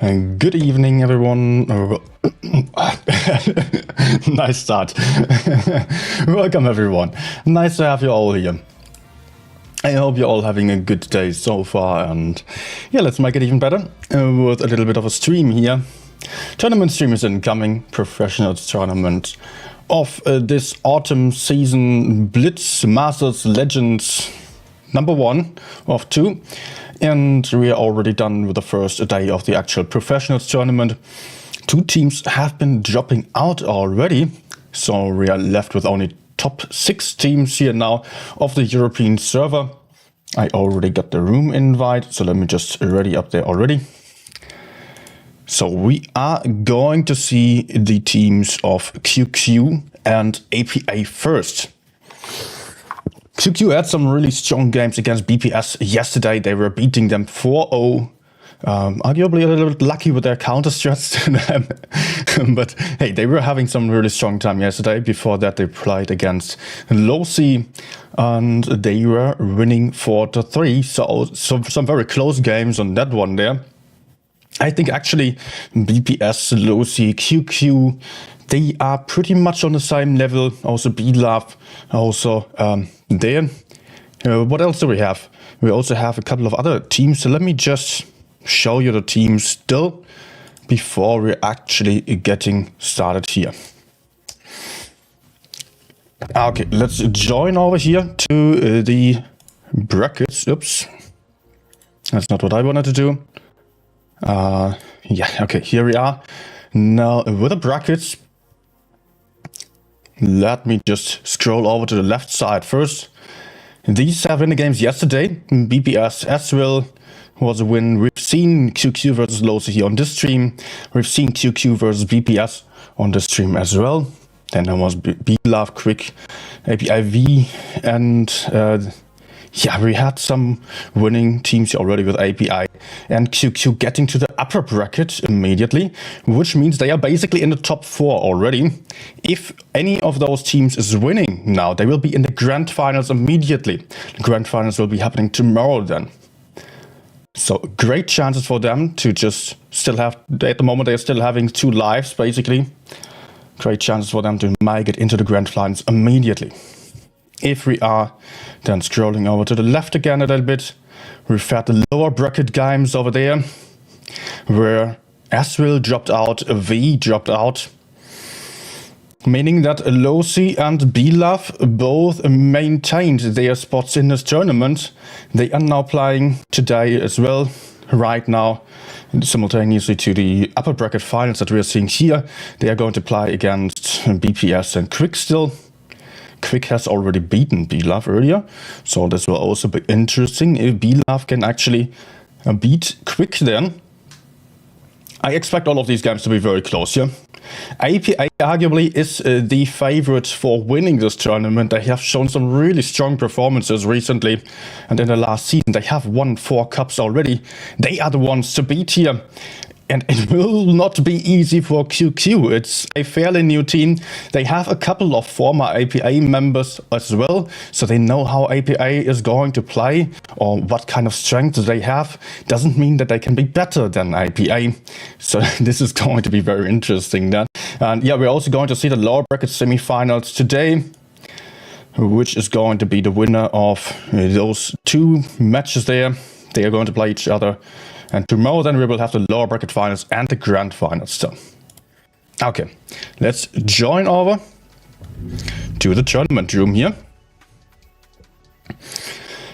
And good evening, everyone. Nice start. Welcome, everyone. Nice to have you all here. I hope you're all having a good day so far, and yeah, let's make it even better with a little bit of a stream here. Tournament stream is incoming, professional tournament of this autumn season, Blitz Masters Legends #1 of 2. And we are already done with the first day of the actual professionals tournament. 2 teams have been dropping out already, so we are left with only top 6 teams here now of the European server. I already got the room invite, so let me just ready up there already. So we are going to see the teams of QQ and APA first. QQ had some really strong games against BPS yesterday. They were beating them 4-0. Arguably a little bit lucky with their counter strats to them. But hey, they were having some really strong time yesterday. Before that, they played against LoSi and they were winning 4-3. So some very close games on that one there. I think actually BPS, LoSi, QQ, they are pretty much on the same level. Also BLove, also there. What else do we have? We also have a couple of other teams. So let me just show you the teams still before we're actually getting started here. Okay, let's join over here to the brackets. Oops, that's not what I wanted to do. Yeah, okay, here we are. Now with the brackets, let me just scroll over to the left side first. These have been the games yesterday. BPS as well was a win. We've seen QQ versus LoSi here on this stream. We've seen QQ versus BPS on this stream as well. Then there was BLove, Quick, APIV, and yeah, we had some winning teams already with API and QQ getting to the upper bracket immediately, which means they are basically in the top 4 already. If any of those teams is winning now, they will be in the grand finals immediately. The grand finals will be happening tomorrow then. So great chances for them to just still have, at the moment they're still having 2 lives basically. Great chances for them to make it into the grand finals immediately. If we are then scrolling over to the left again a little bit, we've had the lower bracket games over there, where Aswell dropped out, V dropped out, meaning that LoSi and BLove both maintained their spots in this tournament. They are now playing today as well, right now, simultaneously to the upper bracket finals that we are seeing here. They are going to play against BPS and Quick still. Quick has already beaten BLove earlier, so this will also be interesting if BLove can actually beat Quick then. I expect all of these games to be very close here. APA arguably is the favorite for winning this tournament. They have shown some really strong performances recently, and in the last season they have won 4 cups already. They are the ones to beat here. And it will not be easy for QQ. It's a fairly new team. They have a couple of former APA members as well, so they know how APA is going to play or what kind of strength they have. Doesn't mean that they can be better than APA. So this is going to be very interesting then. And yeah, we're also going to see the lower bracket semifinals today, which is going to be the winner of those 2 matches there. They are going to play each other. And tomorrow then we will have the lower bracket finals and the grand finals still. Okay, let's join over to the tournament room here.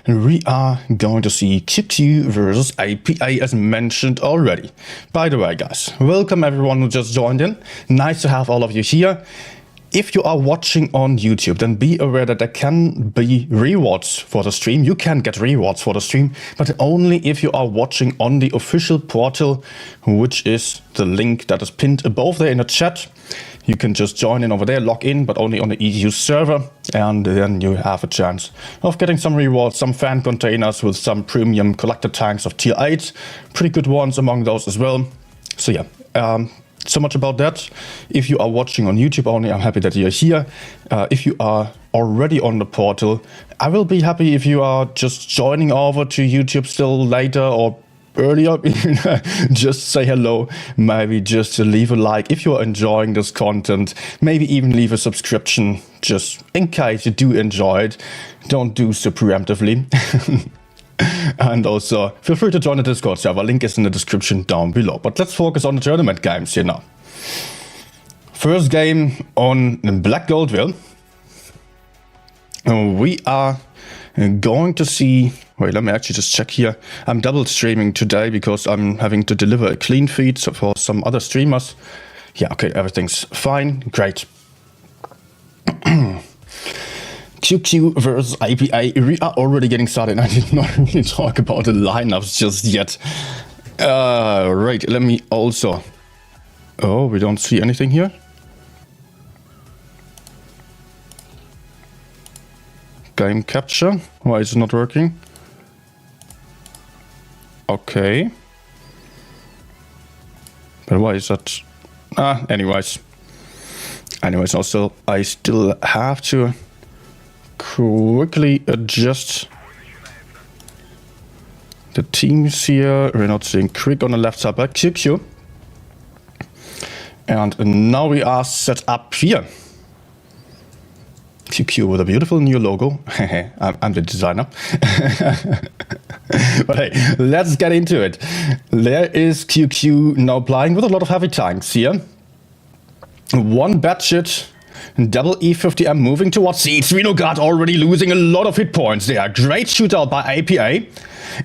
And we are going to see QQ versus APA as mentioned already. By the way, guys, welcome everyone who just joined in. Nice to have all of you here. If you are watching on YouTube, then be aware that there can be rewards for the stream. You can get rewards for the stream, but only if you are watching on the official portal, which is the link that is pinned above there in the chat. You can just join in over there, log in, but only on the EU server, and then you have a chance of getting some rewards, some fan containers with some premium collector tanks of tier 8. Pretty good ones among those as well. So yeah, so much about that. If you are watching on YouTube only, I'm happy that you're here. If you are already on the portal, I will be happy if you are just joining over to YouTube still later, or earlier, just say hello, maybe just leave a like if you're enjoying this content, maybe even leave a subscription just in case you do enjoy it. Don't do so preemptively. And also feel free to join the Discord server, link is in the description down below. But let's focus on the tournament games here now. First game on Black Goldville. We are going to see, wait, let me actually just check here. I'm double streaming today because I'm having to deliver a clean feed for some other streamers. Yeah, okay, everything's fine, great. QQ versus APA, we are already getting started. I did not really talk about the lineups just yet. Right, let me also, oh, we don't see anything here. Game capture, why is it not working? Okay. But why is that? Anyways, also I still have to quickly adjust the teams here. We're not seeing quick on the left side by QQ. And now we are set up here. QQ with a beautiful new logo. I'm the designer. But hey, let's get into it. There is QQ now playing with a lot of heavy tanks here. One batshit, double E50M moving towards C. Svinogard already losing a lot of hit points there. Great shootout by APA.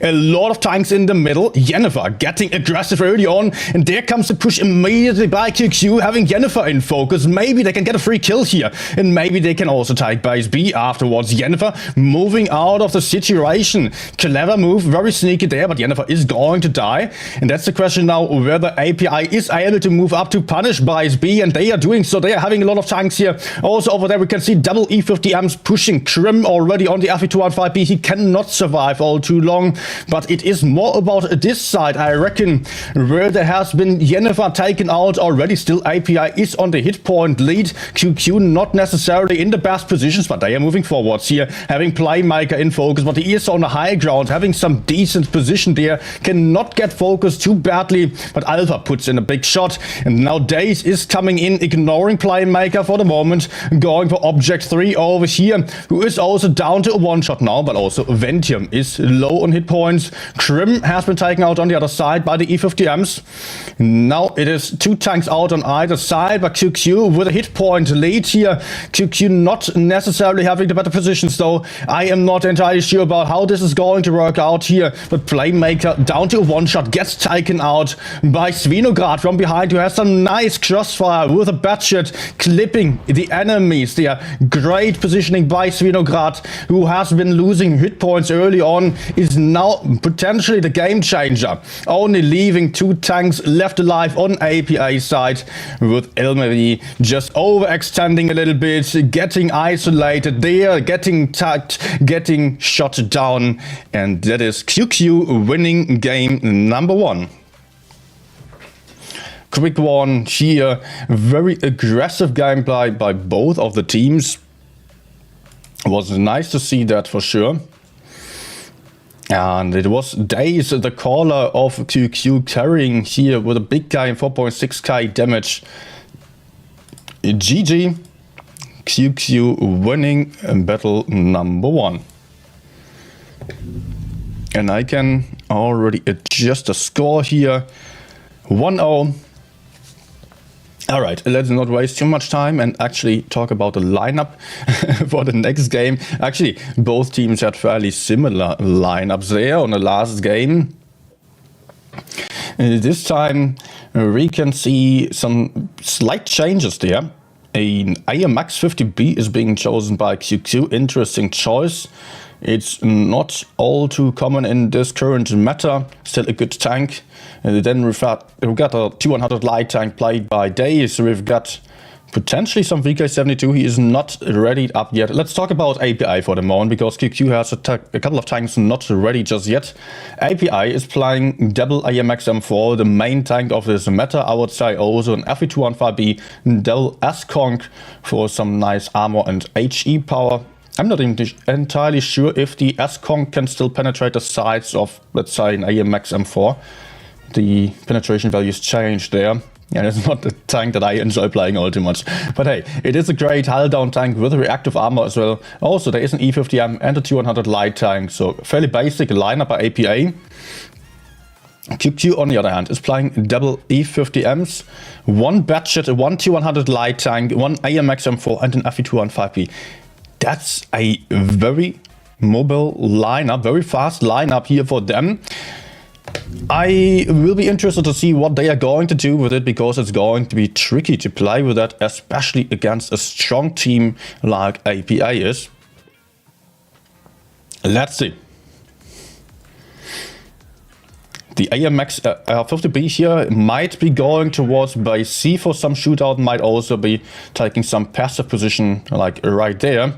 A lot of tanks in the middle. Jennifer getting aggressive early on. And there comes the push immediately by QQ, having Jennifer in focus. Maybe they can get a free kill here. And maybe they can also take base B afterwards. Jennifer moving out of the situation. Clever move, very sneaky there, but Jennifer is going to die. And that's the question now, whether API is able to move up to punish base B. And they are doing so. They are having a lot of tanks here. Also over there we can see double E50Ms pushing Krim already on the FE215B. He cannot survive all too long. But it is more about this side, I reckon, where there has been Jennifer taken out already. Still API is on the hit point lead. QQ not necessarily in the best positions, but they are moving forwards here, having Playmaker in focus, but he is on the high ground, having some decent position there, cannot get focused too badly, but Alpha puts in a big shot, and now Daze is coming in, ignoring Playmaker for the moment, going for Object 3 over here, who is also down to a one-shot now, but also Ventium is low on hit points. Krim has been taken out on the other side by the E50Ms. Now it is two tanks out on either side, but QQ with a hit point lead here. QQ not necessarily having the better positions though. I am not entirely sure about how this is going to work out here, but Playmaker down to a one-shot gets taken out by Svinograd from behind, who has some nice crossfire with a batshit clipping the enemies there. Great positioning by Svinograd, who has been losing hit points early on, is now potentially the game changer, only leaving two tanks left alive on APA side, with Elmery just overextending a little bit, getting isolated there, getting tagged, getting shot down, and that is QQ winning game number 1. Quick one here, very aggressive gameplay by both of the teams. It was nice to see that for sure. And it was Daze, the caller of QQ, carrying here with a big guy and 4.6k damage. GG, QQ winning battle number 1. And I can already adjust the score here. 1-0. Alright, let's not waste too much time and actually talk about the lineup for the next game. Actually, both teams had fairly similar lineups there on the last game. This time we can see some slight changes there. An AMX 50B is being chosen by QQ, interesting choice. It's not all too common in this current meta, still a good tank. And then we've got a 200 light tank played by Daze. We've got potentially some VK72. He is not ready up yet. Let's talk about API for the moment, because QQ has a couple of tanks not ready just yet. API is playing double AMX M4, the main tank of this meta. I would say also an FE215B double S-Conk for some nice armor and HE power. I'm not entirely sure if the S-Kong can still penetrate the sides of, let's say, an AMX M4. The penetration values changed there. And it's not a tank that I enjoy playing all too much. But hey, it is a great hull down tank with reactive armor as well. Also, there is an E50M and a T100 light tank. So fairly basic lineup by APA. QQ, on the other hand, is playing double E50Ms, one Batchet, one T100 light tank, one AMX M4 and an FE215B. That's a very mobile lineup, very fast lineup here for them. I will be interested to see what they are going to do with it, because it's going to be tricky to play with that, especially against a strong team like APA is. Let's see. The AMX 50B here might be going towards base C for some shootout, might also be taking some passive position like right there.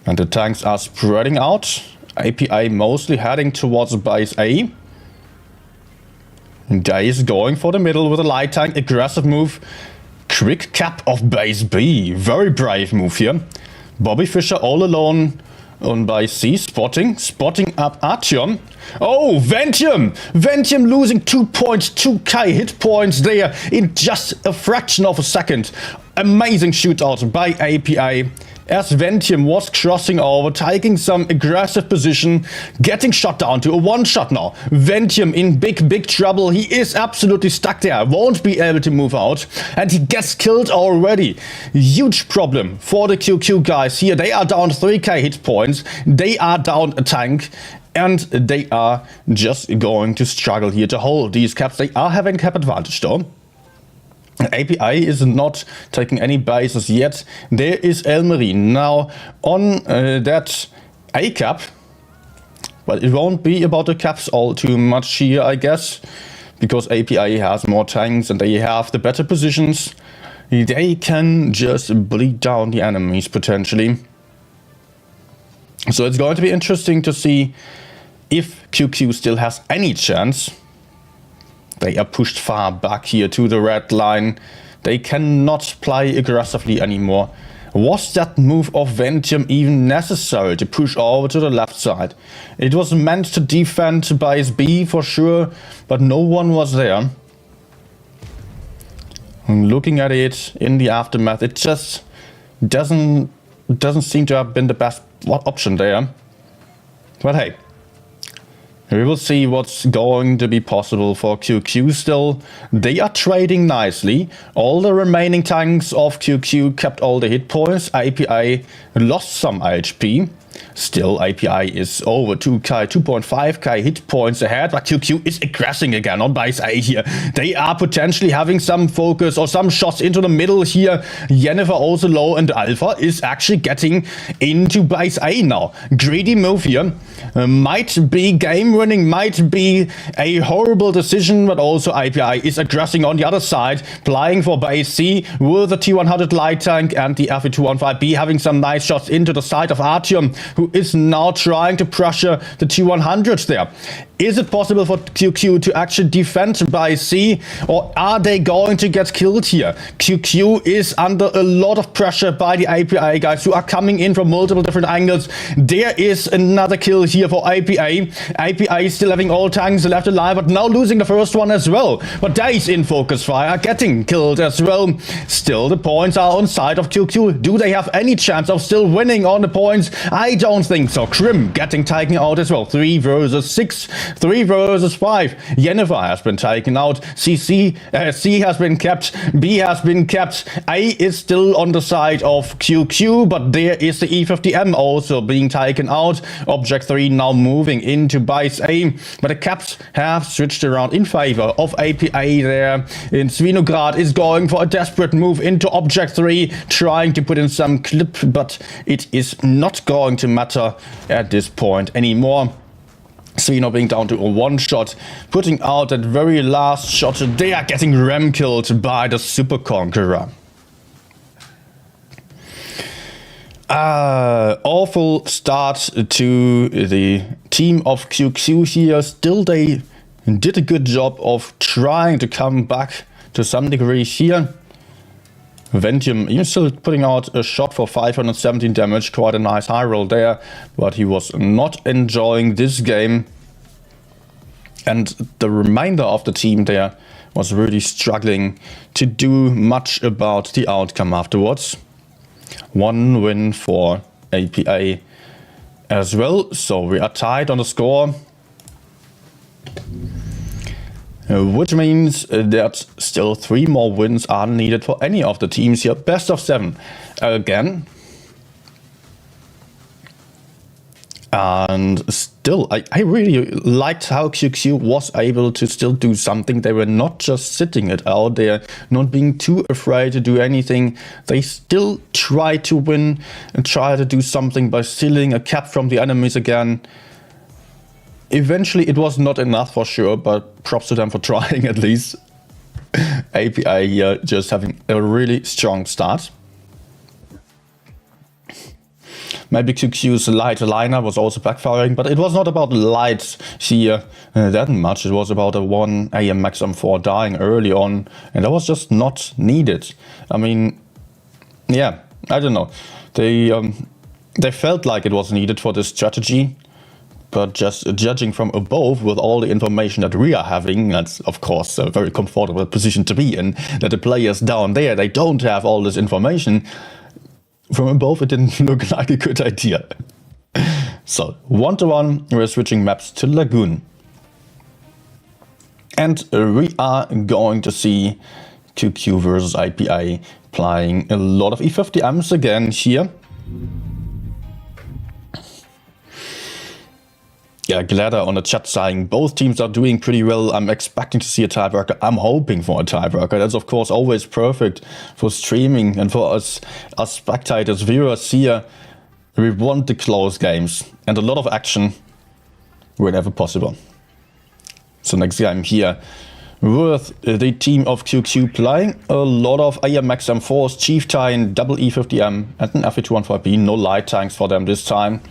And the tanks are spreading out. APA mostly heading towards base A. Day is going for the middle with a light tank. Aggressive move. Quick cap of base B. Very brave move here. Bobby Fischer all alone on base C. Spotting up Artyom. Oh, Ventium! Ventium losing 2.2k hit points there in just a fraction of a second. Amazing shootout by APA. As Ventium was crossing over, taking some aggressive position, getting shot down to a one-shot now. Ventium in big trouble. He is absolutely stuck there, won't be able to move out, and he gets killed already. Huge problem for the QQ guys here. They are down 3k hit points, they are down a tank, and they are just going to struggle here to hold these caps. They are having cap advantage though. APA is not taking any bases yet. There is Elmarine now on that A cap, but it won't be about the caps all too much here, I guess, because APA has more tanks and they have the better positions. They can just bleed down the enemies potentially. So it's going to be interesting to see if QQ still has any chance. They are pushed far back here to the red line. They cannot play aggressively anymore. Was that move of Ventium even necessary to push over to the left side? It was meant to defend base B for sure, but no one was there. Looking at it in the aftermath, it just doesn't seem to have been the best option there. But hey, we will see what's going to be possible for QQ still. They are trading nicely. All the remaining tanks of QQ kept all the hit points. APA lost some HP. Still, APA is over 2.5k hit points ahead, but QQ is aggressing again on base A here. They are potentially having some focus or some shots into the middle here. Jennifer also low, and Alpha is actually getting into base A now. Greedy move here. Might be game winning, might be a horrible decision, but also APA is aggressing on the other side, playing for base C with the T100 light tank and the FE215B having some nice shots into the side of Artyom, who is now trying to pressure the T100s there. Is it possible for QQ to actually defend by C, or are they going to get killed here? QQ is under a lot of pressure by the APA guys who are coming in from multiple different angles. There is another kill here for APA. APA is still having all tanks left alive, but now losing the first one as well. But Days in focus fire, getting killed as well. Still, the points are on side of QQ. Do they have any chance of still winning on the points? I don't think so. Krim getting taken out as well. 3 versus 6. 3 versus 5. Jennifer has been taken out. C has been kept. B has been kept. A is still on the side of QQ, but there is the E50M also being taken out. Object 3 now moving into base A, but the caps have switched around in favor of APA there. In Svinograd is going for a desperate move into Object 3, trying to put in some clip, but it is not going to matter at this point anymore. Svino being down to a one-shot, putting out that very last shot. They are getting ram killed by the Super Conqueror. Awful start to the team of QQ here. Still, they did a good job of trying to come back to some degree here. Ventium even still putting out a shot for 517 damage, quite a nice high roll there, but he was not enjoying this game. And the remainder of the team there was really struggling to do much about the outcome afterwards. One win for APA as well, so we are tied on the score. Which means that still 3 more wins are needed for any of the teams here. Best of 7 again. And still, I really liked how QQ was able to still do something. They were not just sitting it out there, not being too afraid to do anything. They still tried to win and try to do something by stealing a cap from the enemies again. Eventually it was not enough for sure, but props to them for trying at least. APA here just having a really strong start. Maybe QQ's light liner was also backfiring, but it was not about light here that much. It was about a 1 AM Max M4 dying early on, and that was just not needed. I mean, yeah, I don't know. They felt like it was needed for this strategy. But just judging from above with all the information that we are having, that's of course a very comfortable position to be in, that the players down there, they don't have all this information. From above it didn't look like a good idea. So 1-to-1, we're switching maps to Lagoon. And we are going to see QQ versus IPA playing a lot of E50Ms again here. Yeah, Gladder on the chat saying both teams are doing pretty well. I'm expecting to see a tiebreaker. I'm hoping for a tiebreaker. That's of course always perfect for streaming and for us spectators, viewers here. We want the close games and a lot of action whenever possible. So next game here with the team of QQ playing a lot of AMX M4s, Chieftain, double E50M and an FE215B. No light tanks for them this time.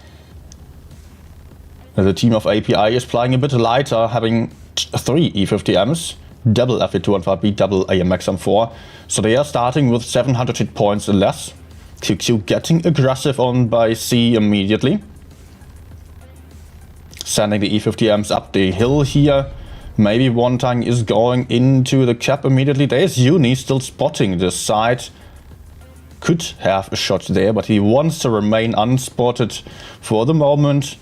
The team of API is playing a bit lighter, having 3 E50Ms, double FE215B, double AMX M4. So they are starting with 700 hit points or less. QQ getting aggressive on by C immediately. Sending the E50Ms up the hill here. Maybe one tank is going into the cap immediately. There's Uni still spotting this side. Could have a shot there, but he wants to remain unspotted for the moment.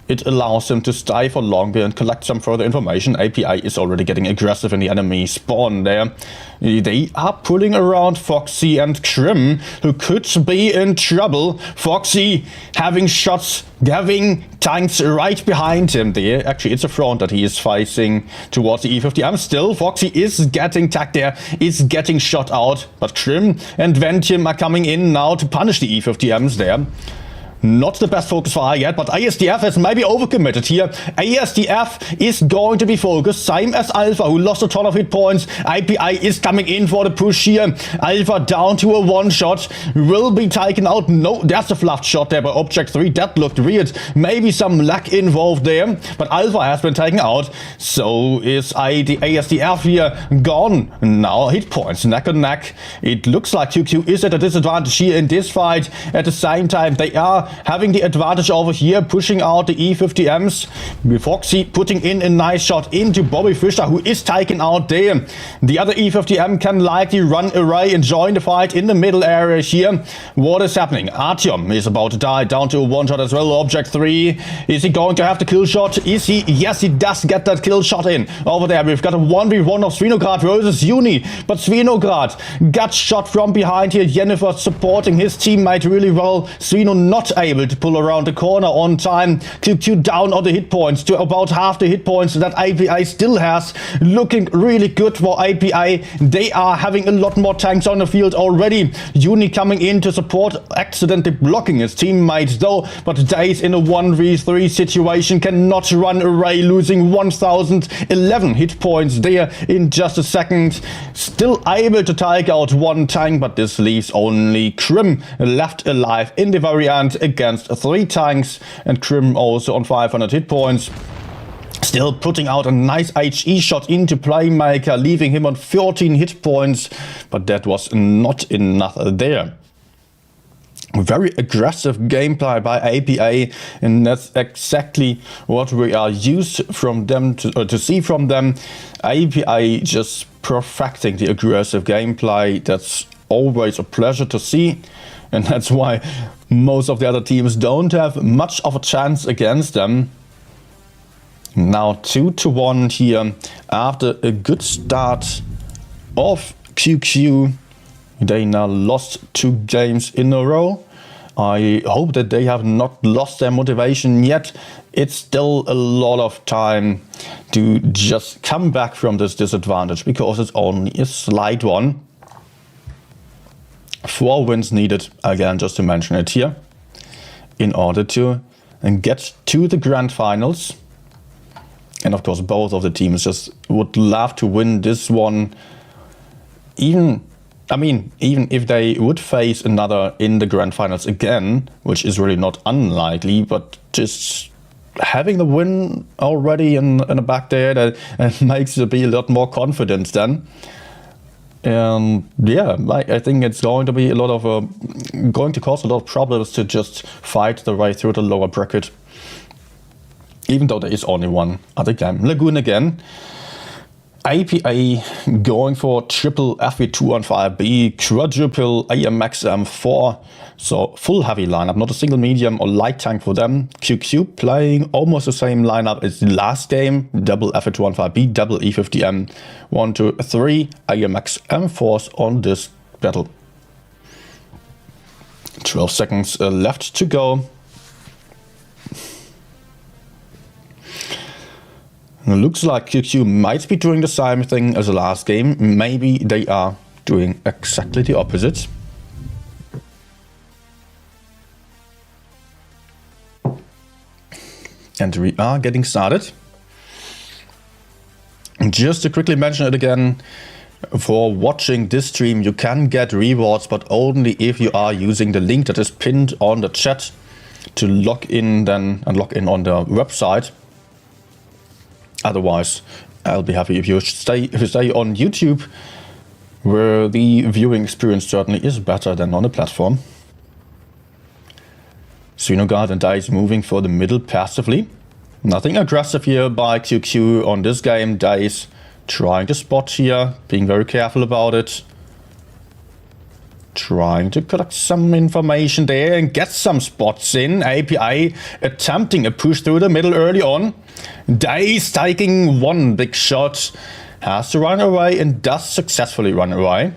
It allows him to stay for longer and collect some further information. API is already getting aggressive in the enemy spawn there. They are pulling around Foxy and Krim, who could be in trouble. Foxy having shots, having tanks right behind him there. Actually, it's a front that he is facing towards the E50M. Still, Foxy is getting tagged there, is getting shot out. But Krim and Ventium are coming in now to punish the E50Ms there. Not the best focus for yet, but ASDF has maybe overcommitted here. ASDF is going to be focused, same as Alpha, who lost a ton of hit points. IPI is coming in for the push here. Alpha down to a 1-shot, will be taken out. No, there's a fluffed shot there by Object 3. That looked weird. Maybe some luck involved there, but Alpha has been taken out. So is ASDF here gone. Now hit points, neck and neck. It looks like QQ is at a disadvantage here in this fight. At the same time, they are having the advantage over here, pushing out the E50Ms. Foxy putting in a nice shot into Bobby Fischer, who is taken out there. The other E50M can likely run away and join the fight in the middle area here. What is happening? Artyom is about to die, down to a 1-shot as well. Object 3, is he going to have the kill shot? Is he? Yes, he does get that kill shot in. Over there, we've got a 1v1 of Svinograd versus Uni, but Svinograd got shot from behind here. Jennifer supporting his teammate really well. Svino not able to pull around the corner on time. QQ down on the hit points to about half the hit points that API still has. Looking really good for API. They are having a lot more tanks on the field already. Uni coming in to support, accidentally blocking his teammates though, but Days in a 1v3 situation cannot run away, losing 1011 hit points there in just a second. Still able to take out one tank, but this leaves only Krim left alive in the very end against 3 tanks, and Krim also on 500 hit points. Still putting out a nice HE shot into Playmaker, leaving him on 14 hit points, but that was not enough there. Very aggressive gameplay by APA, and that's exactly what we are used from them to see from them. APA just perfecting the aggressive gameplay. That's always a pleasure to see, and that's why most of the other teams don't have much of a chance against them. Now 2-1 here after a good start of QQ. They now lost 2 games in a row. I hope that they have not lost their motivation yet. It's still a lot of time to just come back from this disadvantage, because it's only a slight one. 4 wins needed, again, just to mention it here, in order to get to the grand finals. And of course, both of the teams just would love to win this one. Even if they would face another in the grand finals again, which is really not unlikely, but just having the win already in the back there, that makes you be a lot more confident then. And yeah, I think it's going to be going to cause a lot of problems to just fight the way through the lower bracket. Even though there is only one other game. Lagoon again. APA going for triple FV2 on 5B, quadruple AMX M4. So full heavy lineup, not a single medium or light tank for them. QQ playing almost the same lineup as the last game. Double FV2 on 5B, double E50M 1, 2, 3 AMX M4s on this battle. 12 seconds left to go. Looks like QQ might be doing the same thing as the last game. Maybe they are doing exactly the opposite. And we are getting started. Just to quickly mention it again, for watching this stream you can get rewards, but only if you are using the link that is pinned on the chat to log in then and log in on the website. Otherwise, I'll be happy if you stay on YouTube, where the viewing experience certainly is better than on the platform. Swinogard and Dice moving for the middle passively. Nothing aggressive here by QQ on this game. Dice trying to spot here, being very careful about it. Trying to collect some information there and get some spots in. API attempting a push through the middle early on. Dice taking one big shot. Has to run away and does successfully run away.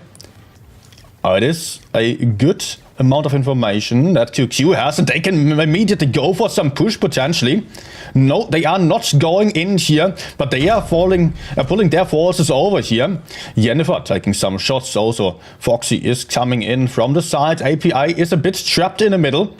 It is a good amount of information that QQ has, and they can immediately go for some push potentially. No, they are not going in here, but they are pulling their forces over here. Jennifer taking some shots also. Foxy is coming in from the side. API is a bit trapped in the middle.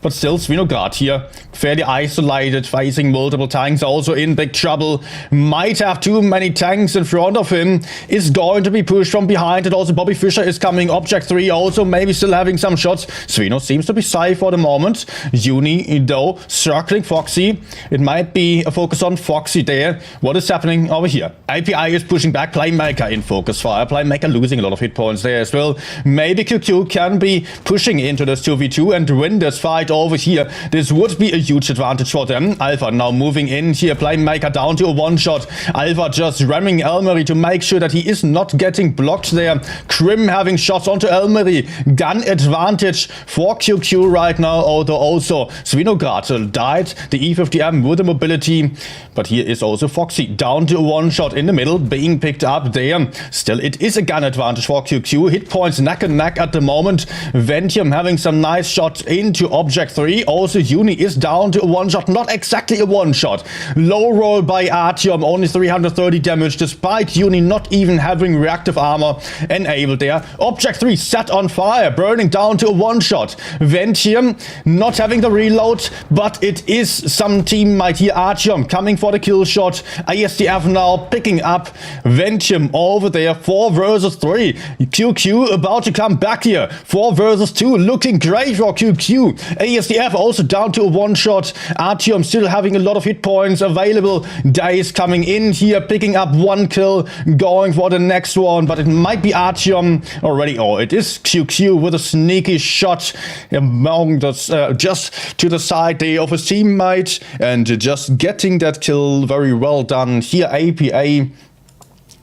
But still, Swinogard here, fairly isolated, facing multiple tanks, also in big trouble. Might have too many tanks in front of him. Is going to be pushed from behind. And also Bobby Fischer is coming. Object 3 also maybe still having some shots. Swino seems to be safe for the moment. Uni, though, circling Foxy. It might be a focus on Foxy there. What is happening over here? API is pushing back. Playmaker in focus fire. Playmaker losing a lot of hit points there as well. Maybe QQ can be pushing into this 2v2 and win this fight over here. This would be a huge advantage for them. Alpha now moving in here. Playmaker down to a one-shot. Alpha just ramming Elmery to make sure that he is not getting blocked there. Krim having shots onto Elmery. Gun advantage for QQ right now, although also Swinogard died. The E50M with the mobility. But here is also Foxy down to a one-shot in the middle, being picked up there. Still, it is a gun advantage for QQ. Hit points neck and neck at the moment. Ventium having some nice shots into Object 3. Also, Uni is down to a one-shot. Not exactly a one-shot. Low roll by Artyom. Only 330 damage, despite Uni not even having reactive armor enabled there. Object 3 set on fire, burning down to a one-shot. Ventium not having the reload, but it is some teammate here. Artyom coming for the kill shot. ASDF now picking up Ventium over there. 4 versus 3. QQ about to come back here. 4 versus 2. Looking great for QQ. ASDF also down to a one-shot. Artyom still having a lot of hit points available. Daze coming in here, picking up one kill, going for the next one, but it might be Artyom already. Oh, it is QQ with a sneaky shot among the, just to the side there of his teammate, and just getting that kill. Very well done here. APA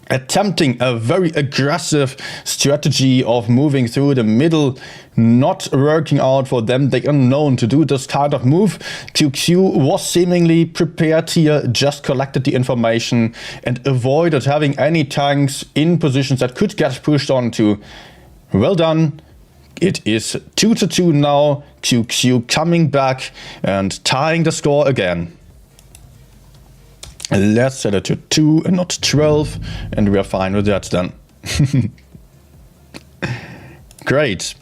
attempting a very aggressive strategy of moving through the middle, not working out for them. They are known to do this kind of move. QQ was seemingly prepared here, just collected the information and avoided having any tanks in positions that could get pushed onto. Well done. It is 2-2 now. QQ coming back and tying the score again. Let's set it to 2 and not 12, and we are fine with that then. Great.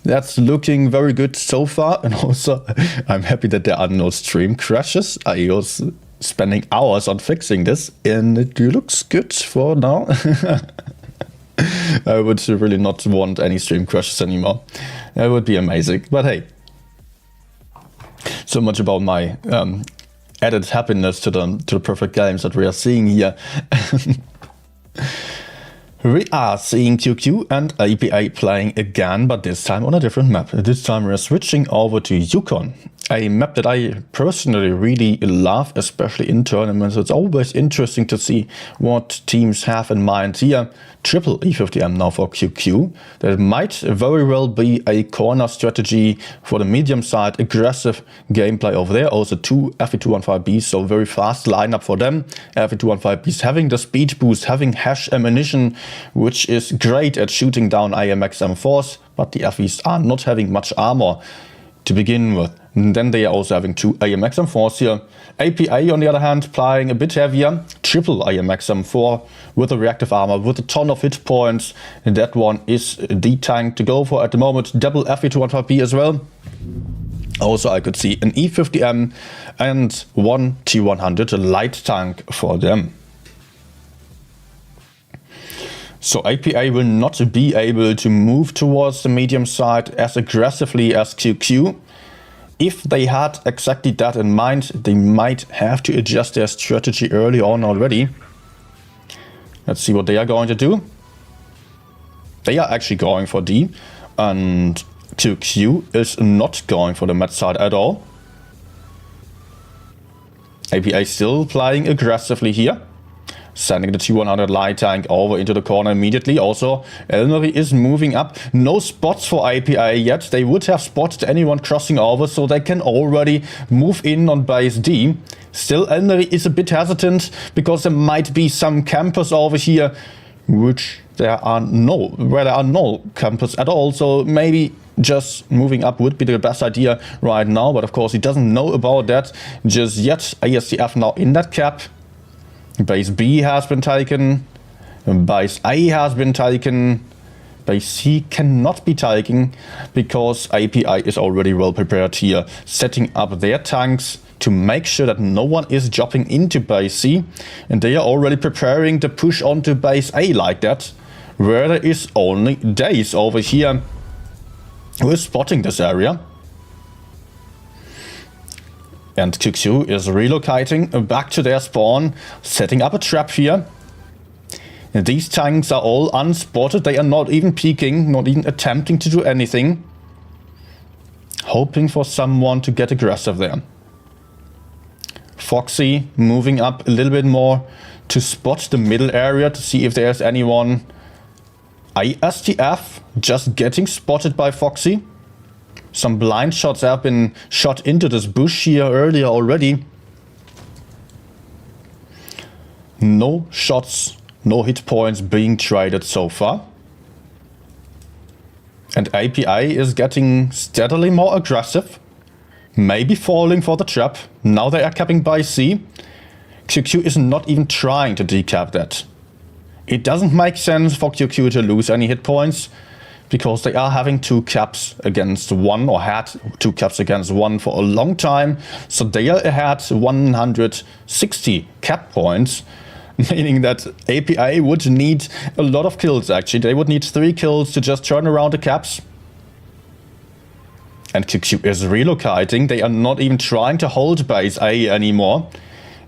That's looking very good so far, and also I'm happy that there are no stream crashes. I was spending hours on fixing this, and it looks good for now. I would really not want any stream crashes anymore. That would be amazing. But hey, so much about my added happiness to the perfect games that we are seeing here. We are seeing QQ and APA playing again, but this time on a different map. This time we are switching over to Yukon, a map that I personally really love, especially in tournaments. It's always interesting to see what teams have in mind here. Triple E50M now for QQ. That might very well be a corner strategy for the medium side. Aggressive gameplay over there. Also two FE215Bs, so very fast lineup for them. FE215Bs having the speed boost, having hash ammunition, which is great at shooting down AMX M4s, but the FEs are not having much armor to begin with. And then they are also having two AMX M4s here. APA on the other hand playing a bit heavier, triple AMX M4 with a reactive armor, with a ton of hit points. And that one is the tank to go for at the moment. Double FE215B as well. Also I could see an E50M and one T100, a light tank for them. So APA will not be able to move towards the medium side as aggressively as QQ. If they had exactly that in mind, they might have to adjust their strategy early on already. Let's see what they are going to do. They are actually going for D, and QQ is not going for the med side at all. APA still playing aggressively here. Sending the T100 light tank over into the corner immediately. Also, Elmery is moving up. No spots for APA yet. They would have spotted anyone crossing over, so they can already move in on base D. Still, Elmery is a bit hesitant because there might be some campers over here, which there are no campers at all. So maybe just moving up would be the best idea right now. But of course, he doesn't know about that just yet. ASDF now in that cap. Base B has been taken, base A has been taken, base C cannot be taken because APA is already well prepared here, setting up their tanks to make sure that no one is dropping into base C, and they are already preparing to push onto base A like that, where there is only Daze over here who is spotting this area. And QQ is relocating back to their spawn, setting up a trap here. And these tanks are all unspotted. They are not even peeking, not even attempting to do anything. Hoping for someone to get aggressive there. Foxy moving up a little bit more to spot the middle area to see if there's anyone. ASTF just getting spotted by Foxy. Some blind shots have been shot into this bush here earlier already. No shots, no hit points being traded so far. And APA is getting steadily more aggressive. Maybe falling for the trap. Now they are capping by C. QQ is not even trying to decap that. It doesn't make sense for QQ to lose any hit points, because they are having two caps against one, or had two caps against one for a long time. So they had 160 cap points, meaning that APA would need a lot of kills actually. They would need 3 kills to just turn around the caps. And QQ is relocating. They are not even trying to hold base A anymore.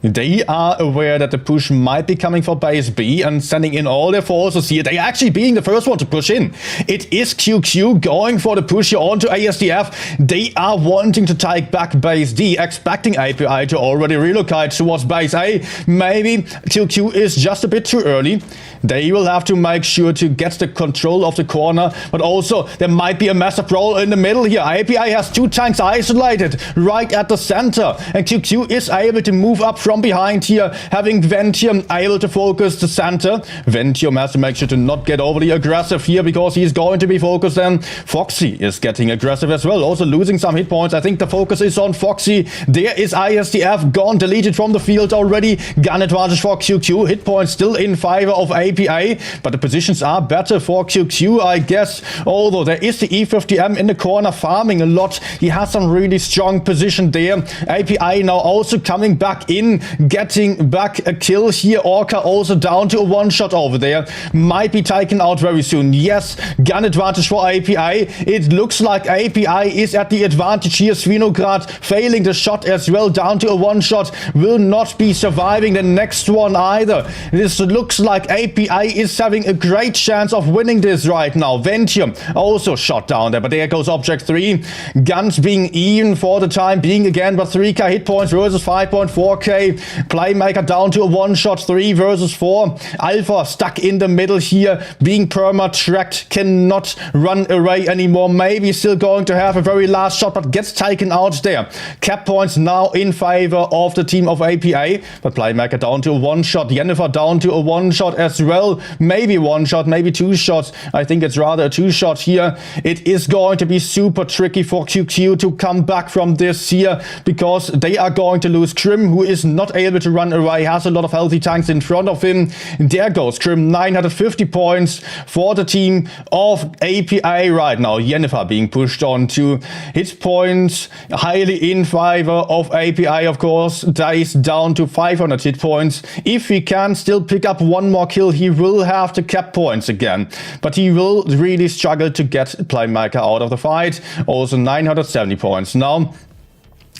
They are aware that the push might be coming for base B and sending in all their forces here. They actually being the first one to push in. It is QQ going for the push here onto ASDF. They are wanting to take back base D, expecting API to already relocate towards base A. Maybe QQ is just a bit too early. They will have to make sure to get the control of the corner, but also there might be a massive roll in the middle here. API has 2 tanks isolated right at the center, and QQ is able to move up from behind here, having Ventium able to focus the center. Ventium has to make sure to not get overly aggressive here because he's going to be focused, and Foxy is getting aggressive as well, also losing some hit points. I think the focus is on Foxy. There is ISDF gone, deleted from the field already. Gun advantage for QQ, hit points still in favor of API, but the positions are better for QQ, I guess. Although there is the E50M in the corner farming a lot. He has some really strong position there. API now also coming back in, getting back a kill here. Orca also down to a one-shot over there. Might be taken out very soon. Yes, gun advantage for API. It looks like API is at the advantage here. Svinograd failing the shot as well, down to a one-shot. Will not be surviving the next one either. This looks like API is having a great chance of winning this right now. Ventium also shot down there, but there goes Object 3. Guns being even for the time being again, but 3k hit points versus 5.4k. Playmaker down to a one-shot, 3 versus 4. Alpha stuck in the middle here, being perma-tracked, cannot run away anymore. Maybe still going to have a very last shot, but gets taken out there. Cap points now in favor of the team of APA, but Playmaker down to a one-shot. Jennifer down to a one-shot as well. Maybe one shot, maybe 2 shots. I think it's rather a 2-shot here. It is going to be super tricky for QQ to come back from this here, because they are going to lose Krim, who is not able to run away, has a lot of healthy tanks in front of him. There goes Krim, 950 points for the team of APA right now. Jennifer being pushed on to hit points, highly in favor of API, of course. Dice down to 500 hit points. If he can still pick up one more kill, he will have to cap points again, but he will really struggle to get Playmaker out of the fight. Also 970 points now.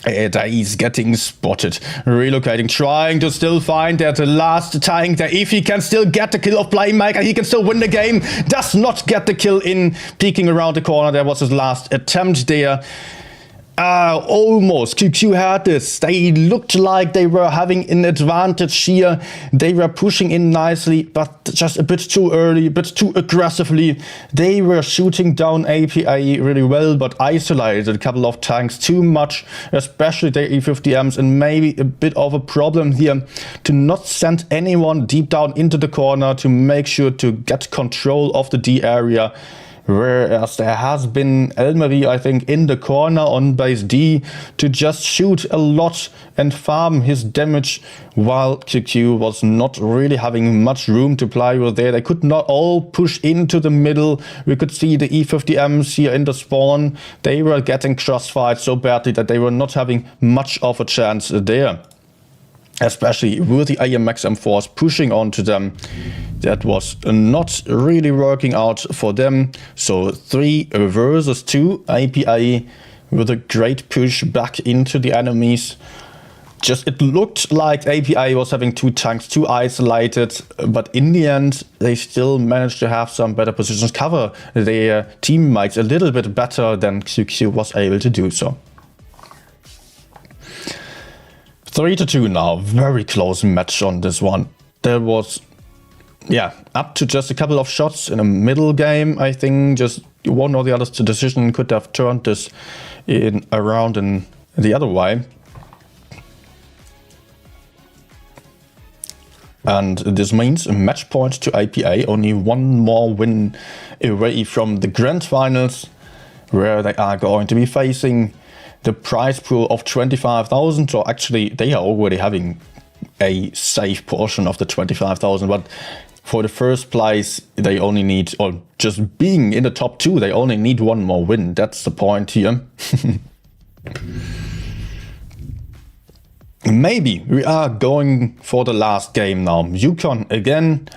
He's getting spotted, relocating, trying to still find that last tank there. If he can still get the kill of Playmaker, he can still win the game. Does not get the kill in, peeking around the corner. There was his last attempt there. Almost. QQ had this. They looked like they were having an advantage here. They were pushing in nicely, but just a bit too early, a bit too aggressively. They were shooting down API really well, but isolated a couple of tanks too much, especially the E50Ms, and maybe a bit of a problem here to not send anyone deep down into the corner to make sure to get control of the D area. Whereas there has been Elmarie, I think, in the corner on base D to just shoot a lot and farm his damage, while QQ was not really having much room to play with there. They could not all push into the middle. We could see the E50Ms here in the spawn. They were getting crossfired so badly that they were not having much of a chance there. Especially with the AMX M4s pushing onto them. That was not really working out for them. So 3 versus 2, API with a great push back into the enemies. Just it looked like API was having 2 tanks too isolated, but in the end they still managed to have some better positions, cover their teammates a little bit better than QQ was able to do so. 3-2 now, very close match on this one. There was, yeah, up to just a couple of shots in a middle game. I think just one or the other decision could have turned this around in the other way. And this means a match point to APA, only one more win away from the grand finals, where they are going to be facing the prize pool of 25,000, or actually they are already having a safe portion of the 25,000, but for the first place they only need, or just being in the top 2, they only need one more win. That's the point here. Maybe we are going for the last game now. Yukon again.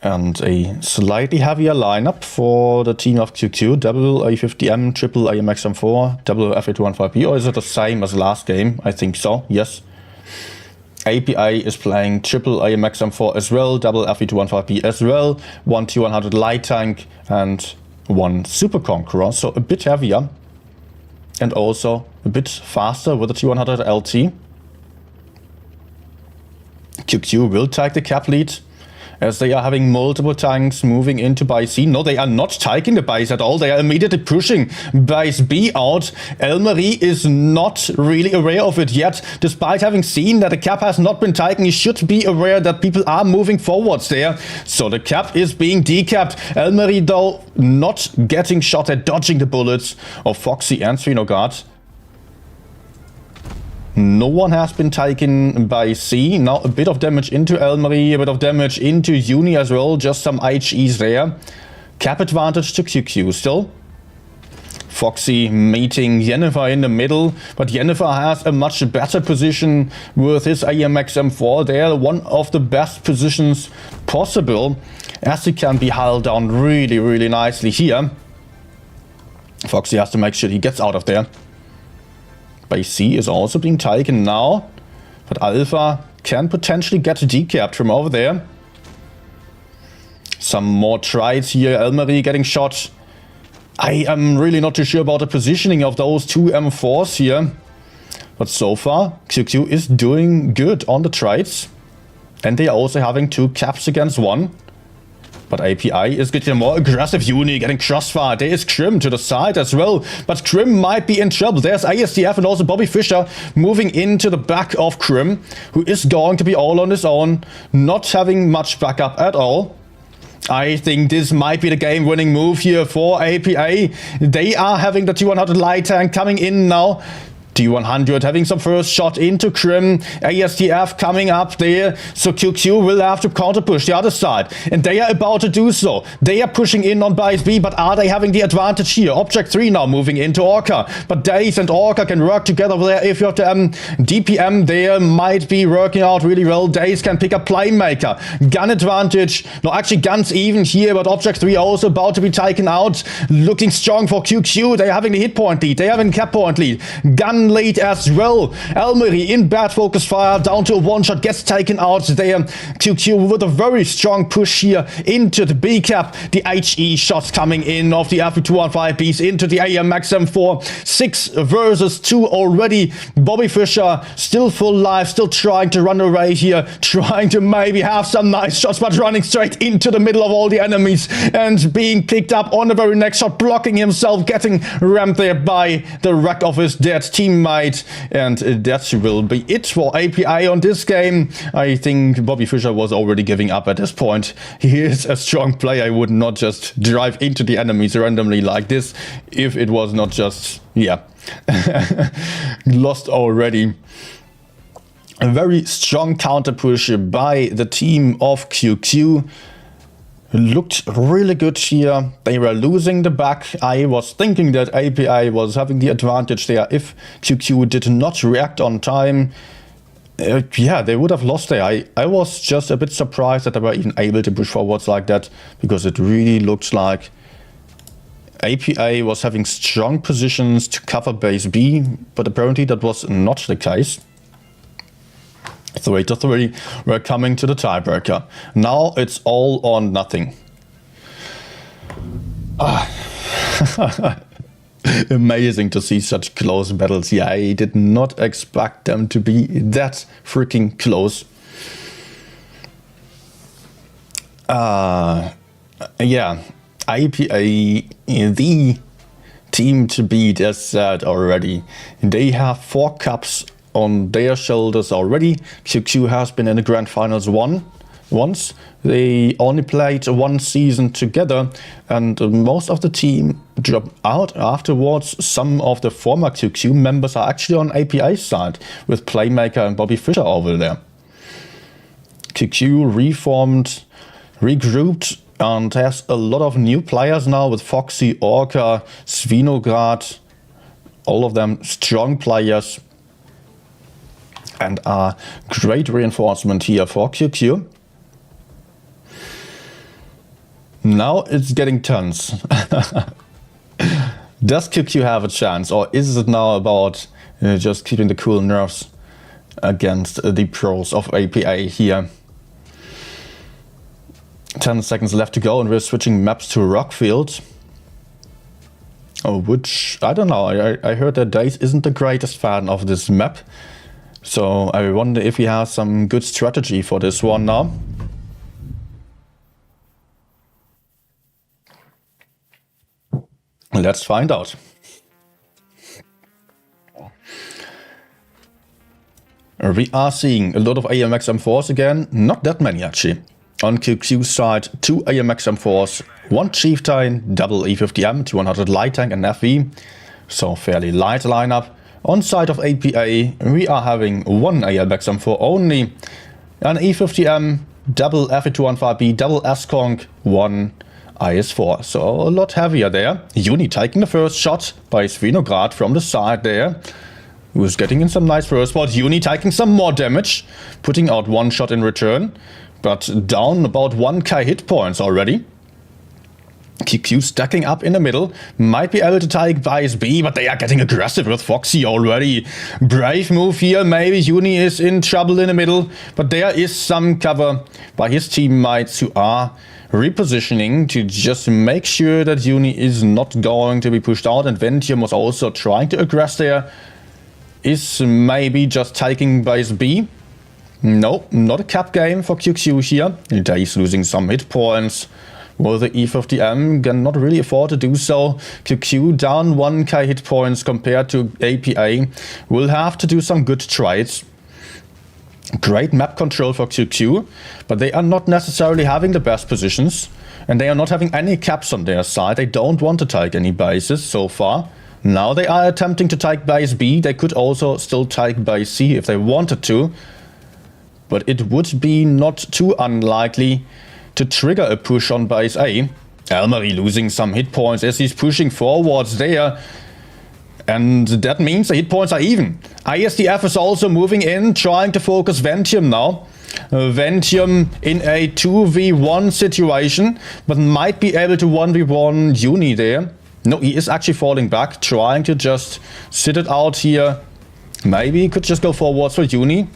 And a slightly heavier lineup for the team of QQ. Double A50M, triple AMXM4, double FA215B. Or is it the same as last game? I think so, yes. API is playing triple AMXM4 as well, double FE215B as well, one T100 light tank and one Super Conqueror, so a bit heavier and also a bit faster with the T100 LT. QQ will take the cap lead as they are having multiple tanks moving into base C. No, they are not taking the base at all. They are immediately pushing base B out. Elmarie is not really aware of it yet. Despite having seen that the cap has not been taken, he should be aware that people are moving forwards there. So the cap is being decapped. Elmarie, though, not getting shot at, dodging the bullets of Foxy and Svinogard. No one has been taken by C. Now a bit of damage into Elmarie, a bit of damage into Uni as well. Just some HEs there. Cap advantage to QQ still. Foxy meeting Jennifer in the middle, but Jennifer has a much better position with his AMX-M4 there. One of the best positions possible, as he can be held down really, really nicely here. Foxy has to make sure he gets out of there. Base C is also being taken now, but Alpha can potentially get decapped from over there. Some more tries here. Elmarie getting shot. I am really not too sure about the positioning of those two M4s here. But so far, QQ is doing good on the trades. And they are also having two caps against one. But API is getting more aggressive. Uni getting crossfire. There is Krim to the side as well. But Krim might be in trouble. There's ASDF and also Bobby Fischer moving into the back of Krim, who is going to be all on his own, not having much backup at all. I think this might be the game-winning move here for API. They are having the T100 light tank coming in now. T100 having some first shot into Krim. ASDF coming up there. So QQ will have to counter push the other side. And they are about to do so. They are pushing in on base B, but are they having the advantage here? Object 3 now moving into Orca. But Daze and Orca can work together there. If you have the DPM there, might be working out really well. Daze can pick up Playmaker. Gun advantage. No, actually guns even here, but Object 3 also about to be taken out. Looking strong for QQ. They're having the hit point lead. They're having cap point lead. Gun lead as well. Elmarie in bad focus fire, down to a one-shot, gets taken out there. QQ with a very strong push here into the B cap. The HE shots coming in of the FE215Bs into the AMX-M4. 6 versus 2 already. Bobby Fischer still full life, still trying to run away here, trying to maybe have some nice shots, but running straight into the middle of all the enemies and being picked up on the very next shot, blocking himself, getting rammed there by the wreck of his dead teammate. And that will be it for API on this game. I think Bobby Fischer was already giving up at this point. He is a strong player. I would not just drive into the enemies randomly like this if it was not just, yeah, lost already. A very strong counter push by the team of QQ. Looked really good here. They were losing the back. I was thinking that API was having the advantage there if QQ did not react on time. Yeah, they would have lost there. I was just a bit surprised that they were even able to push forwards like that, because it really looked like API was having strong positions to cover base B, but apparently that was not the case. 3-3, we're coming to the tiebreaker. Now it's all or nothing. Amazing to see such close battles. Yeah, I did not expect them to be that freaking close. Yeah, IPA, the team to beat, as said already. They have 4 cups on their shoulders already. QQ has been in the grand finals once. They only played 1 season together, and most of the team dropped out afterwards. Some of the former QQ members are actually on API's side, with Playmaker and Bobby Fischer over there. QQ reformed, regrouped, and has a lot of new players now with Foxy, Orca, Svinograd, all of them strong players, and a great reinforcement here for QQ. Now it's getting tense. Does QQ have a chance, or is it now about just keeping the cool nerves against the pros of APA here? 10 seconds left to go, and we're switching maps to Rockfield. Which, I don't know, I heard that Dace isn't the greatest fan of this map. So I wonder if he has some good strategy for this one now. Let's find out. We are seeing a lot of AMX M4s again, not that many actually. On QQ's side, 2 AMX M4s, 1 Chieftain, double E50M, 200 light tank and FV, so fairly light lineup. On side of APA, we are having 1 AMX M4 only, an E50M, double FE215B, double S-Conk, 1 IS4, so a lot heavier there. Uni taking the first shot by Svinograd from the side there, who's getting in some nice first spot. Uni taking some more damage, putting out 1 shot in return, but down about 1k hit points already. QQ stacking up in the middle, might be able to take Bias B, but they are getting aggressive with Foxy already. Brave move here, maybe Uni is in trouble in the middle, but there is some cover by his teammates who are repositioning to just make sure that Uni is not going to be pushed out, and Ventium was also trying to aggress there. Is maybe just taking Base B. No, not a cap game for QQ here. He's losing some hit points. Well, the E50M cannot really afford to do so. QQ down 1k hit points compared to APA. Will have to do some good trades. Great map control for QQ, but they are not necessarily having the best positions. And they are not having any caps on their side. They don't want to take any bases so far. Now they are attempting to take base B. They could also still take base C if they wanted to. But it would be not too unlikely to trigger a push on base A. Elmery losing some hit points as he's pushing forwards there. And that means the hit points are even. ISDF is also moving in, trying to focus Ventium now. Ventium in a 2v1 situation, but might be able to 1v1 Uni there. No, he is actually falling back, trying to just sit it out here. Maybe he could just go forwards for Uni.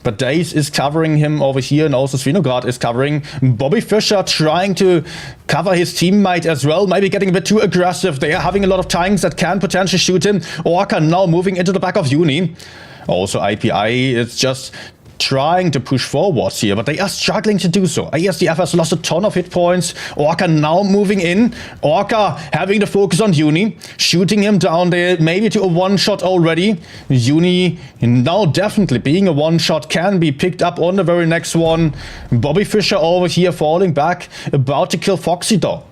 But Dace is covering him over here, and also Svinograd is covering. Bobby Fischer trying to cover his teammate as well, maybe getting a bit too aggressive. They are having a lot of tanks that can potentially shoot him. Orca now moving into the back of Uni. Also API is just trying to push forwards here, but they are struggling to do so. ASDF has lost a ton of hit points. Orca now moving in. Orca having the focus on Uni, shooting him down there, maybe to a one-shot already. Uni now definitely being a one-shot, can be picked up on the very next one. Bobby Fischer over here falling back, about to kill Foxy though.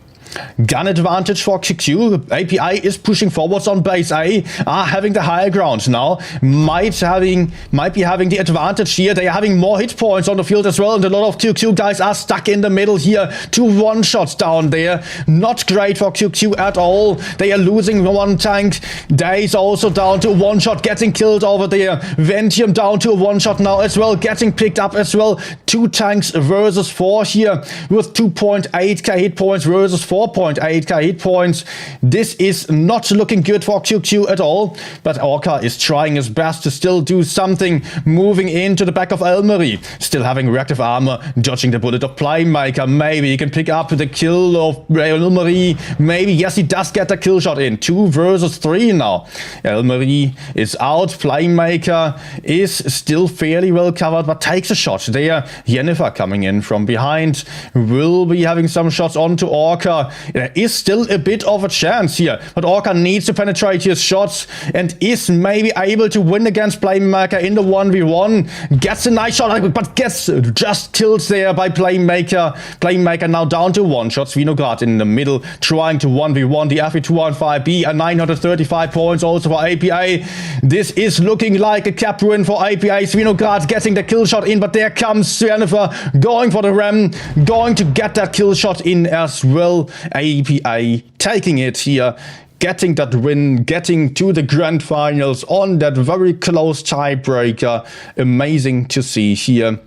Gun advantage for QQ. API is pushing forwards on base A, are having the higher ground now. Might be having the advantage here. They are having more hit points on the field as well, and a lot of QQ guys are stuck in the middle here. 2 one-shots down there. Not great for QQ at all. They are losing 1 tank. Days also down to a one-shot, getting killed over there. Ventium down to a one-shot now as well, getting picked up as well. 2 tanks versus 4 here, with 2.8k hit points versus 4.8k hit points. This is not looking good for QQ at all, but Orca is trying his best to still do something, moving into the back of Elmery, still having reactive armor, dodging the bullet of Playmaker. Maybe he can pick up the kill of Elmery. Maybe, yes, he does get the kill shot in. 2 versus 3 now. Elmery is out. Playmaker is still fairly well covered, but takes a shot there. Jennifer coming in from behind will be having some shots onto Orca. There is still a bit of a chance here, but Orca needs to penetrate his shots and is maybe able to win against Playmaker in the 1v1. Gets a nice shot, but gets just killed there by Playmaker. Playmaker now down to 1 shot. Svinograd in the middle, trying to 1v1 the FE215B, and 935 points also for APA. This is looking like a cap win for APA. Svinograd getting the kill shot in, but there comes Jennifer going for the ram, going to get that kill shot in as well. APA taking it here, getting that win, getting to the grand finals on that very close tiebreaker. Amazing to see here.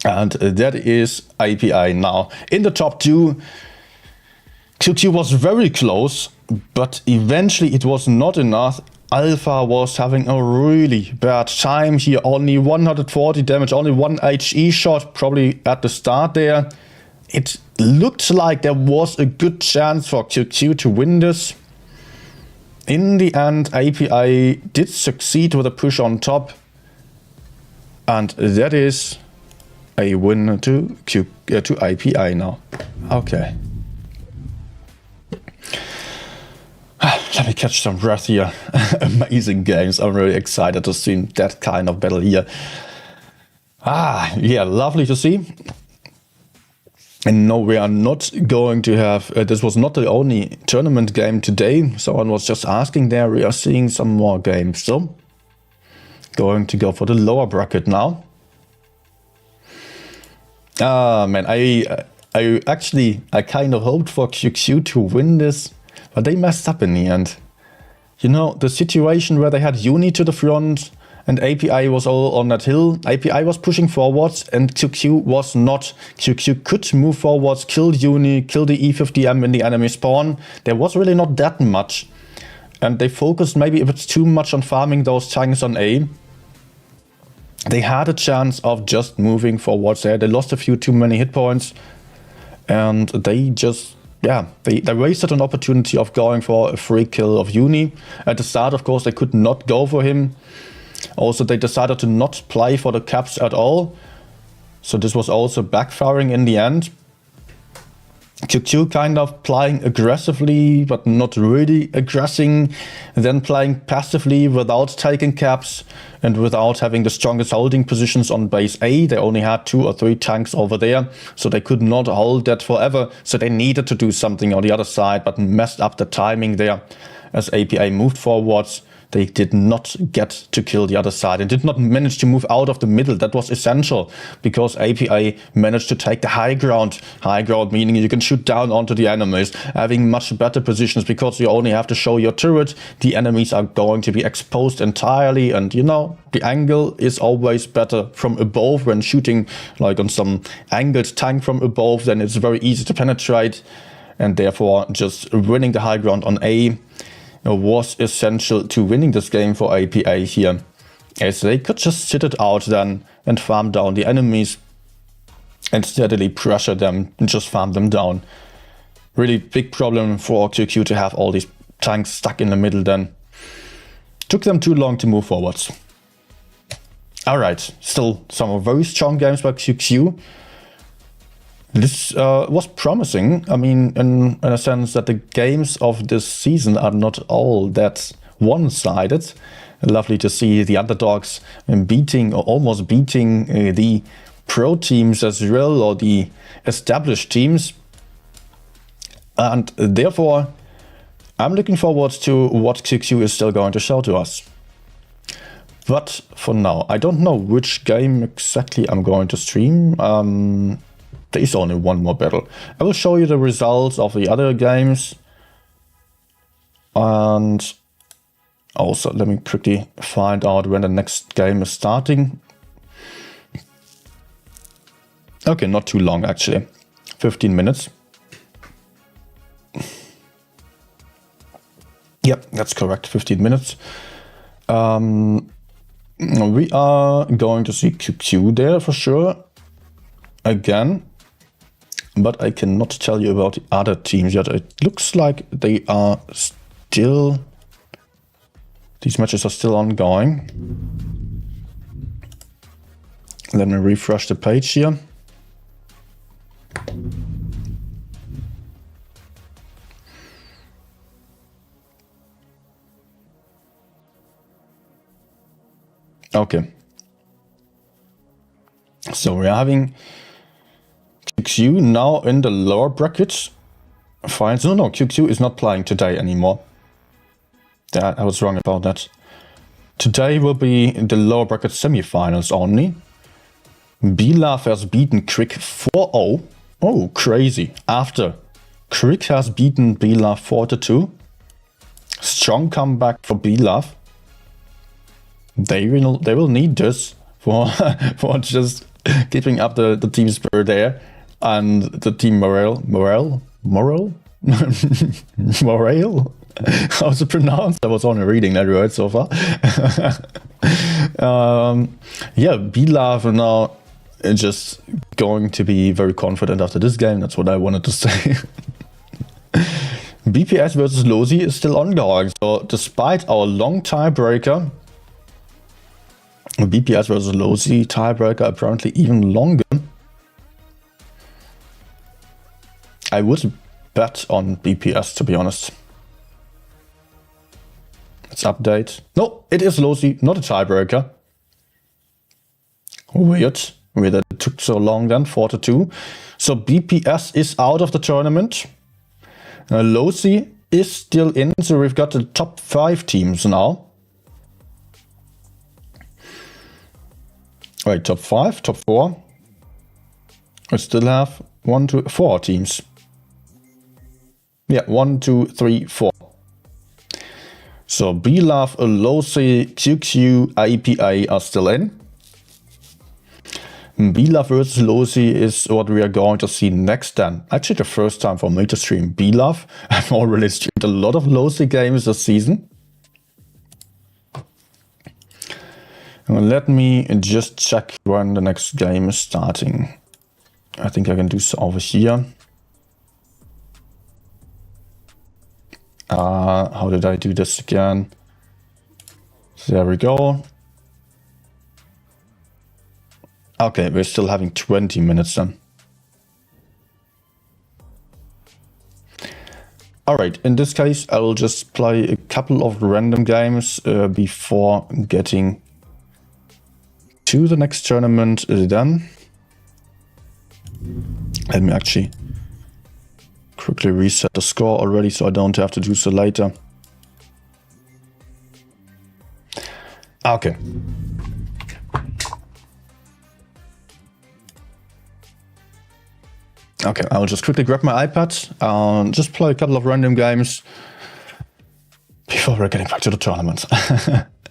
And that is API now. In the top 2, QQ was very close, but eventually it was not enough. Alpha was having a really bad time here. Only 140 damage, only 1 HE shot, probably at the start there. It looked like there was a good chance for QQ to win this. In the end, API did succeed with a push on top. And that is a win to API now. Okay. Let me catch some breath here. Amazing games. I'm really excited to see that kind of battle here. Yeah, lovely to see. And no, we are not going to have... this was not the only tournament game today. Someone was just asking there. We are seeing some more games. So, going to go for the lower bracket now. Man, I kind of hoped for QQ to win this. But they messed up in the end. You know, the situation where they had Uni to the front and API was all on that hill. API was pushing forwards and QQ was not. QQ could move forwards, kill Uni, kill the E50M in the enemy spawn. There was really not that much. And they focused maybe a bit too much on farming those tanks on A. They had a chance of just moving forwards there. They lost a few too many hit points. And they just... yeah, they wasted an opportunity of going for a free kill of Uni. At the start, of course, they could not go for him. Also, they decided to not play for the caps at all. So this was also backfiring in the end. QQ kind of playing aggressively, but not really aggressing. Then playing passively without taking caps and without having the strongest holding positions on base A. They only had 2 or 3 tanks over there, so they could not hold that forever. So they needed to do something on the other side, but messed up the timing there. As API moved forwards, they did not get to kill the other side and did not manage to move out of the middle. That was essential because API managed to take the high ground. High ground meaning you can shoot down onto the enemies, having much better positions because you only have to show your turret. The enemies are going to be exposed entirely, and you know, the angle is always better from above. When shooting like on some angled tank from above, then it's very easy to penetrate, and therefore just winning the high ground on A was essential to winning this game for API here, as they could just sit it out then and farm down the enemies and steadily pressure them and just farm them down. Really big problem for QQ to have all these tanks stuck in the middle then. Took them too long to move forwards. Alright, still some very strong games by QQ. This was promising. I mean, in a sense that the games of this season are not all that one-sided. Lovely to see the underdogs beating or almost beating the pro teams as well, or the established teams. And therefore, I'm looking forward to what QQ is still going to show to us. But for now, I don't know which game exactly I'm going to stream. There is only one more battle. I will show you the results of the other games. And also, let me quickly find out when the next game is starting. Okay, not too long actually. 15 minutes. Yep, that's correct. 15 minutes. We are going to see QQ there for sure. Again. But I cannot tell you about the other teams yet. It looks like they are still... these matches are still ongoing. Let me refresh the page here. Okay. So we are having QQ now in the lower bracket. Fine. No, QQ is not playing today anymore. Yeah, I was wrong about that. Today will be in the lower bracket semifinals only. Bilaf has beaten Crick 4-0. Oh, crazy. After Crick has beaten Bilaf 4-2. Strong comeback for Bilaf. They will need this for just keeping up the team spirit there and the team morale. How's it pronounced? I was only reading that word so far. Yeah, B-Love now just going to be very confident after this game. That's what I wanted to say. BPS versus LoSi is still ongoing. So despite our long tiebreaker, BPS versus LoSi tiebreaker apparently even longer. I would bet on BPS, to be honest. Let's update. No, it is LoSi, not a tiebreaker. Weird that it took so long then, 4-2. So BPS is out of the tournament. LoSi is still in, so we've got the top 5 teams now. Wait, top 5, top 4. We still have 1, 2, 4 teams. Yeah, 1, 2, 3, 4. So B-Love, LoSi, QQ, IPA are still in. B-Love versus LoSi is what we are going to see next then. Actually the first time for me to stream B-Love. I've already streamed a lot of LoSi games this season. Let me just check when the next game is starting. I think I can do so over here. How did I do this again? There we go. Okay, we're still having 20 minutes then. Alright, in this case, I will just play a couple of random games before getting to the next tournament then. Let me actually quickly reset the score already so I don't have to do so later. Okay. Okay, I'll just quickly grab my iPad and just play a couple of random games before we're getting back to the tournament.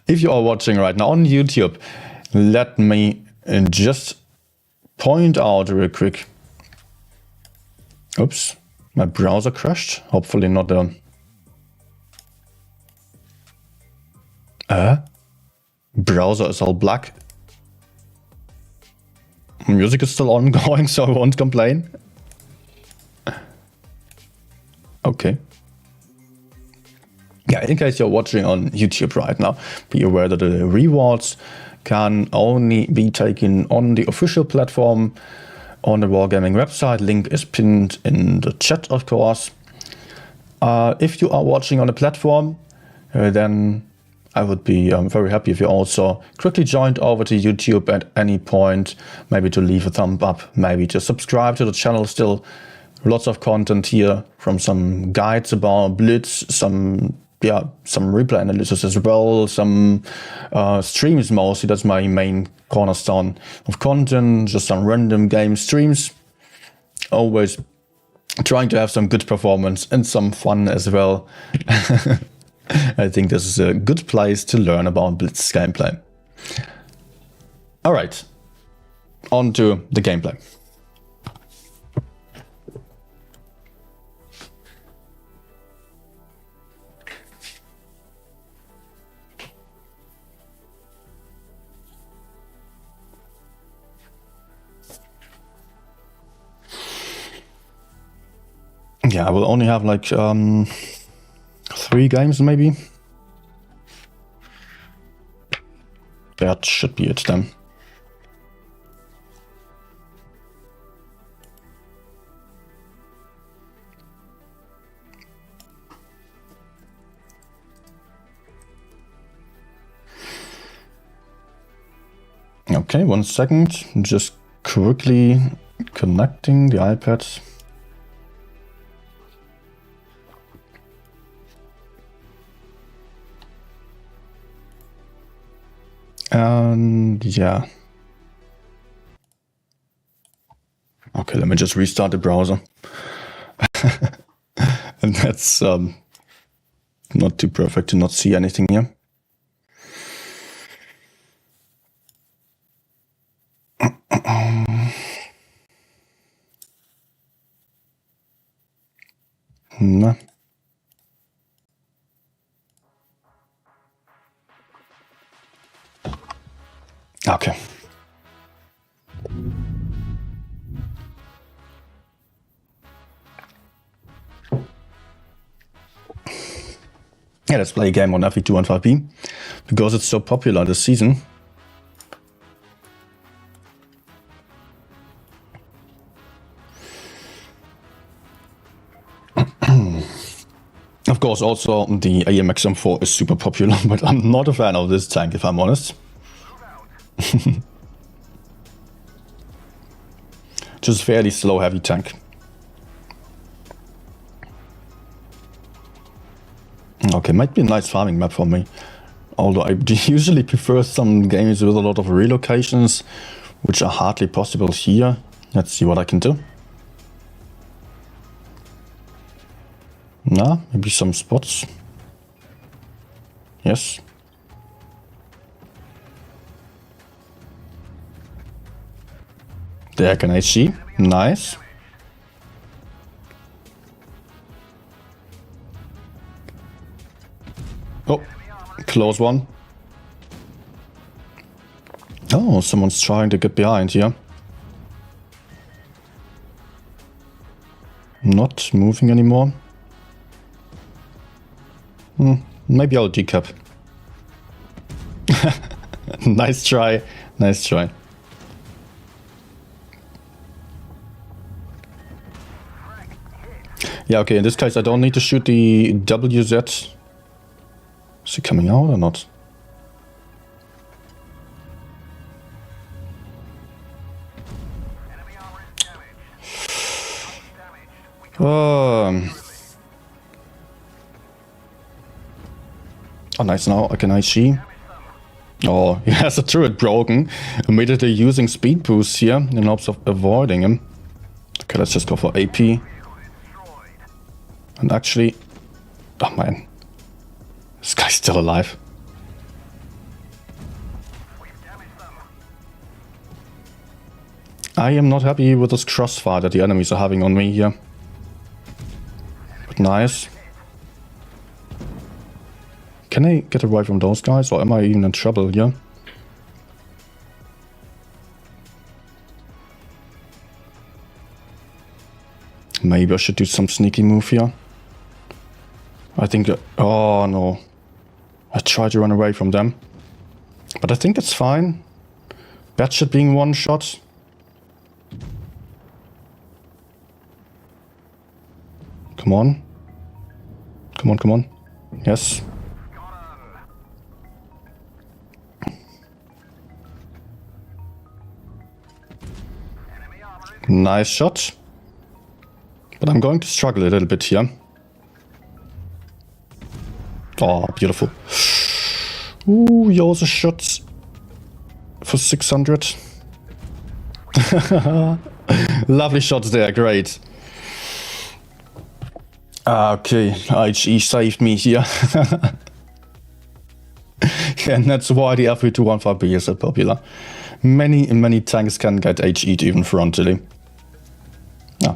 If you are watching right now on YouTube, let me just point out real quick. Oops, my browser crashed. Hopefully not browser is all black. Music is still ongoing, so I won't complain. Okay. Yeah, in case you're watching on YouTube right now, be aware that the rewards can only be taken on the official platform on the Wargaming website. Link is pinned in the chat, of course. If you are watching on the platform, then I would be very happy if you also quickly joined over to YouTube at any point, maybe to leave a thumb up, maybe to subscribe to the channel. Still lots of content here, from some guides about Blitz, some replay analysis as well, some streams mostly. That's my main cornerstone of content, just some random game streams. Always trying to have some good performance and some fun as well. I think this is a good place to learn about Blitz gameplay. Alright, on to the gameplay. Yeah, I will only have like 3 games maybe. That should be it then. Okay, 1 second. Just quickly connecting the iPad. And yeah. Okay, let me just restart the browser. And that's not too perfect to not see anything here. Nah. Okay. Yeah, let's play a game on FE2 and 5B because it's so popular this season. Of course, also the AMX M4 is super popular, but I'm not a fan of this tank, if I'm honest. Just fairly slow, heavy tank. Okay, might be a nice farming map for me. Although I usually prefer some games with a lot of relocations, which are hardly possible here. Let's see what I can do. Nah, maybe some spots. Yes. There can I see. Nice. Oh, close one. Oh, someone's trying to get behind here. Not moving anymore. Maybe I'll decap. Nice try. Nice try. Yeah, okay, in this case I don't need to shoot the WZ. Is he coming out or not? Oh, nice, now I can IG. Oh, he has a turret broken. Immediately using speed boost here in hopes of avoiding him. Okay, let's just go for AP. And actually... Oh man. This guy's still alive. I am not happy with this crossfire that the enemies are having on me here. But nice. Can I get away from those guys, or am I even in trouble here? Maybe I should do some sneaky move here. I think that... Oh no. I tried to run away from them. But I think it's fine. Batshit being one shot. Come on. Come on, come on. Yes. Nice shot. But I'm going to struggle a little bit here. Oh, beautiful. Ooh, he also shot for 600. Lovely shots there, great. Okay, IG saved me here. And that's why the FE215B is so popular. Many tanks can get HE'd even frontally. Yeah.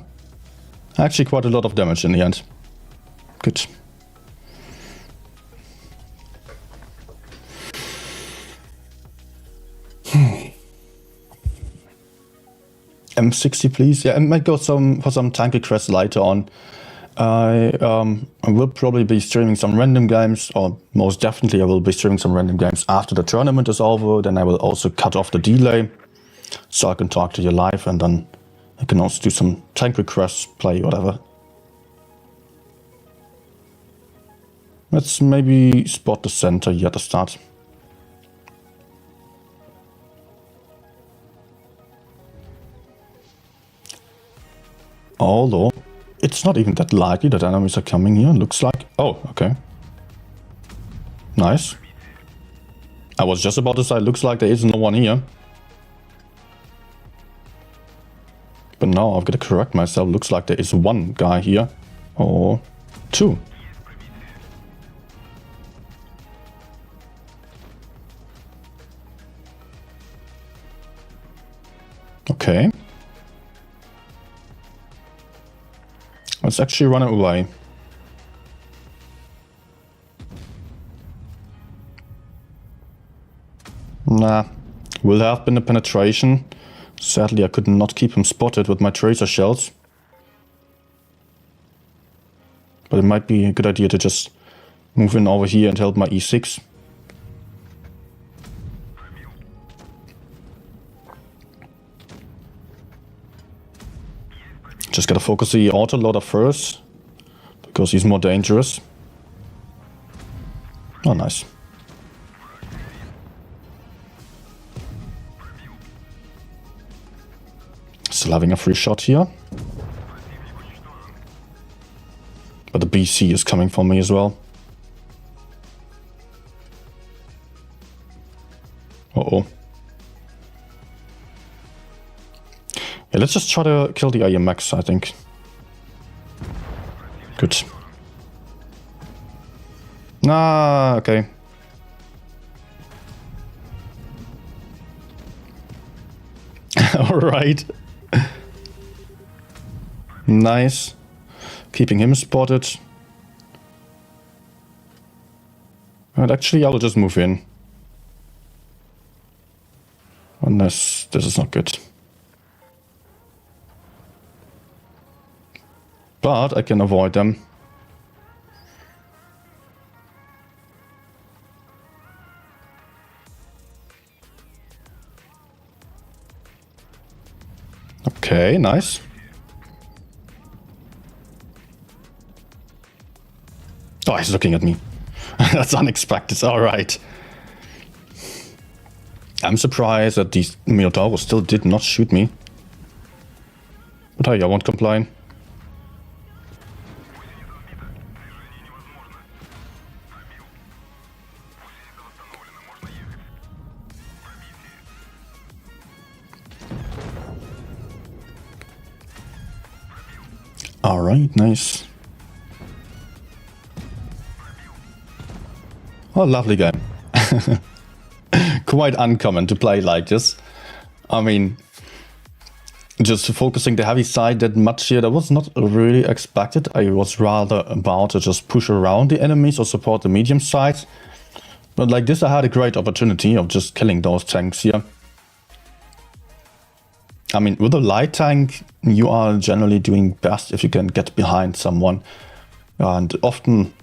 Actually quite a lot of damage in the end. Good. M60 please. Yeah, I might go for some tank requests later on. I will probably be streaming some random games, or most definitely I will be streaming some random games after the tournament is over. Then I will also cut off the delay, so I can talk to you live, and then I can also do some tank requests, play, whatever. Let's maybe spot the center here at the start. Although, it's not even that likely that enemies are coming here, looks like. Oh, okay. Nice. I was just about to say, looks like there is no one here. But now I've got to correct myself, looks like there is one guy here. Or two. Okay. Let's actually run it away. Nah, will have been a penetration. Sadly, I could not keep him spotted with my tracer shells. But it might be a good idea to just move in over here and help my E6. Just gotta focus the autoloader first, because he's more dangerous. Oh, nice. Still having a free shot here. But the BC is coming for me as well. Uh-oh. Yeah, let's just try to kill the AMX, I think. Good. Nah, okay. Alright. Nice. Keeping him spotted. And actually, I'll just move in. Unless this is not good. But I can avoid them. Okay, nice. Oh, he's looking at me. That's unexpected. All right. I'm surprised that the Minotaur still did not shoot me. But hey, I won't complain. All right, nice. Oh, lovely game. Quite uncommon to play like this. I mean, just focusing the heavy side that much here, that was not really expected. I was rather about to just push around the enemies or support the medium side. But like this, I had a great opportunity of just killing those tanks here. I mean, with a light tank, you are generally doing best if you can get behind someone. And often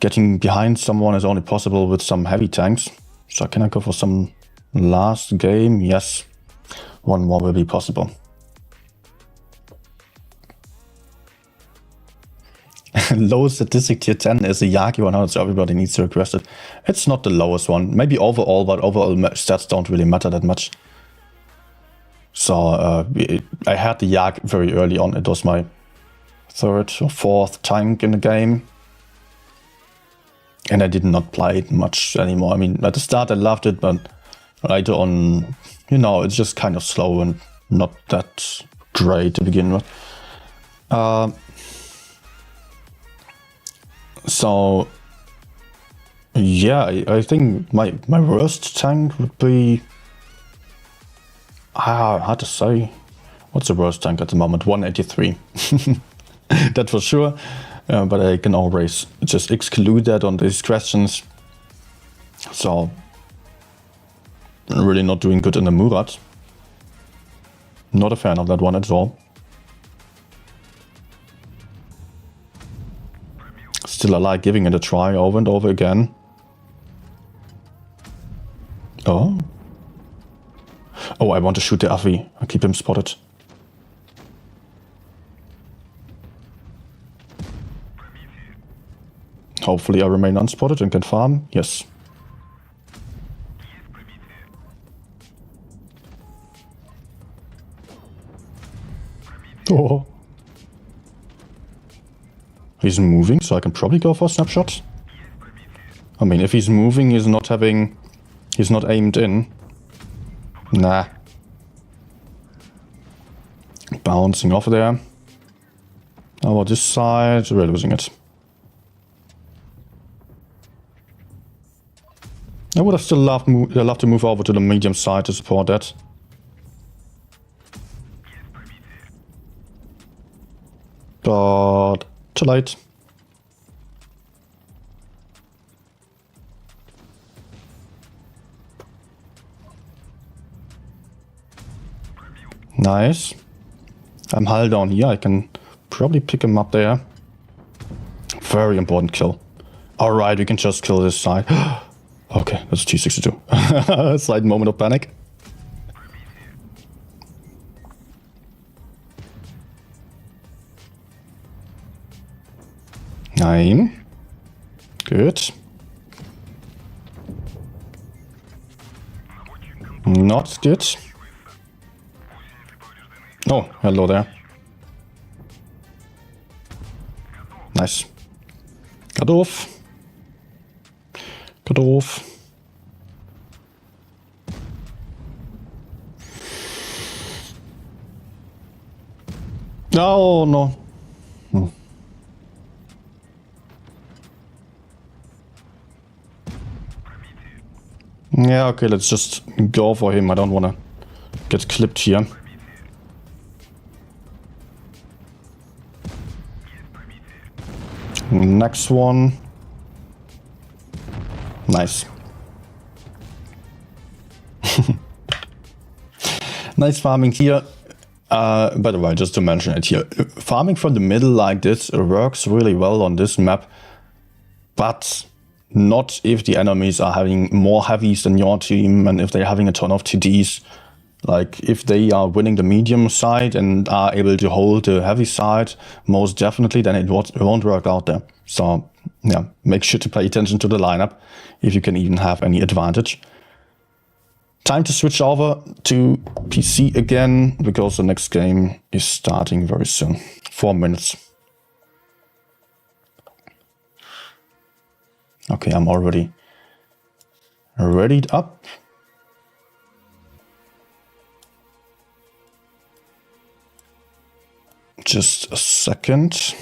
getting behind someone is only possible with some heavy tanks. So can I go for some last game? Yes, one more will be possible. Lowest statistic tier 10 is a Yagi 100, so everybody needs to request it. It's not the lowest one, maybe overall, but overall stats don't really matter that much. So I had the Yag very early on. It was my third or fourth tank in the game. And I did not play it much anymore. I mean, at the start I loved it, but later on, you know, it's just kind of slow and not that great to begin with. So, yeah, I think my worst tank would be... hard to say. What's the worst tank at the moment? 183. That for sure. But I can always just exclude that on these questions. So, really not doing good in the Murat. Not a fan of that one at all. Still, I like giving it a try over and over again. Oh. Oh, I want to shoot the Afi. I'll keep him spotted. Hopefully I remain unspotted and can farm. Yes. Oh. He's moving, so I can probably go for a snapshot. I mean, if he's moving, he's not aimed in. Nah. Bouncing off there. How about this side? We're losing it. I would have still loved to move over to the medium side to support that. But too late. Nice. I'm hull down here. I can probably pick him up there. Very important kill. Alright, we can just kill this side. Okay, that's T62. Slight moment of panic. Nine. Good. Not good. Oh, hello there. Nice. Cut off. Cut off. Oh, no. Yeah, okay, let's just go for him. I don't want to get clipped here. Next one. Nice. Nice farming here. By the way, just to mention it here, farming from the middle like this works really well on this map, but not if the enemies are having more heavies than your team and if they're having a ton of TDs. Like, if they are winning the medium side and are able to hold the heavy side, most definitely, then it won't work out there. So, yeah, make sure to pay attention to the lineup if you can even have any advantage. Time to switch over to PC again, because the next game is starting very soon. 4 minutes. Okay, I'm already readied up. Just a second.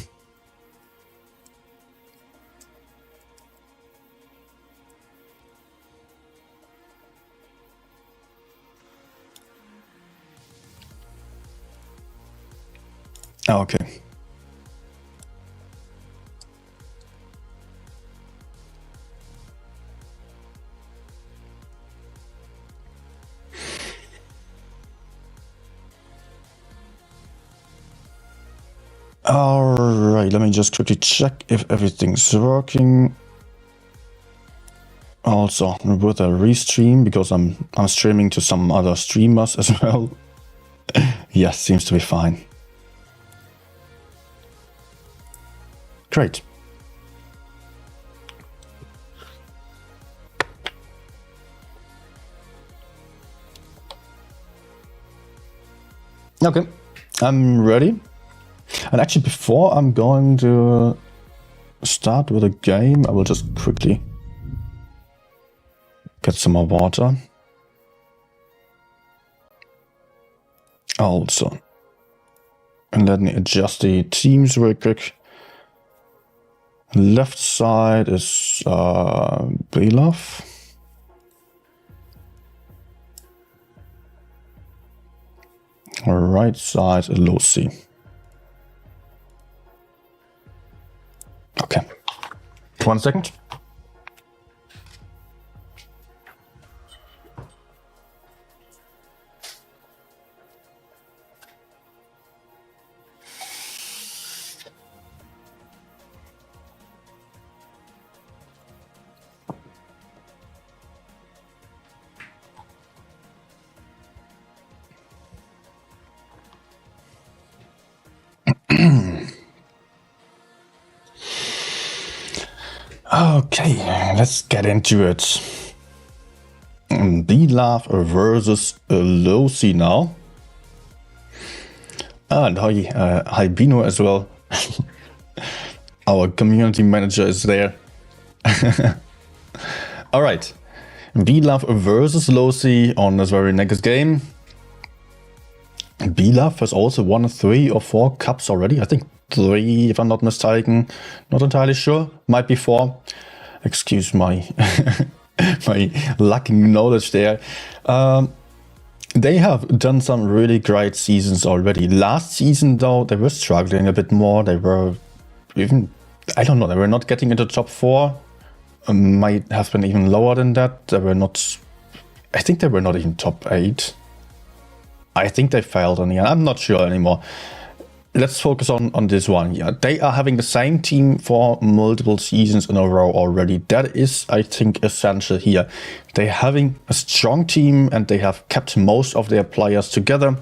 Oh, okay. Alright, let me just quickly check if everything's working. Also, with a restream, because I'm streaming to some other streamers as well. Yes, seems to be fine. Great. Okay, I'm ready. And actually, before I'm going to start with a game, I will just quickly get some more water. Also, and let me adjust the teams real quick. Left side is Belov. Right side is LoSi. Okay. 1 second. Okay, let's get into it. Blitz versus LoSi now. And hi Bino as well. Our community manager is there. Alright, Blitz versus LoSi on this very next game. Blitz has also won 3 or 4 cups already. I think 3, if I'm not mistaken. Not entirely sure. Might be 4. Excuse my my lacking knowledge there. They have done some really great seasons already. Last season, though, they were struggling a bit more. They were even, I don't know, they were not getting into top 4. Might have been even lower than that. They were not, I think they were not even top 8. I think they failed on the end. I'm not sure anymore. Let's focus on this one. Yeah, they are having the same team for multiple seasons in a row already. That is, I think, essential here. They're having a strong team and they have kept most of their players together.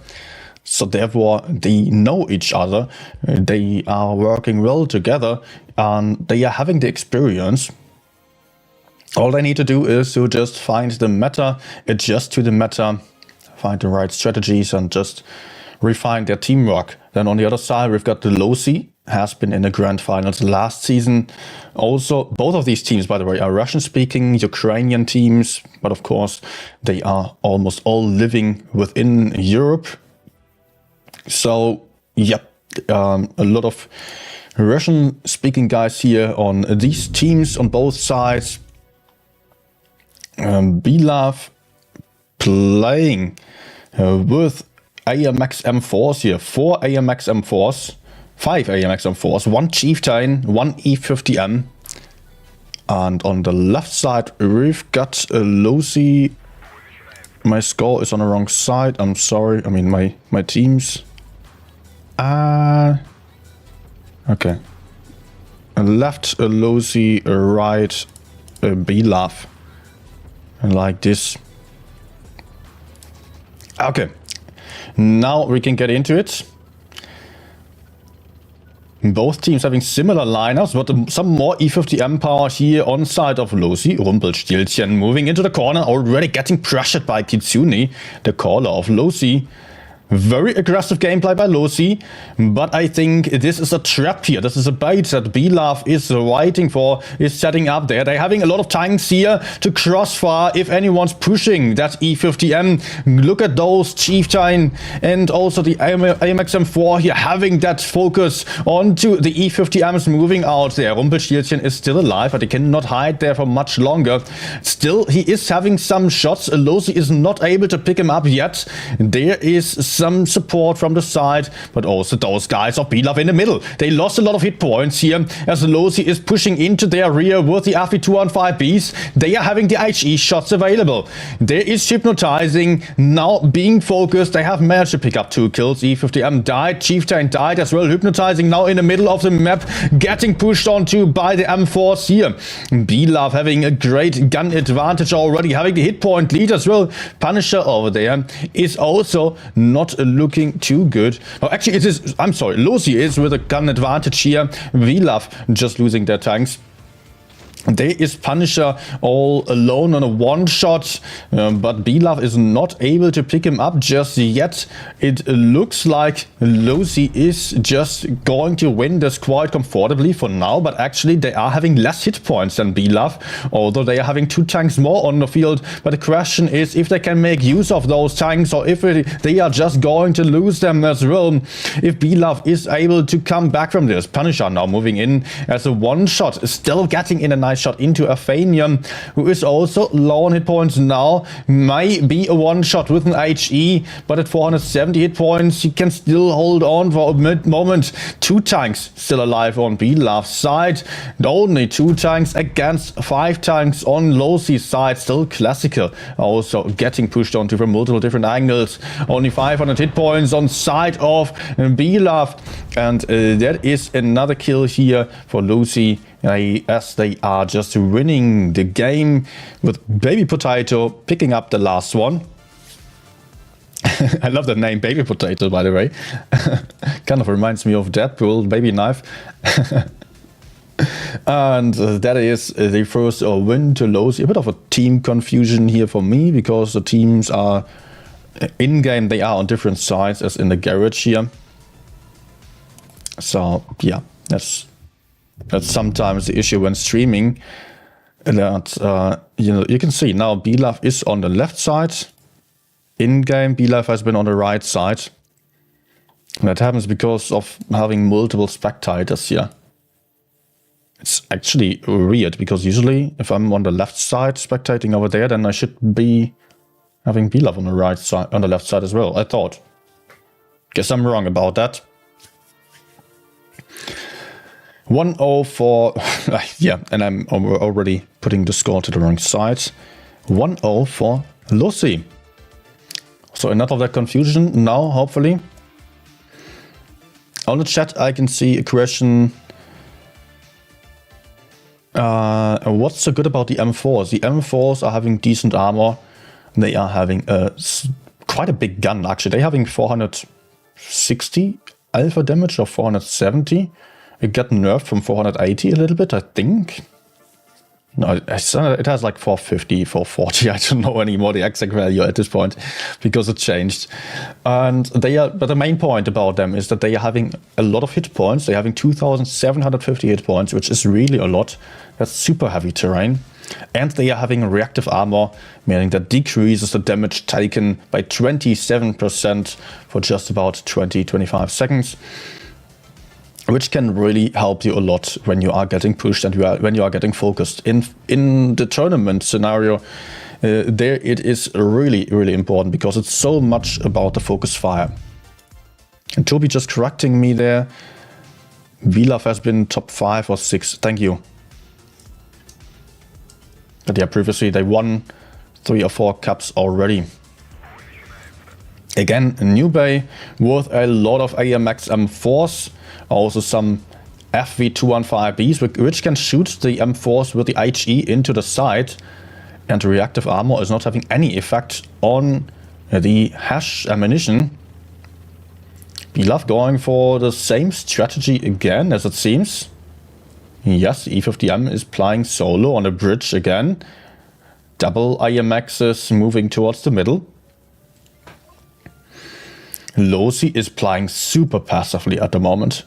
So therefore, they know each other. They are working well together and they are having the experience. All they need to do is to just find the meta, adjust to the meta, find the right strategies and just refine their teamwork. Then on the other side, we've got the LoSi, has been in the grand finals last season. Also, both of these teams, by the way, are Russian-speaking Ukrainian teams, but of course, they are almost all living within Europe. So, yep, a lot of Russian-speaking guys here on these teams on both sides. BLove playing with AMX M4s here, 4 AMX M4s, 5 AMX M4s, 1 Chieftain, 1 E50M. And on the left side, we've got a LoSi. My score is on the wrong side. I'm sorry. I mean, my teams. Okay. Left a LoSi, right a BLove. Like this. Okay. Now we can get into it. Both teams having similar lineups, but some more E50M power here on side of LoSi. Rumpelstilzchen moving into the corner, already getting pressured by Kitsune, the caller of LoSi. Very aggressive gameplay by LoSi, but I think this is a trap here. This is a bait that BLove is waiting for, is setting up there. They're having a lot of tanks here to crossfire if anyone's pushing that E50M. Look at those Chieftain and also the AMX M4 here having that focus onto the E50Ms moving out there. Rumpelstilzchen is still alive, but he cannot hide there for much longer. Still, he is having some shots. LoSi is not able to pick him up yet. There is some support from the side, but also those guys of BLove in the middle. They lost a lot of hit points here as LoSi is pushing into their rear with the RP215Bs. They are having the HE shots available. There is hypnotizing now being focused. They have managed to pick up 2 kills. E50M died, Chieftain died as well. Hypnotizing now in the middle of the map, getting pushed onto by the M4s here. BLove having a great gun advantage already, having the hit point lead as well. Punisher over there is also not looking too good. Oh, actually, it is. I'm sorry. LoSi is with a gun advantage here. BLove just losing their tanks. There is Punisher all alone on a one-shot, but BLove is not able to pick him up just yet. It looks like LoSi is just going to win this quite comfortably for now, but actually they are having less hit points than BLove, although they are having 2 tanks more on the field. But the question is if they can make use of those tanks or if they are just going to lose them as well. If BLove is able to come back from this. Punisher now moving in as a one-shot, still getting in a nice shot into Aphanium, who is also low on hit points now. Might be a one-shot with an HE, but at 470 hit points, he can still hold on for a moment. 2 tanks still alive on BLove's side. Only 2 tanks against 5 tanks on LoSi's side. Still classical. Also getting pushed onto from multiple different angles. Only 500 hit points on side of BLove. And that is another kill here for LoSi, as they are just winning the game with Baby Potato picking up the last one. I love the name Baby Potato, by the way. Kind of reminds me of Deadpool, Baby Knife. And that is the first win to LoSi. A bit of a team confusion here for me, because the teams are in-game, they are on different sides as in the garage here. So yeah, that's sometimes the issue when streaming. That you can see now BLove is on the left side. In game, BLove has been on the right side. And that happens because of having multiple spectators here. It's actually weird, because usually if I'm on the left side spectating over there, then I should be having BLove on the right side, on the left side as well, I thought. Guess I'm wrong about that. 1-0 for... yeah, and I'm already putting the score to the wrong side. 1-0 for LoSi. So enough of that confusion now, hopefully. On the chat, I can see a question. What's so good about the M4s? The M4s are having decent armor. They are having quite a big gun, actually. They're having 460 alpha damage or 470. It got nerfed from 480 a little bit, I think. No, it has like 450, 440. I don't know anymore the exact value at this point because it changed. And but the main point about them is that they are having a lot of hit points. They're having 2,750 hit points, which is really a lot. That's super heavy terrain. And they are having reactive armor, meaning that decreases the damage taken by 27% for just about 20-25 seconds. Which can really help you a lot when you are getting pushed and when you are getting focused. In the tournament scenario, there it is really, really important because it's so much about the focus fire. And Toby just correcting me there. Vilaf has been top 5 or 6. Thank you. But yeah, previously they won 3 or 4 cups already. Again, a new bay with a lot of AMX M4s. Also some FV215Bs, which can shoot the M4s with the HE into the side. And the reactive armor is not having any effect on the hash ammunition. Vilaf going for the same strategy again, as it seems. Yes, E50M is playing solo on a bridge again. Double IMXs moving towards the middle. LoSi is playing super passively at the moment.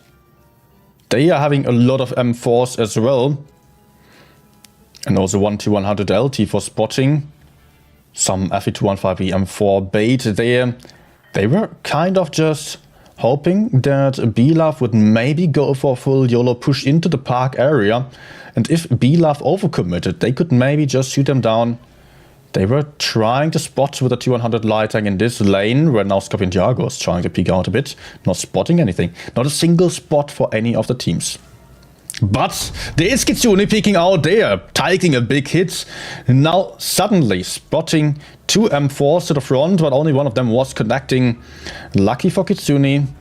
They are having a lot of M4s as well. And also 1-100 LT for spotting. Some FE215B M4 bait there. They were kind of just hoping that Vilaf would maybe go for a full YOLO push into the park area. And if Vilaf overcommitted, they could maybe just shoot them down. They were trying to spot with a 200 light tank in this lane, where now Scorpion Jago is trying to peek out a bit. Not spotting anything. Not a single spot for any of the teams. But there is Kitsune peeking out there, taking a big hit. Now suddenly spotting 2 M4s to the front, but only one of them was connecting. Lucky for Kitsune.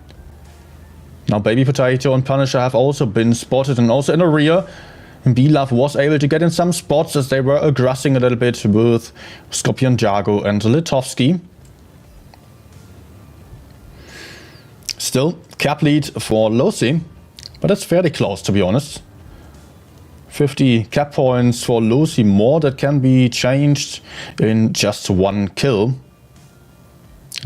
Now Baby Potato and Punisher have also been spotted, and also in the rear. Vilaf was able to get in some spots as they were aggressing a little bit with Scorpion Jago and Litovsky. Still, cap lead for LoSi, but it's fairly close to be honest. 50 cap points for LoSi more that can be changed in just 1 kill.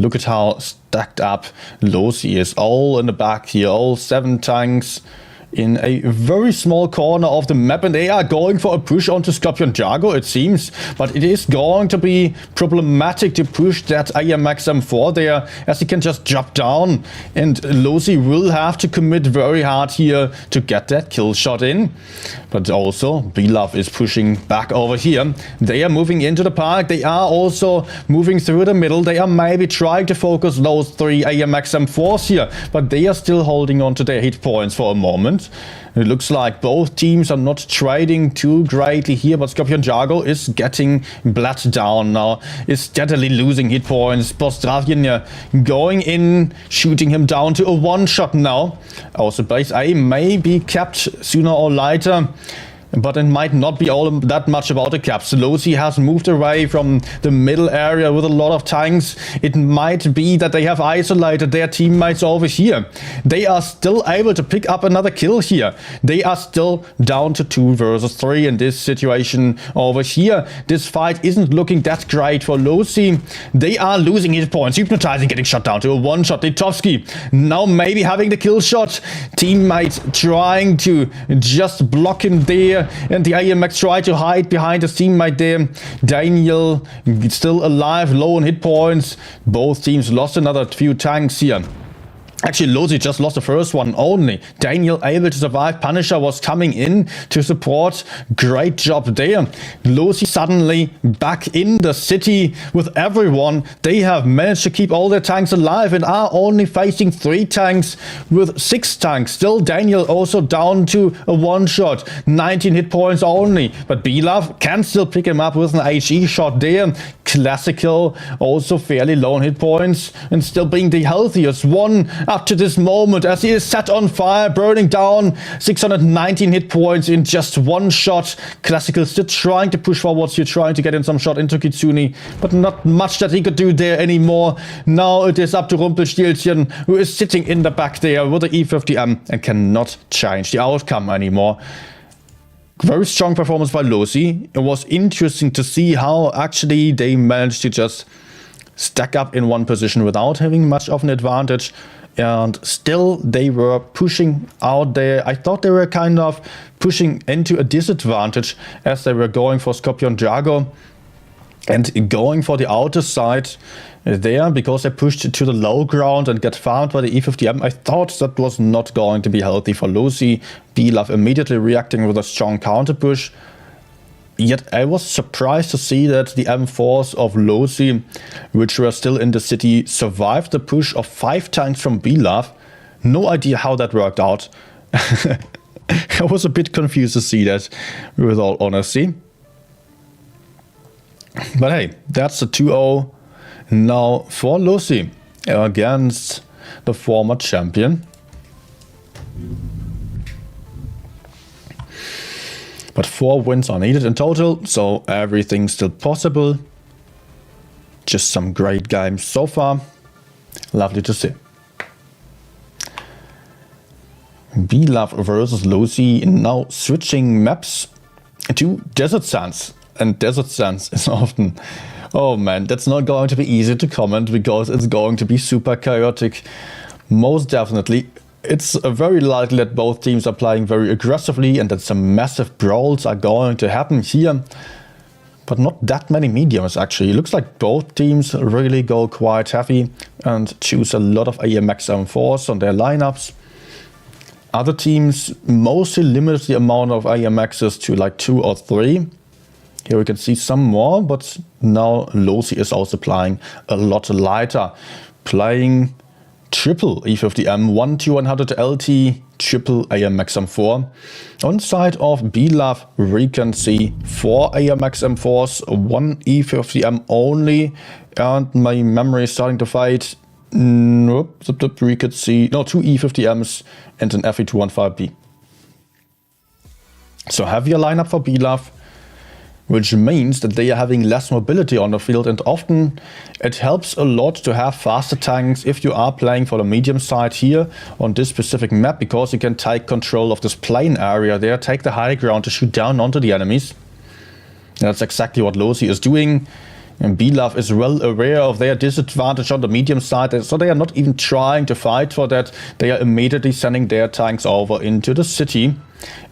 Look at how stacked up LoSi is, all in the back here, all 7 tanks. In a very small corner of the map, and they are going for a push onto Scorpion Jago, it seems. But it is going to be problematic to push that AMX M4 there, as he can just drop down. And LoSi will have to commit very hard here to get that kill shot in. But also, Vilaf is pushing back over here. They are moving into the park. They are also moving through the middle. They are maybe trying to focus those 3 AMX M4s here. But they are still holding on to their hit points for a moment. It looks like both teams are not trading too greatly here, but Scorpion Jago is getting blood down now, is steadily losing hit points. Bostravian going in, shooting him down to a 1-shot now. Also base A may be capped sooner or later. But it might not be all that much about the caps. LoSi has moved away from the middle area with a lot of tanks. It might be that they have isolated their teammates over here. They are still able to pick up another kill here. They are still down to 2 versus 3 in this situation over here. This fight isn't looking that great for LoSi. They are losing hit points. Hypnotizing, getting shot down to a 1-shot. Litovsky now maybe having the kill shot. Teammate trying to just block him there. And the AMX tried to hide behind his teammate there. Daniel still alive, low on hit points. Both teams lost another few tanks here. Actually, LoSi just lost the first one only. Daniel able to survive. Punisher was coming in to support. Great job there. LoSi suddenly back in the city with everyone. They have managed to keep all their tanks alive and are only facing 3 tanks with 6 tanks. Still Daniel also down to a one-shot. 19 hit points only. But Blitz can still pick him up with an HE shot there. Classical, also fairly low on hit points and still being the healthiest one up to this moment as he is set on fire, burning down. 619 hit points in just one shot. Classical still trying to push forwards here, trying to get in some shot into Kitsune, but not much that he could do there anymore. Now it is up to Rumpelstilzchen, who is sitting in the back there with the E50M and cannot change the outcome anymore. Very strong performance by LoSi. It was interesting to see how actually they managed to just stack up in one position without having much of an advantage. And still they were pushing out there. I thought they were kind of pushing into a disadvantage as they were going for Scorpion Jago and going for the outer side there because they pushed to the low ground and get found by the E50M. I thought that was not going to be healthy for LoSi. Blitz immediately reacting with a strong counter push. Yet I was surprised to see that the M4s of LoSi, which were still in the city, survived the push of 5 tanks from Blitz. No idea how that worked out. I was a bit confused to see that, with all honesty. But hey, that's a 2-0 now for LoSi against the former champion. But 4 wins are needed in total, so everything's still possible. Just some great games so far. Lovely to see. Blitz versus LoSi, now switching maps to Desert Sands. And Desert Sands is often, oh man, that's not going to be easy to comment because it's going to be super chaotic. Most definitely. It's very likely that both teams are playing very aggressively and that some massive brawls are going to happen here. But not that many mediums actually. It looks like both teams really go quite heavy and choose a lot of AMX M4s on their lineups. Other teams mostly limit the amount of AMXs to like 2 or 3. Here we can see some more, but now LoSi is also playing a lot lighter. Playing triple E50M, 1-100 LT, triple AMX M4. On side of Blitz, we can see 4 AMX M4s, 1 E50M only, and my memory is starting to fade. Nope, we could see, no, 2 E50Ms and an FE215B. So heavier lineup for Blitz, which means that they are having less mobility on the field, and often it helps a lot to have faster tanks if you are playing for the medium side here on this specific map, because you can take control of this plain area there, take the high ground to shoot down onto the enemies. And that's exactly what LoSi is doing. And Blitz is well aware of their disadvantage on the medium side, so they are not even trying to fight for that. They are immediately sending their tanks over into the city.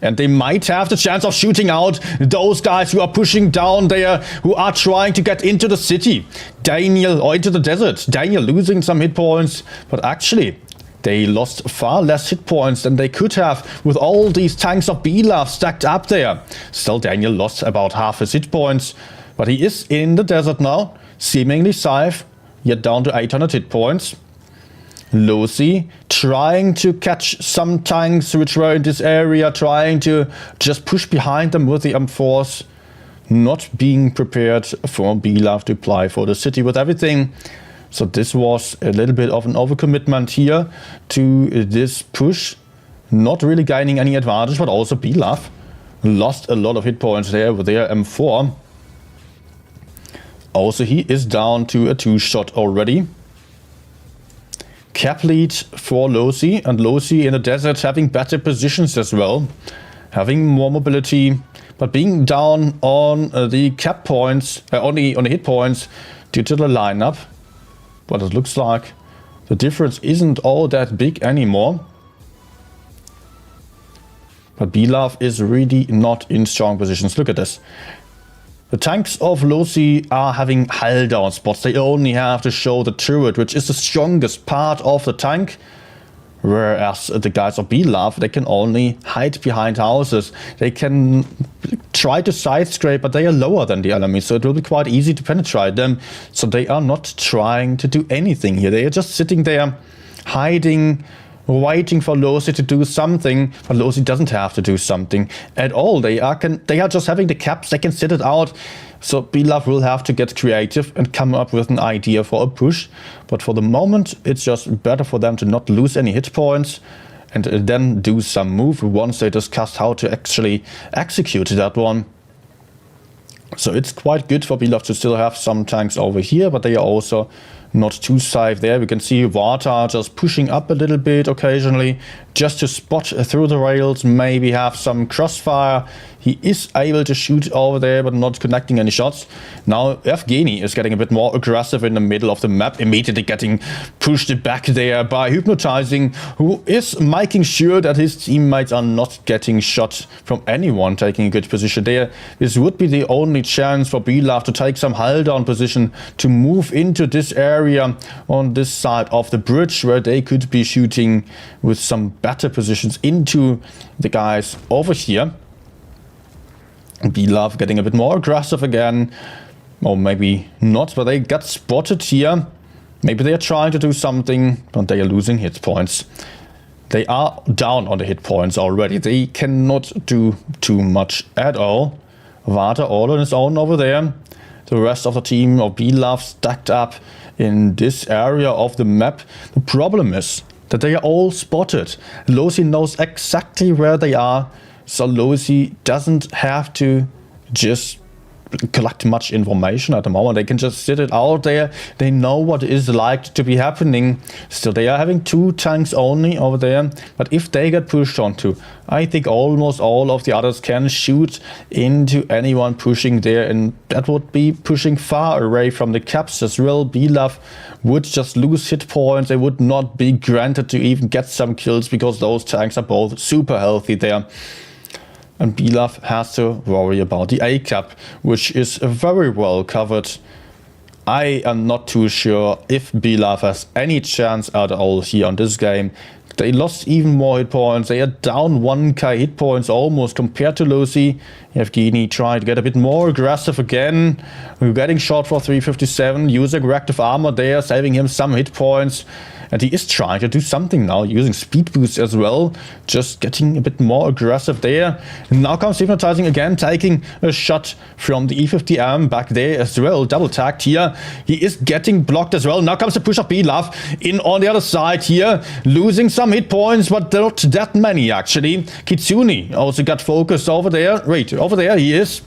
And they might have the chance of shooting out those guys who are pushing down there, who are trying to get into the city. Daniel, or into the desert. Daniel losing some hit points, but actually they lost far less hit points than they could have with all these tanks of Blitz stacked up there. Still, Daniel lost about half his hit points. But he is in the desert now, seemingly safe, yet down to 800 hit points. LoSi trying to catch some tanks which were in this area, trying to just push behind them with the M4s, not being prepared for Blitz to apply for the city with everything. So this was a little bit of an overcommitment here to this push, not really gaining any advantage, but also Blitz lost a lot of hit points there with their M4. Also, he is down to a 2-shot already. Cap lead for LoSi, and LoSi in the desert having better positions as well. Having more mobility, but being down on the cap points, on the hit points due to the lineup. But it looks like the difference isn't all that big anymore. But Blitz is really not in strong positions. Look at this. The tanks of LoSi are having hull down spots. They only have to show the turret, which is the strongest part of the tank. whereas the guys of BLove, they can only hide behind houses. They can try to side scrape, but they are lower than the enemy, so it will be quite easy to penetrate them. So they are not trying to do anything here. They are just sitting there, hiding, waiting for LoSi to do something, but LoSi doesn't have to do something at all. They are just having the caps, they can sit it out. So BLove will have to get creative and come up with an idea for a push. But for the moment, it's just better for them to not lose any hit points and then do some move once they discuss how to actually execute that one. So it's quite good for BLove to still have some tanks over here, but they are also not too safe there. We can see Vata just pushing up a little bit occasionally just to spot through the rails, maybe have some crossfire. He is able to shoot over there, but not connecting any shots. Now Evgeny is getting a bit more aggressive in the middle of the map, immediately getting pushed back there by Hypnotizing, who is making sure that his teammates are not getting shot from anyone taking a good position there. This would be the only chance for BLove to take some hull down position, to move into this area on this side of the bridge where they could be shooting with some better positions into the guys over here. BLove getting a bit more aggressive again, or maybe not, but they got spotted here. Maybe they are trying to do something, but they are losing hit points. They are down on the hit points already. They cannot do too much at all. Vata all on his own over there. The rest of the team of BLove stacked up in this area of the map. The problem is that they are all spotted. LoSi knows exactly where they are. So LoSi doesn't have to just collect much information at the moment. They can just sit it out there. They know what is like to be happening. Still, they are having 2 tanks only over there. But if they get pushed onto, I think almost all of the others can shoot into anyone pushing there. And that would be pushing far away from the caps as well. BLove would just lose hit points. They would not be granted to even get some kills because those tanks are both super healthy there. And BLove has to worry about the A cap, which is very well covered. I am not too sure if BLove has any chance at all here on this game. They lost even more hit points. They are down 1k hit points almost compared to LoSi. Evgeny tried to get a bit more aggressive again. We're getting shot for 357, using reactive armor there, saving him some hit points. And he is trying to do something now, using speed boost as well, just getting a bit more aggressive there. And now comes Hypnotizing again, taking a shot from the E50M back there as well, double tagged here. He is getting blocked as well. Now comes the push of BLove in on the other side here, losing some hit points, but not that many actually. Kitsune also got focused over there. Wait, over there he is.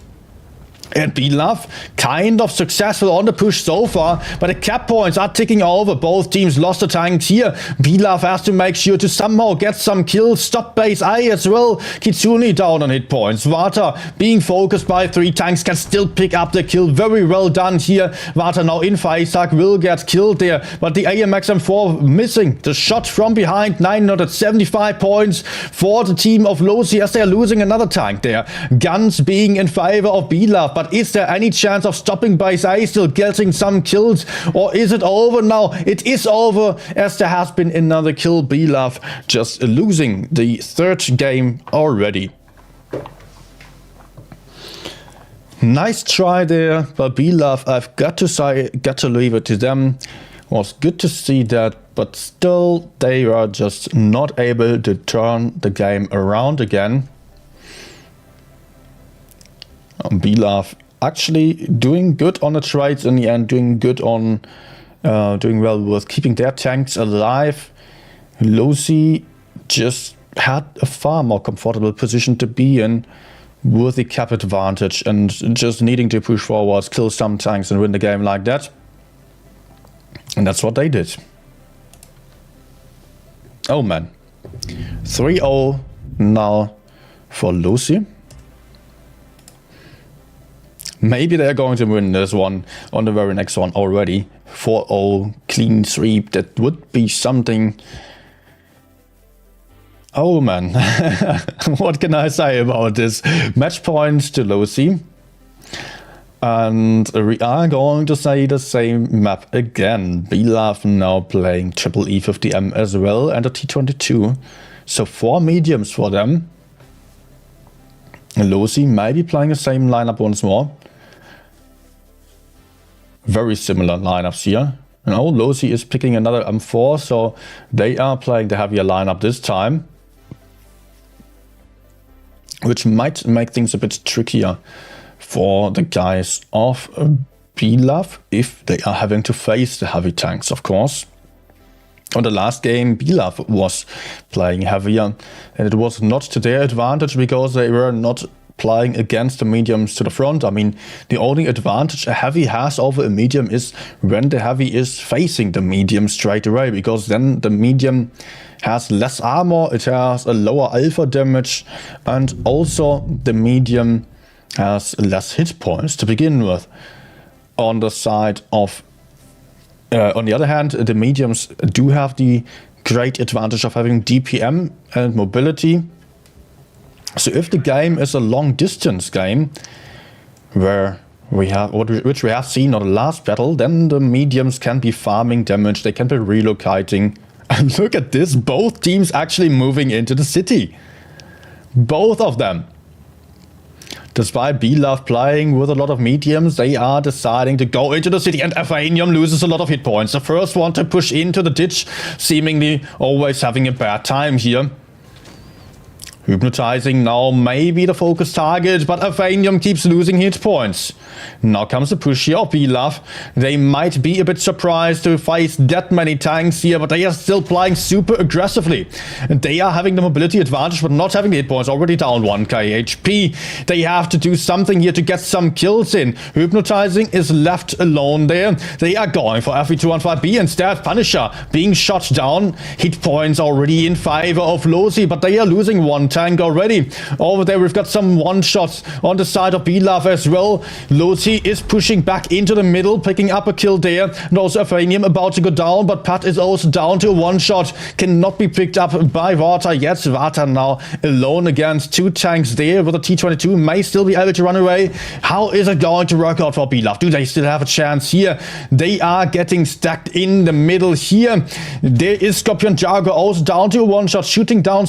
And BLove kind of successful on the push so far, but the cap points are ticking over. Both teams lost the tanks here. BLove has to make sure to somehow get some kills. Stop base A as well. Kitsune down on hit points. Vata being focused by 3 tanks can still pick up the kill. Very well done here. Vata now in for Isaac will get killed there, but the AMX M4 missing the shot from behind. 975 points for the team of LoSi as they are losing another tank there. Guns being in favor of BLove. But is there any chance of stopping base A, still getting some kills? Or is it over now? It is over as there has been another kill. BLove just losing the 3rd game already. Nice try there, but BLove, I've got to say, got to leave it to them. Was good to see that, but still they are just not able to turn the game around again. BLove actually doing good on the trades in the end, doing good on doing well with keeping their tanks alive. LoSi just had a far more comfortable position to be in with the cap advantage and just needing to push forwards, kill some tanks and win the game like that. And that's what they did. Oh man. 3-0 now for LoSi. Maybe they're going to win this one on the very next one already. 4-0 clean sweep. That would be something. Oh man. What can I say about this? Match points to LoSi. And we are going to say the same map again. BLAV now playing triple E50M as well, and a T22. So 4 mediums for them. LoSi might be playing the same lineup once more. Very similar lineups here. Now LoSi is picking another M4, so they are playing the heavier lineup this time. Which might make things a bit trickier for the guys of BLAV if they are having to face the heavy tanks, of course. On the last game, BLAV was playing heavier, and it was not to their advantage because they were not playing against the mediums to the front. I mean, the only advantage a heavy has over a medium is when the heavy is facing the medium straight away, because then the medium has less armor, it has a lower alpha damage, and also the medium has less hit points to begin with. On the side of on the other hand, the mediums do have the great advantage of having DPM and mobility. So if the game is a long distance game, where we have which we have seen on the last battle, then the mediums can be farming damage, they can be relocating. And look at this, both teams actually moving into the city. Both of them. Despite BLAV playing with a lot of mediums, they are deciding to go into the city, and Athenium loses a lot of hit points. The first one to push into the ditch, seemingly always having a bad time here. Hypnotizing now may be the focus target, but Athenium keeps losing hit points. Now comes the push here of BLAV. They might be a bit surprised to face that many tanks here, but they are still playing super aggressively. And they are having the mobility advantage, but not having the hit points. Already down 1k HP. They have to do something here to get some kills in. Hypnotizing is left alone there. They are going for FE215B instead. Punisher being shot down. Hit points already in favor of LoSi, but they are losing one tank already. Over there we've got some one-shots on the side of BLAV as well. LoSi is pushing back into the middle, picking up a kill there. And also Athenium about to go down, but Pat is also down to a one-shot. Cannot be picked up by Vata yet. Vata now alone against 2 tanks there with a T22. May still be able to run away. How is it going to work out for BLAV? Do they still have a chance here? They are getting stacked in the middle here. There is Scorpion Jago also down to a one-shot, shooting down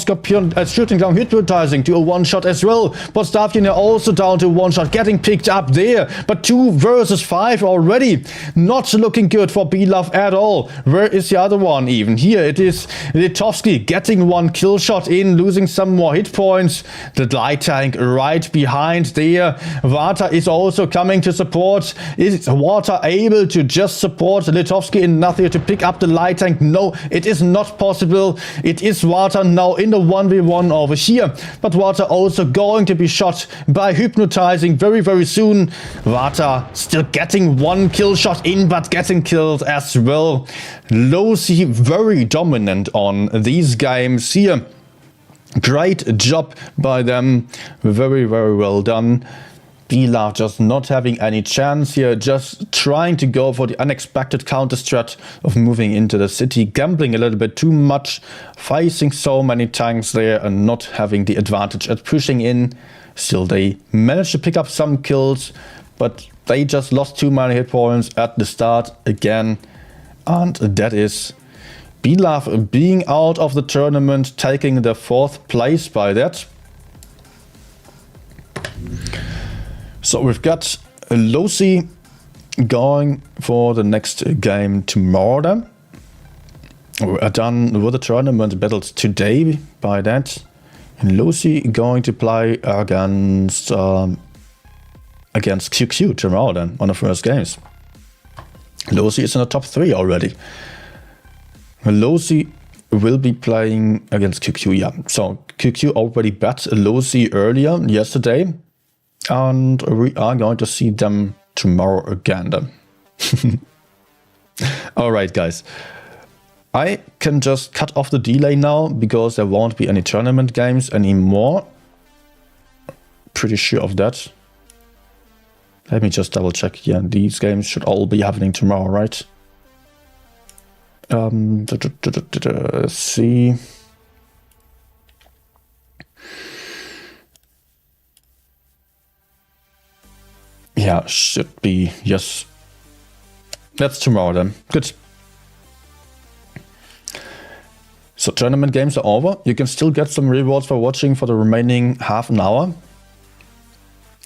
Hypnotizing to a one-shot as well. But Stavian also down to a one-shot, getting picked up there. But 2 versus 5 already. Not looking good for BLAV at all. Where is the other one even? Here it is Litovsky getting 1 kill shot in, losing some more hit points. The light tank right behind there. Vata is also coming to support. Is Water able to just support Litovsky enough here to pick up the light tank? No, it is not possible. It is Water now in the 1v1 over here. But Water also going to be shot by Hypnotizing very, very soon. Vata still getting 1 kill shot in, but getting killed as well. LoSi very dominant on these games here. Great job by them. Very, very well done. BLAV just not having any chance here, just trying to go for the unexpected counter strat of moving into the city, gambling a little bit too much, facing so many tanks there and not having the advantage at pushing in. Still, they managed to pick up some kills, but they just lost too many hit points at the start again. And that is BLAV being out of the tournament, taking the 4th place by that. So we've got LoSi going for the next game tomorrow then. We are done with the tournament battles today by that. And LoSi going to play against QQ tomorrow then on the first games. LoSi is in the top 3 already. LoSi will be playing against QQ, yeah. So QQ already bet LoSi earlier yesterday. And we are going to see them tomorrow again then. Alright guys, I can just cut off the delay now because there won't be any tournament games anymore. Pretty sure of that. Let me just double check here. These games should all be happening tomorrow, right? Let's see. Yeah, should be, yes. That's tomorrow then. Good. So tournament games are over. You can still get some rewards for watching for the remaining half an hour.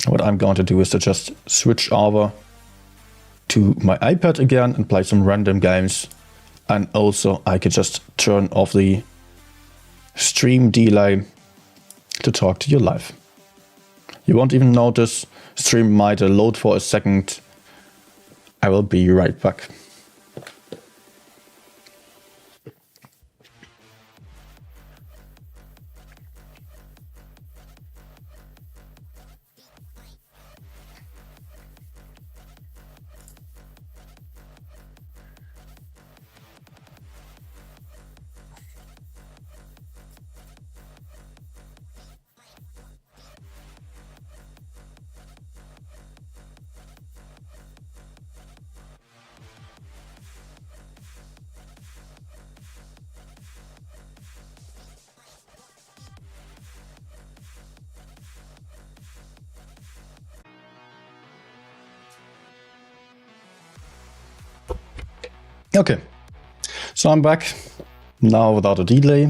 What I'm going to do is to just switch over to my iPad again and play some random games. And also I could just turn off the stream delay to talk to you live. You won't even notice. Stream might load for a second. I will be right back. Okay, so I'm back now without a delay.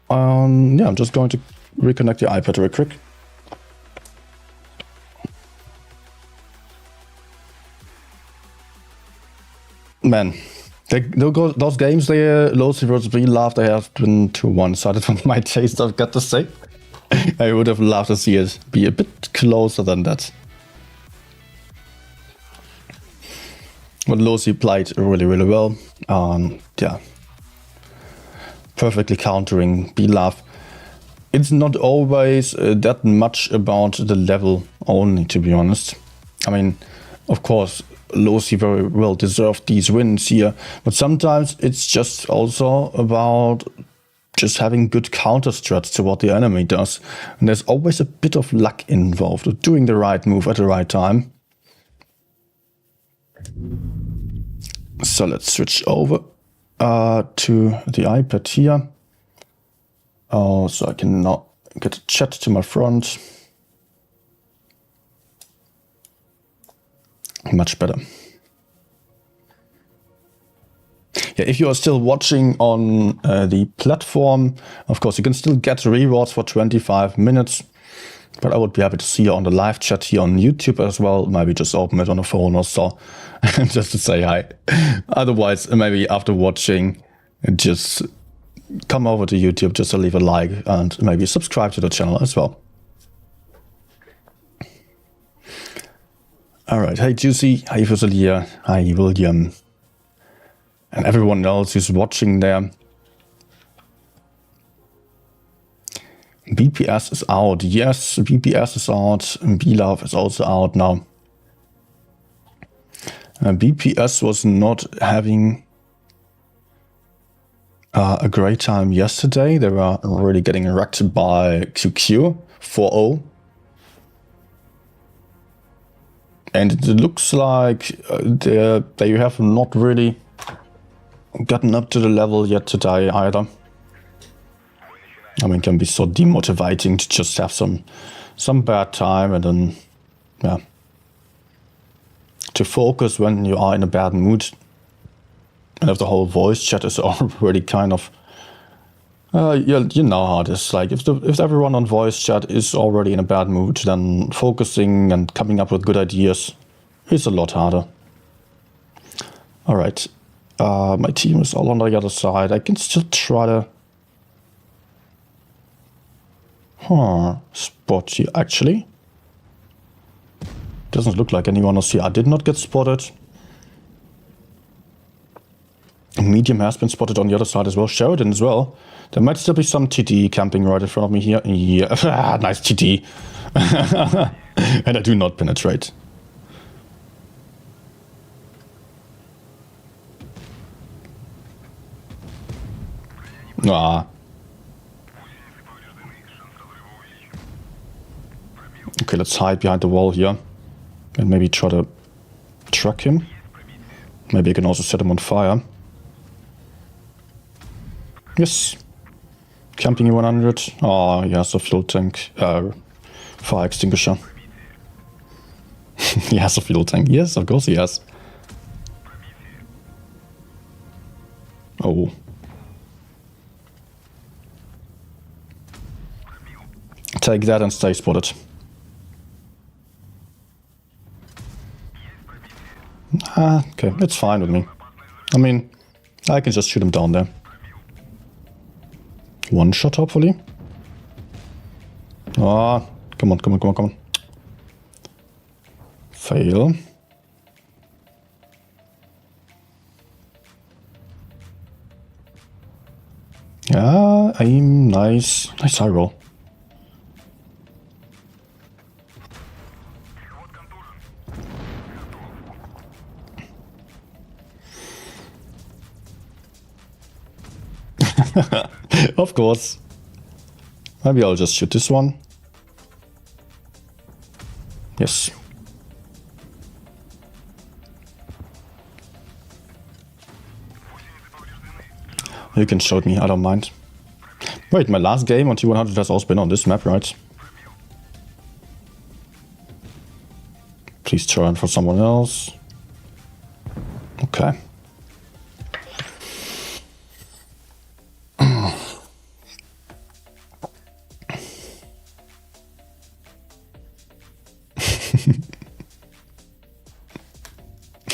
Yeah, I'm just going to reconnect the iPad real quick. Man, those games, LoSi versus BLove, they have been too one-sided for my taste, I've got to say. I would have loved to see it be a bit closer than that. But LoSi played really, really well. Yeah, perfectly countering BLove. It's not always that much about the level only, to be honest. I mean, of course, LoSi very well deserved these wins here, but sometimes it's just also about just having good counter strats to what the enemy does. And there's always a bit of luck involved, of doing the right move at the right time. So let's switch over to the iPad here. So I can now get a chat to my front. Much better. Yeah, if you are still watching on the platform, of course, you can still get rewards for 25 minutes. But I would be happy to see you on the live chat here on YouTube as well. Maybe just open it on a phone or so, just to say hi. Otherwise, maybe after watching, just come over to YouTube just to leave a like and maybe subscribe to the channel as well. All right, hey Juicy, hi Fusilia, hi William, and everyone else who's watching there. BPS is out. Yes, BPS is out. BLove is also out now. BPS was not having a great time yesterday. They were already getting wrecked by QQ 4-0. And it looks like they have not really gotten up to the level yet today either. I mean, it can be so demotivating to just have some bad time and then, yeah, to focus when you are in a bad mood. And if the whole voice chat is already kind of, yeah, you know how it is. Like if everyone on voice chat is already in a bad mood, then focusing and coming up with good ideas is a lot harder. All right, my team is all on the other side. I can still try to spot you, actually. Doesn't look like anyone else here. I did not get spotted. Medium has been spotted on the other side as well. Sheridan as well. There might still be some TT camping right in front of me here. Yeah, nice TT. And I do not penetrate. Ah. Okay, let's hide behind the wall here and maybe try to track him. Maybe I can also set him on fire. Yes. Camping 100. Oh, he has a fuel tank, fire extinguisher. He has a fuel tank. Yes, of course he has. Oh. Take that and stay spotted. Okay, it's fine with me. I mean, I can just shoot him down there. One shot, hopefully. Ah, come on, come on, come on, come on. Fail. Yeah, aim, nice. Nice high roll. Of course. Maybe I'll just shoot this one. Yes. You can shoot me, I don't mind. Wait, my last game on T100 has also been on this map, right? Please turn for someone else. Okay.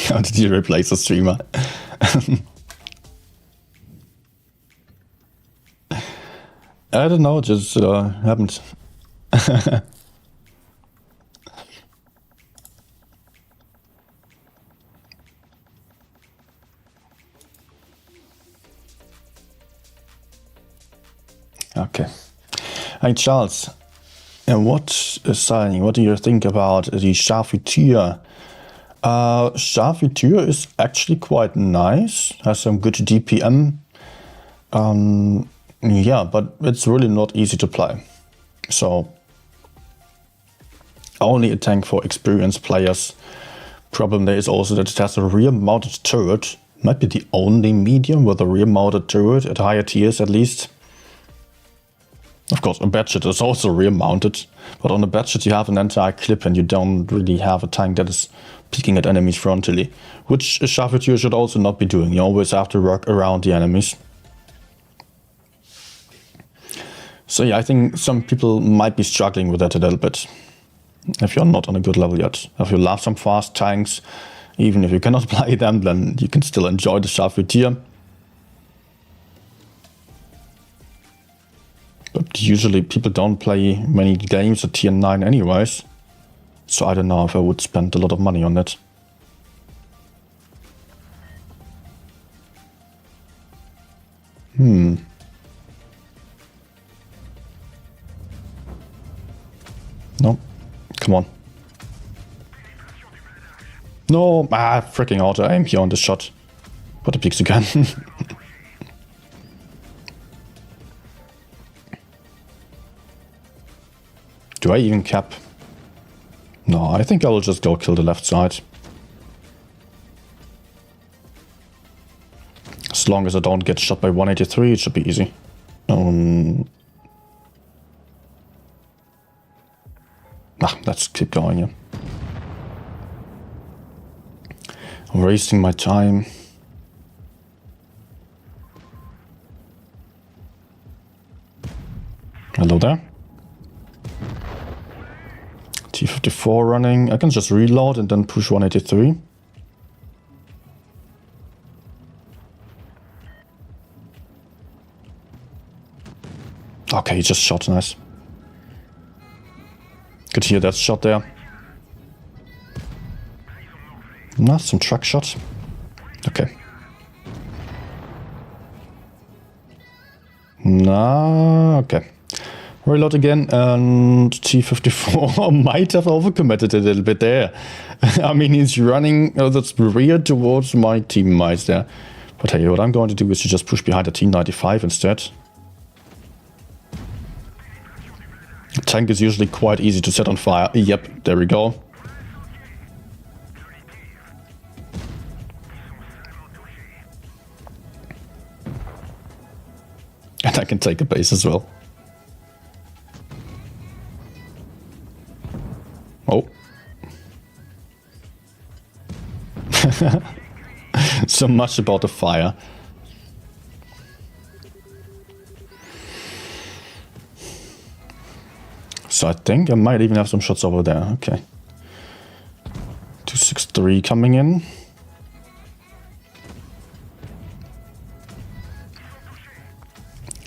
How did you replace a streamer? I don't know, it just happened. Okay. Hey Charles, what do you think about the Charfuture? Charfuture is actually quite nice, has some good DPM. Yeah, but it's really not easy to play. So, only a tank for experienced players. Problem there is also that it has a rear-mounted turret. Might be the only medium with a rear-mounted turret, at higher tiers at least. Of course, a Batchet is also rear-mounted, but on a Batchet you have an entire clip and you don't really have a tank that is peeking at enemies frontally, which a Charfuture should also not be doing. You always have to work around the enemies. So yeah, I think some people might be struggling with that a little bit. If you're not on a good level yet. If you love some fast tanks, even if you cannot play them, then you can still enjoy the Charfuture. But usually people don't play many games at tier 9 anyways. So I don't know if I would spend a lot of money on that. No, come on. No, freaking auto aim here on this shot. What a peeks again. Do I even cap? No, I think I will just go kill the left side. As long as I don't get shot by 183, it should be easy. Let's keep going here. I'm wasting my time. Hello there. T54 running. I can just reload and then push 183. Okay, he just shot, nice. Could hear that shot there. Not some truck shot. Okay. No, okay. Reload again, and T54 might have overcommitted a little bit there. I mean, he's running that's rear towards my teammates there. But hey, what I'm going to do is to just push behind the T95 instead. The tank is usually quite easy to set on fire. Yep, there we go. And I can take a base as well. Oh. So much about the fire. So I think I might even have some shots over there. Okay. 263 coming in.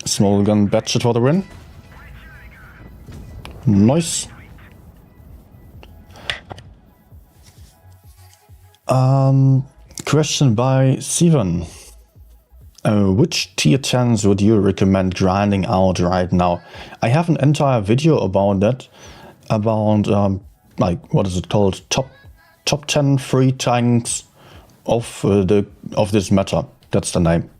Small gun batchet for the win. Nice. Question by Steven. Which tier 10s would you recommend grinding out right now? I have an entire video about that. About like, what is it called? Top 10 free tanks of this meta. That's the name.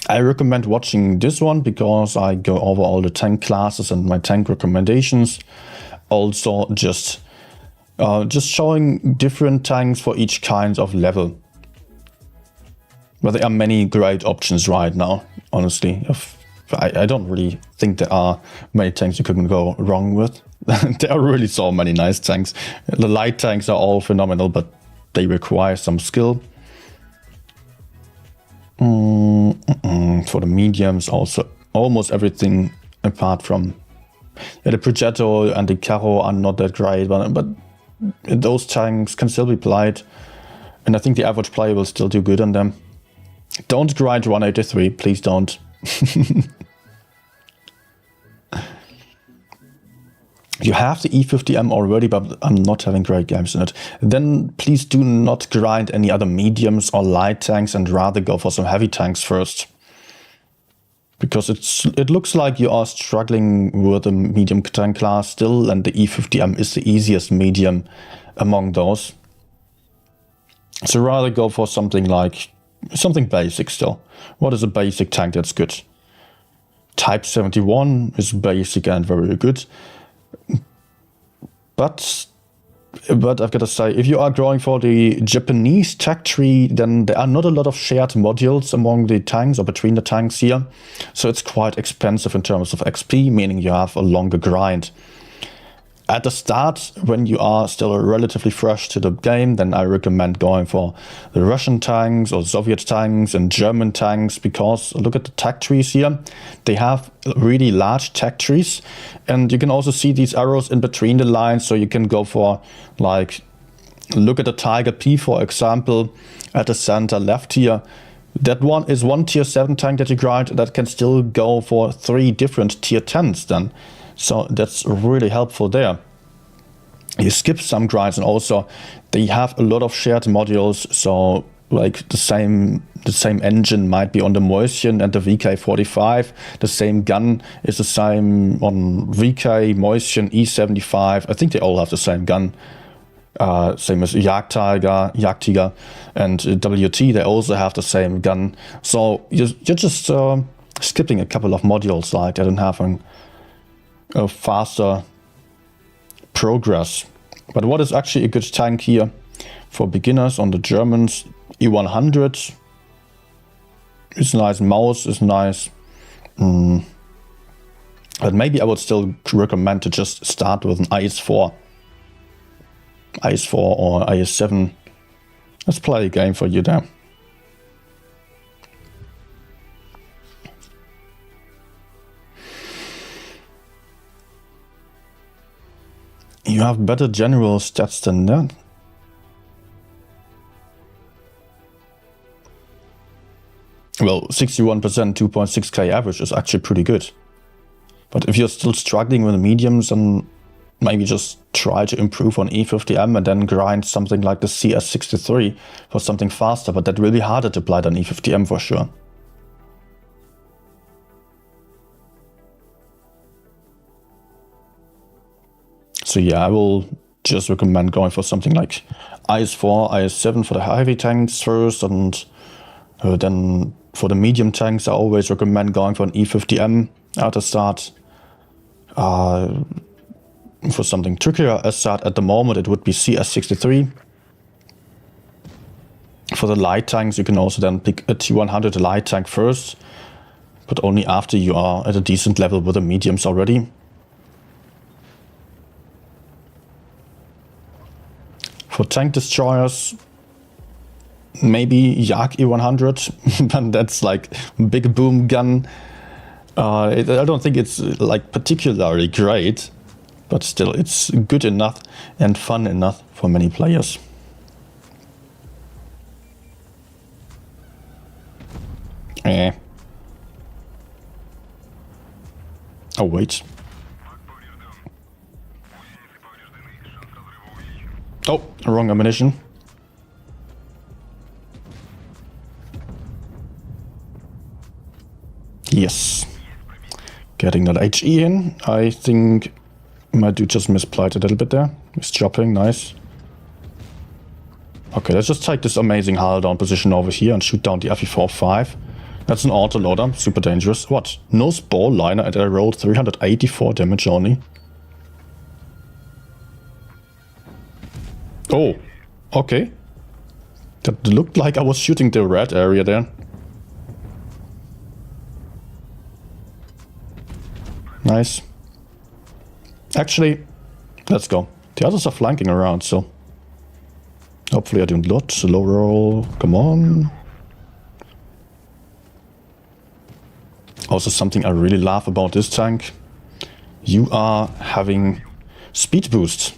I recommend watching this one because I go over all the tank classes and my tank recommendations. Also just showing different tanks for each kind of level. But there are many great options right now, honestly. I don't really think there are many tanks you can go wrong with. There are really so many nice tanks. The light tanks are all phenomenal, but they require some skill. For the mediums, also almost everything apart from the Progetto and the Caro are not that great, but those tanks can still be played, and I think the average player will still do good on them. Don't grind 183, please don't. You have the E50M already, but I'm not having great games in it. Then please do not grind any other mediums or light tanks and rather go for some heavy tanks first. Because it looks like you are struggling with the medium tank class still, and the E50M is the easiest medium among those. So rather go for something basic still. What is a basic tank that's good? Type 71 is basic and very good. But I've got to say, if you are going for the Japanese tech tree, then there are not a lot of shared modules among the tanks or between the tanks here. So it's quite expensive in terms of XP, meaning you have a longer grind. At the start, when you are still relatively fresh to the game, then I recommend going for the Russian tanks or Soviet tanks and German tanks, because look at the tech trees here. They have really large tech trees, and you can also see these arrows in between the lines, so you can go for, like, look at the Tiger P, for example, at the center left here. That one is one tier 7 tank that you grind that can still go for 3 different tier 10s then. So that's really helpful there. You skip some grinds, and also they have a lot of shared modules. So like the same engine might be on the Mäuschen and the VK45. The same gun is the same on VK, Mäuschen, E75. I think they all have the same gun. Same as Jagdtiger and WT. They also have the same gun. So you're just skipping a couple of modules like that and having a faster progress. But what is actually a good tank here for beginners on the Germans? E100 is nice, Maus is nice. But maybe I would still recommend to just start with an IS-4 or IS-7. Let's play a game for you there. You have better general stats than that. Well, 61%, 2.6k average is actually pretty good. But if you're still struggling with the mediums, then maybe just try to improve on E50M and then grind something like the CS63 for something faster. But that will be harder to apply than E50M for sure. So yeah, I will just recommend going for something like IS-4, IS-7 for the heavy tanks first, and then for the medium tanks I always recommend going for an E50M at the start. For something trickier as that at the moment it would be CS63. For the light tanks you can also then pick a T100 light tank first, but only after you are at a decent level with the mediums already. For tank destroyers, maybe Yak E100, but that's like big boom gun. I don't think it's like particularly great, but still it's good enough and fun enough for many players. Oh wait. Oh, wrong ammunition. Yes. Getting that HE in. I think my dude just misplayed a little bit there. He's chopping, nice. Okay, let's just take this amazing hull down position over here and shoot down the FE45. That's an autoloader, super dangerous. What? No spore liner and I rolled 384 damage only. Oh, okay. That looked like I was shooting the red area there. Nice. Actually, let's go. The others are flanking around, so hopefully I don't lot. Low roll, come on. Also something I really love about this tank. You are having speed boost.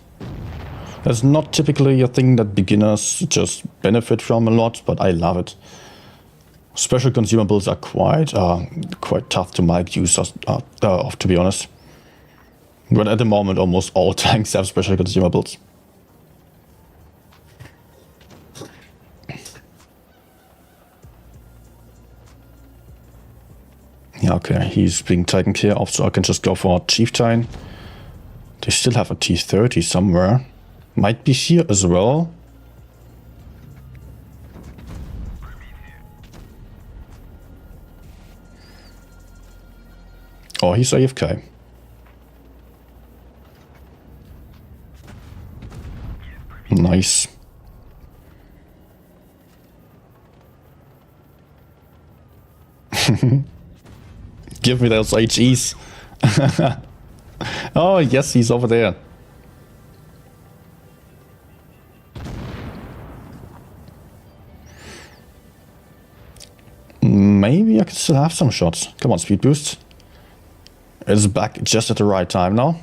That's not typically a thing that beginners just benefit from a lot, but I love it. Special consumables are quite tough to make use of, to be honest. But at the moment, almost all tanks have special consumables. Yeah, okay, he's being taken care of, so I can just go for a Chieftain. They still have a T-30 somewhere. Might be here as well. Oh, he's AFK. Nice. Give me those HEs. Oh, yes, he's over there. Maybe I can still have some shots. Come on, speed boost. It's back just at the right time now.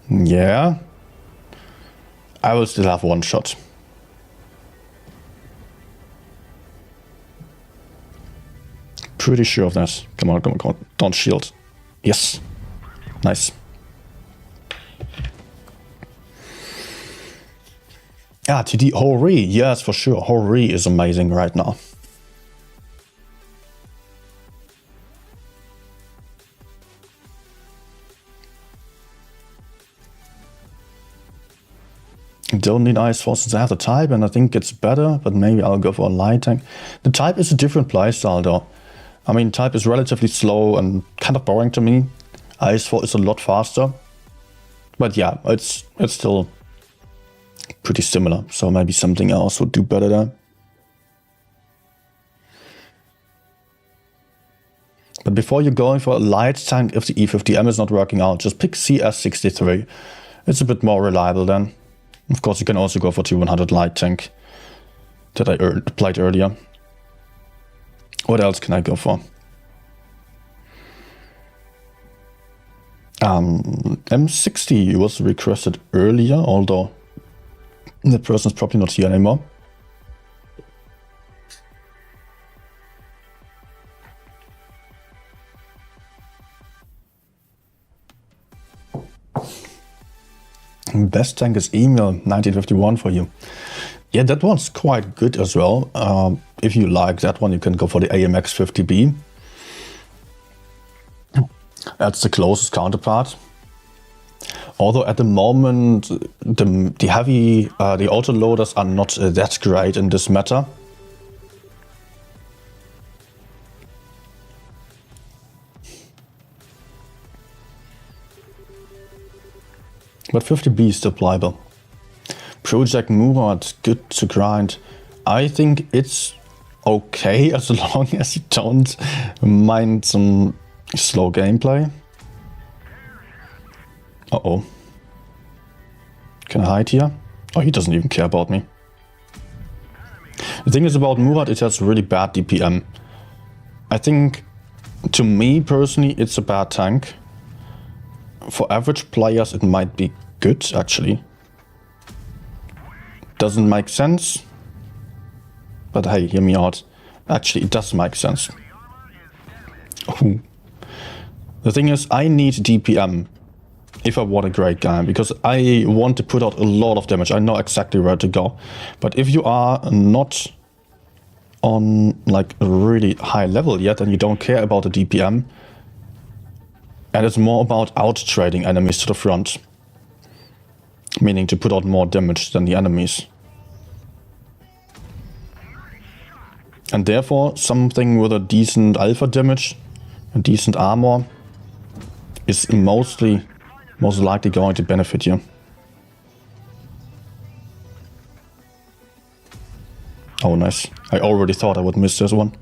Yeah. I will still have one shot. Pretty sure of that. Come on, come on, come on. Don't shield. Yes. Nice. Ah, TD Hori. Yes, for sure. Hori is amazing right now. Don't need Ice Forces. I have the type and I think it's better, but maybe I'll go for a light tank. The type is a different playstyle though. I mean, type is relatively slow and kind of boring to me. Ice Force is a lot faster. But yeah, it's still pretty similar. So maybe something else would do better there. But before you're going for a light tank, if the E50M is not working out, just pick CS63. It's a bit more reliable then. Of course, you can also go for T100 light tank that I played earlier. What else can I go for? M60 was requested earlier, although the person's probably not here anymore. Best tank is email 1951 for you. Yeah, that one's quite good as well. If you like that one, you can go for the AMX 50B. That's the closest counterpart. Although at the moment, the heavy, the autoloaders are not that great in this matter. But 50B is still playable. Project Murat, good to grind. I think it's okay as long as you don't mind some slow gameplay. Uh-oh. Can I hide here? Oh, he doesn't even care about me. The thing is about Murat, it has really bad DPM. I think, to me personally, it's a bad tank. For average players, it might be good, actually. Doesn't make sense. But hey, hear me out. Actually, it does make sense. Ooh. The thing is, I need DPM if I want a great game, because I want to put out a lot of damage. I know exactly where to go. But if you are not on like a really high level yet and you don't care about the DPM, and it's more about out-trading enemies to the front, meaning to put out more damage than the enemies. And therefore, something with a decent alpha damage, a decent armor, is most likely going to benefit you. Oh, nice. I already thought I would miss this one.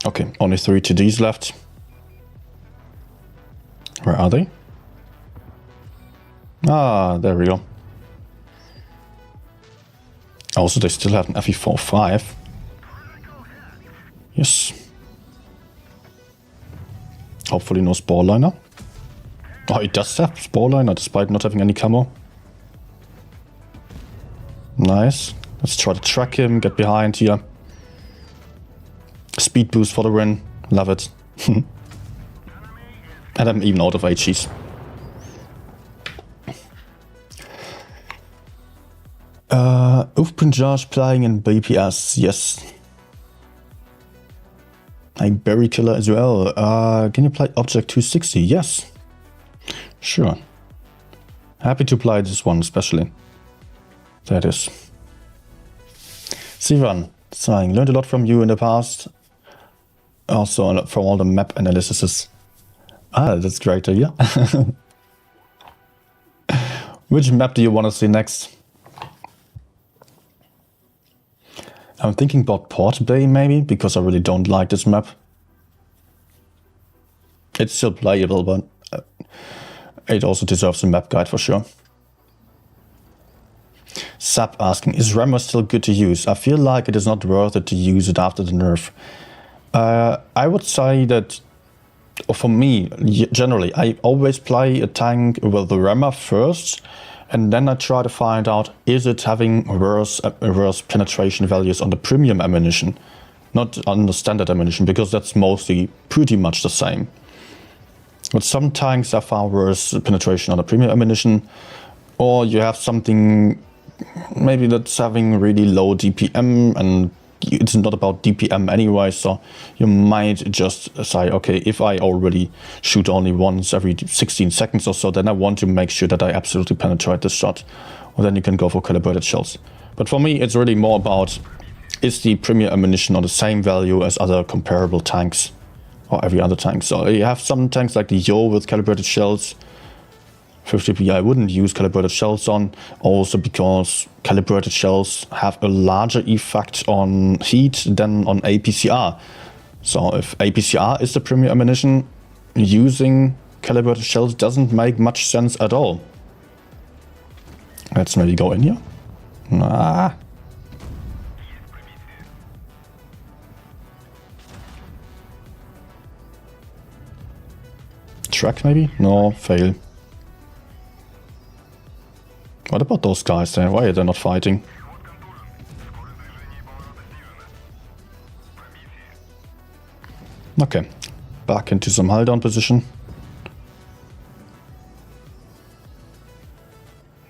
Okay, only 3 TDs left. Where are they? Ah, there we go. Also, they still have an FE45. Yes. Hopefully no Spore Liner. Oh, it does have Spore Liner despite not having any camo. Nice. Let's try to track him, get behind here. Speed boost for the win. Love it. And I'm even out of HEs. Josh playing in BPS, yes. I'm Berry Killer as well. Can you play Object 260? Yes. Sure. Happy to play this one especially. That is. Sivan saying, learned a lot from you in the past. Also from all the map analyses. Ah, that's great to hear. Which map do you want to see next? I'm thinking about Port Bay maybe, because I really don't like this map. It's still playable, but it also deserves a map guide for sure. Sap asking, is Rammer still good to use? I feel like it is not worth it to use it after the nerf. I would say that, for me, generally, I always play a tank with the Rammer first, and then I try to find out, is it having worse penetration values on the premium ammunition, not on the standard ammunition, because that's mostly pretty much the same. But some tanks have far worse penetration on the premium ammunition, or you have something maybe that's having really low DPM, and it's not about DPM anyway, so you might just say, okay, if I already shoot only once every 16 seconds or so, then I want to make sure that I absolutely penetrate this shot. Or then you can go for calibrated shells. But for me, it's really more about, is the premium ammunition on the same value as other comparable tanks, or every other tank. So you have some tanks like the Yo with calibrated shells. 50p I wouldn't use calibrated shells on, also because calibrated shells have a larger effect on heat than on APCR. So if APCR is the premium ammunition, using calibrated shells doesn't make much sense at all. Let's maybe go in here. Nah. Track maybe? No, fail. What about those guys there? Why are they not fighting? Okay, back into some hull down position.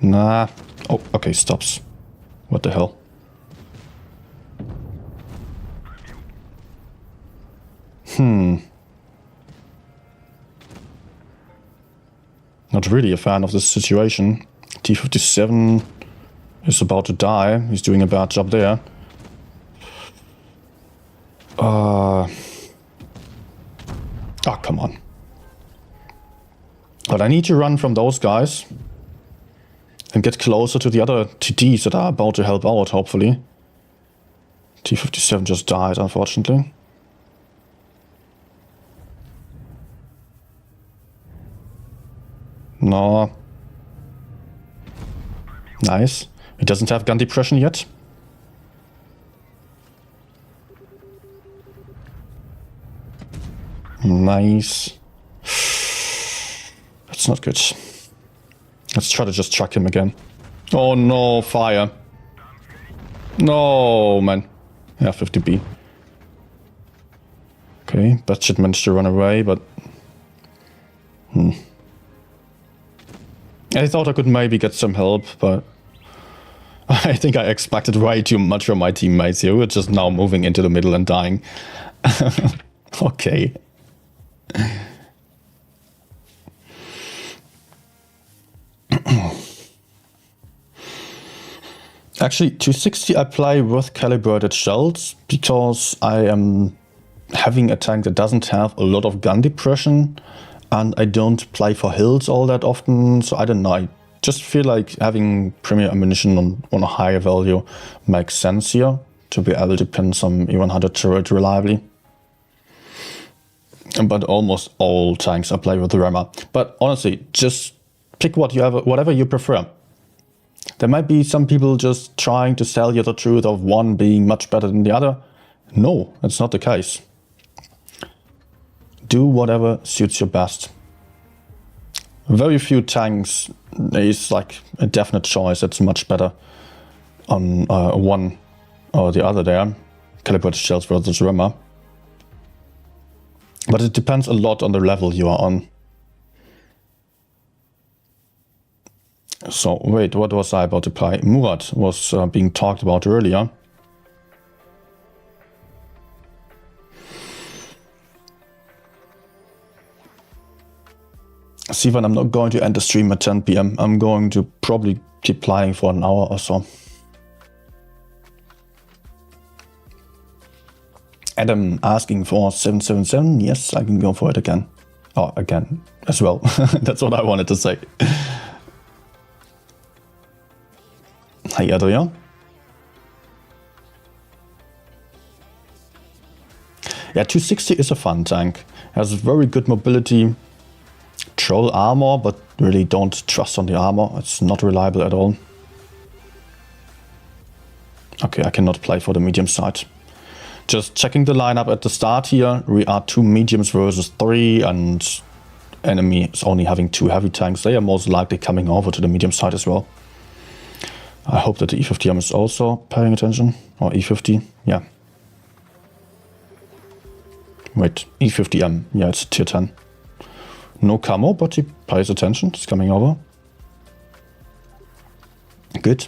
Nah. Oh, okay, stops. What the hell? Not really a fan of this situation. T57 is about to die. He's doing a bad job there. Oh, come on. But I need to run from those guys and get closer to the other TDs that are about to help out, hopefully. T57 just died, unfortunately. No. Nice. He doesn't have gun depression yet. Nice. That's not good. Let's try to just truck him again. Oh no, fire. No, man. Yeah, 50B. Okay, that should manage to run away, but... I thought I could maybe get some help, but... I think I expected way too much from my teammates here, who are just now moving into the middle and dying. Okay. Actually, 260 I play with calibrated shells because I am having a tank that doesn't have a lot of gun depression, and I don't play for hills all that often, so I don't know. I just feel like having premier ammunition on a higher value makes sense here to be able to pin some E100 turret reliably. But almost all tanks I play with the rammer. But honestly, just pick whatever you prefer. There might be some people just trying to sell you the truth of one being much better than the other. No, that's not the case. Do whatever suits you best. Very few tanks is like a definite choice that's much better on one or the other there. Calibrated shells versus rammer. But it depends a lot on the level you are on. So, wait, what was I about to play? Murat was being talked about earlier. Sivan, I'm not going to end the stream at 10 PM. I'm going to probably keep playing for an hour or so. Adam asking for 777. Yes, I can go for it again. Oh, again as well. That's what I wanted to say. Hi, Adrian. Yeah, 260 is a fun tank. Has very good mobility. Troll armor, but really don't trust on the armor. It's not reliable at all. Okay, I cannot play for the medium side. Just checking the lineup at the start here. We are 2 mediums versus 3, and enemy is only having 2 heavy tanks. They are most likely coming over to the medium side as well. I hope that the E50M is also paying attention. Or E50, yeah. Wait, E50M, yeah, it's tier 10. No camo, but he pays attention. It's coming over. Good.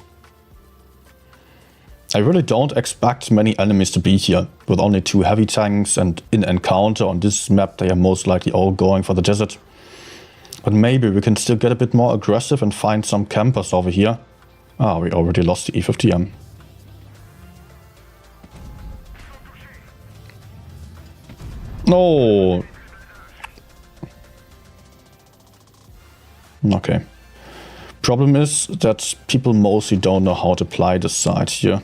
I really don't expect many enemies to be here. With only 2 heavy tanks and in encounter on this map, they are most likely all going for the desert. But maybe we can still get a bit more aggressive and find some campers over here. Ah, we already lost the E50M. No. Okay. Problem is that people mostly don't know how to play this side here.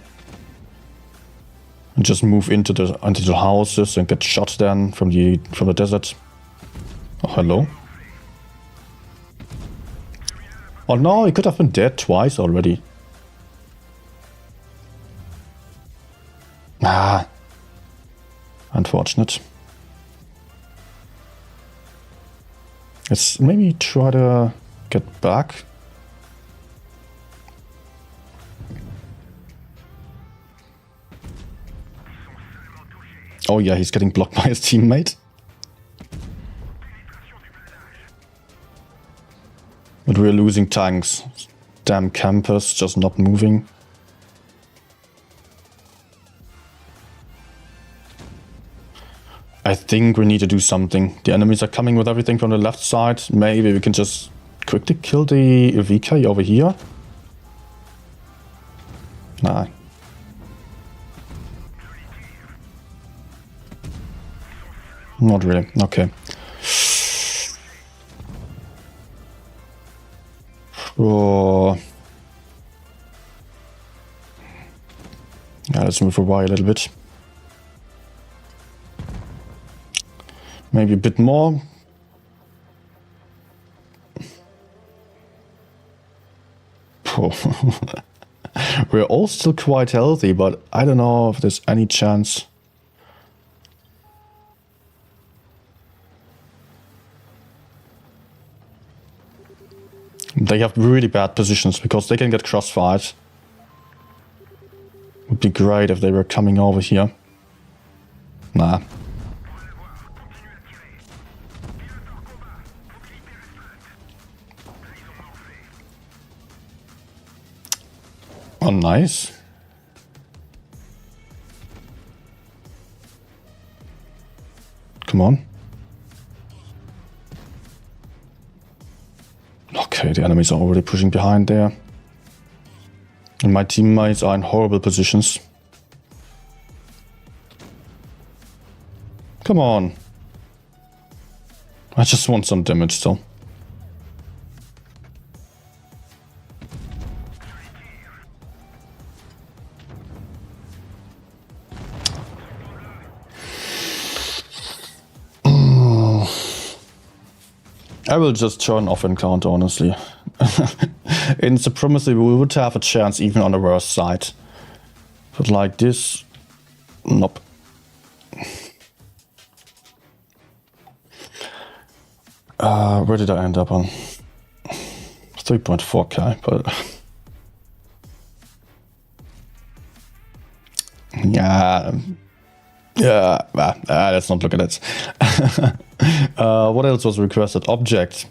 And just move into the houses and get shot then from the desert. Oh, hello. Oh no, he could have been dead twice already. Ah. Unfortunate. Let's maybe try to get back. Oh yeah, he's getting blocked by his teammate. But we're losing tanks. Damn campers just not moving. I think we need to do something. The enemies are coming with everything from the left side. Maybe we can just quickly kill the VK over here. Nah. Not really. Okay. Oh. Yeah, let's move away a little bit. Maybe a bit more. We're all still quite healthy, but I don't know if there's any chance. They have really bad positions because they can get crossfired. Would be great if they were coming over here. Nah. Oh, nice. Come on. Okay, the enemies are already pushing behind there. And my teammates are in horrible positions. Come on. I just want some damage still. I will just turn off encounter, honestly. In Supremacy we would have a chance even on the worst side. But like this, nope. Where did I end up on? 3.4k, but... let's not look at it. What else was requested? Object.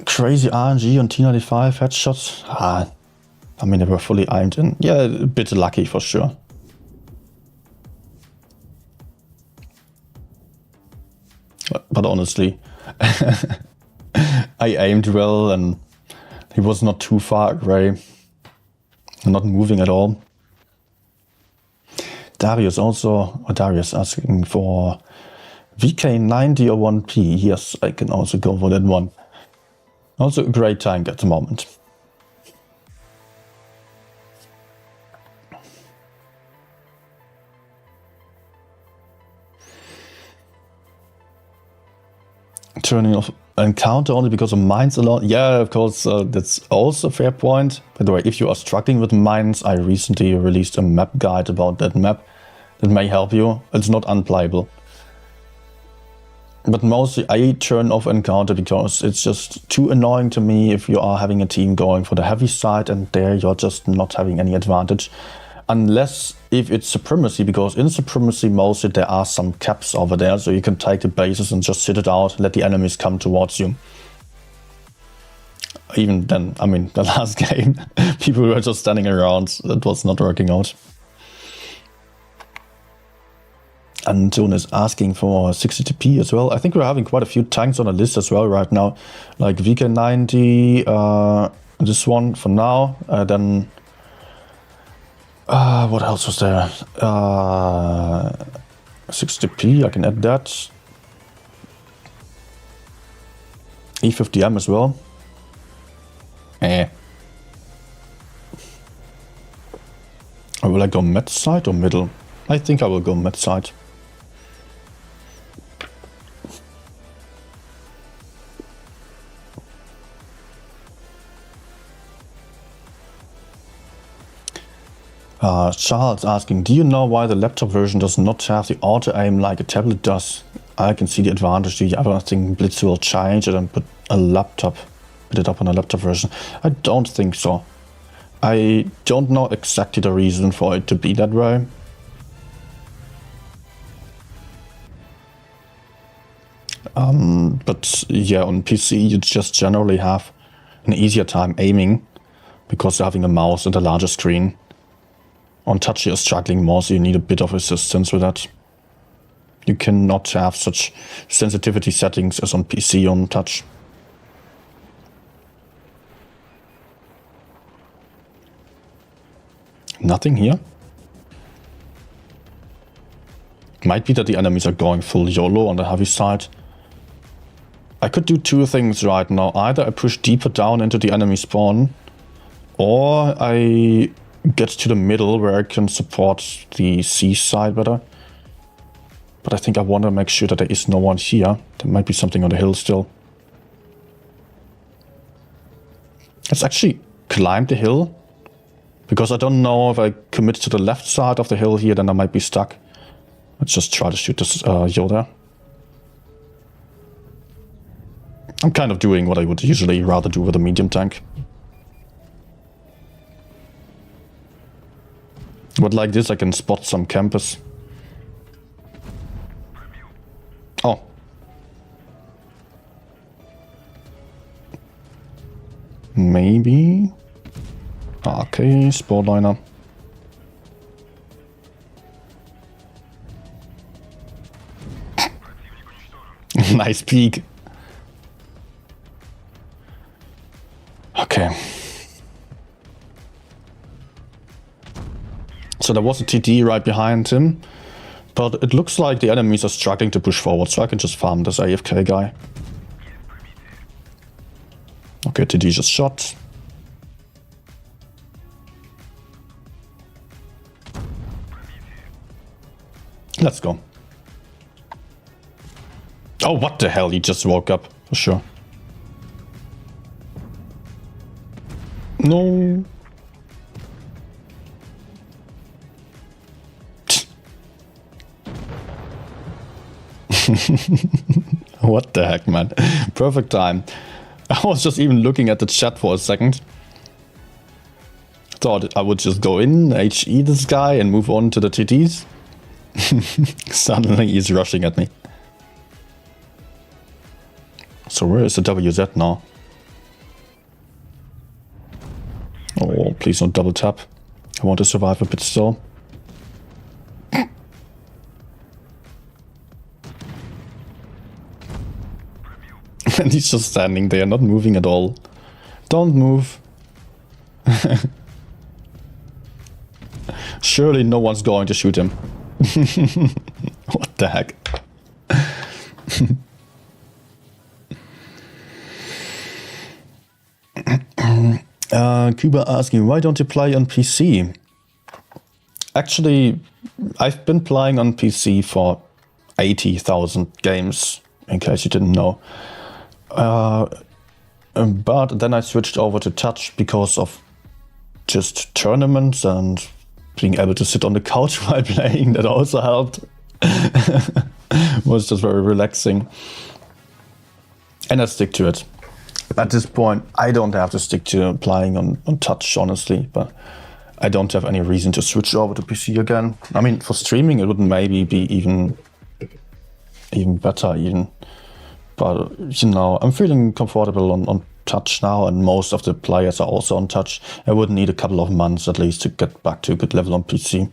Crazy RNG on T95 headshots. I mean, they were fully aimed in. Yeah, a bit lucky for sure. But honestly, I aimed well and he was not too far away. Not moving at all. Darius asking for VK90 or 1P. Yes, I can also go for that one. Also a great tank at the moment. Turning off encounter only because of mines alone. Yeah, of course, that's also a fair point. By the way, if you are struggling with mines, I recently released a map guide about that map that may help you. It's not unplayable. But mostly I turn off encounter because it's just too annoying to me if you are having a team going for the heavy side and there you're just not having any advantage. Unless if it's Supremacy, because in Supremacy mostly there are some caps over there, so you can take the bases and just sit it out, let the enemies come towards you. Even then, I mean, the last game, people were just standing around, that was not working out. Anton is asking for 60 TP as well. I think we're having quite a few tanks on the list as well right now. Like VK90, this one for now. Then, what else was there? 60 TP, I can add that. E50M as well. Will I go mid side or middle? I think I will go mid side. Charles asking, do you know why the laptop version does not have the auto-aim like a tablet does? I can see the advantage. The other thing, Blitz will change it and put it up on a laptop version. I don't think so. I don't know exactly the reason for it to be that way. But yeah, on PC you just generally have an easier time aiming because you're having a mouse and a larger screen. On touch you're struggling more, so you need a bit of assistance with that. You cannot have such sensitivity settings as on PC on touch. Nothing here. Might be that the enemies are going full YOLO on the heavy side. I could do two things right now. Either I push deeper down into the enemy spawn, or I get to the middle where I can support the C side better. But I think I want to make sure that there is no one here. There might be something on the hill still. Let's actually climb the hill. Because I don't know if I commit to the left side of the hill here, then I might be stuck. Let's just try to shoot this Yoda. I'm kind of doing what I would usually rather do with a medium tank. But like this I can spot some campers. Oh. Maybe. Okay, sportliner. Nice peek. Okay. So there was a TD right behind him, but it looks like the enemies are struggling to push forward, so I can just farm this AFK guy. Okay, TD just shot. Let's go. Oh, what the hell? He just woke up, for sure. No. What the heck, man? Perfect time. I was just even looking at the chat for a second. Thought I would just go in, HE this guy, and move on to the TTs. Suddenly he's rushing at me. So where is the WZ now? Oh, please don't double tap. I want to survive a bit still. And he's just standing there, not moving at all. Don't move. Surely no one's going to shoot him. What the heck? Cuba asking, why don't you play on PC? Actually, I've been playing on PC for 80,000 games, in case you didn't know. But then I switched over to touch because of just tournaments and being able to sit on the couch while playing. That also helped. Was just very relaxing. And I stick to it. At this point, I don't have to stick to playing on touch, honestly, but I don't have any reason to switch over to PC again. I mean, for streaming, it would maybe be even better, even. But, you know, I'm feeling comfortable on touch now, and most of the players are also on touch. I would need a couple of months at least to get back to a good level on PC.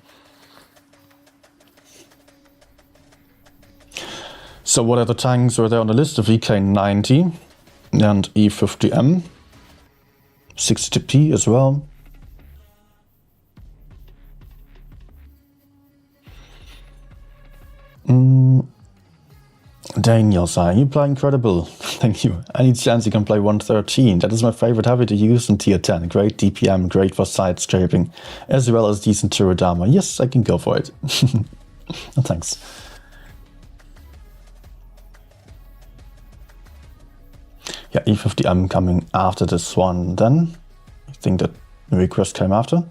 So what other tanks were there on the list? The VK90 and E50M. 60TP as well. Daniel saying, you play incredible. Thank you. Any chance you can play 113? That is my favorite heavy to use in tier 10. Great DPM, great for side scraping, as well as decent turret armor. Yes, I can go for it. Thanks. Yeah, E50M coming after this one then. I think that the request came after.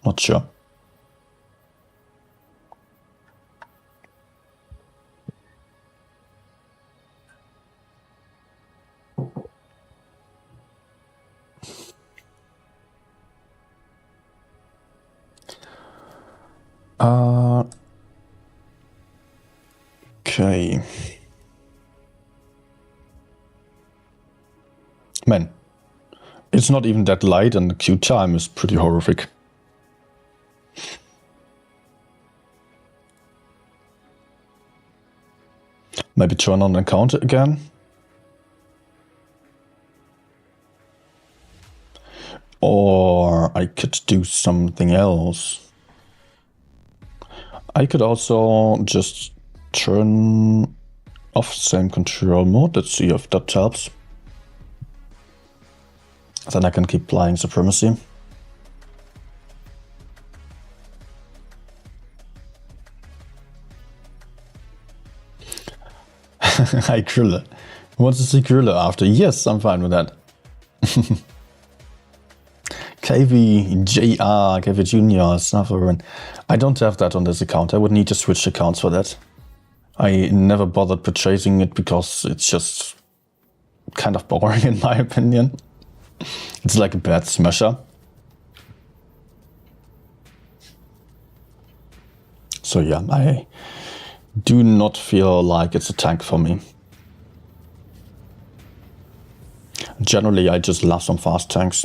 Not sure. Okay. Man, it's not even that light and the queue time is pretty horrific. Maybe turn on encounter again. Or I could do something else. I could also just turn off same control mode. Let's see if that helps. Then I can keep playing Supremacy. Hi, Grille. What's to see Grille after? Yes, I'm fine with that. KV Junior, Snuffer. I don't have that on this account. I would need to switch accounts for that. I never bothered purchasing it because it's just kind of boring in my opinion. It's like a bad smasher. So yeah, I do not feel like it's a tank for me. Generally, I just love some fast tanks.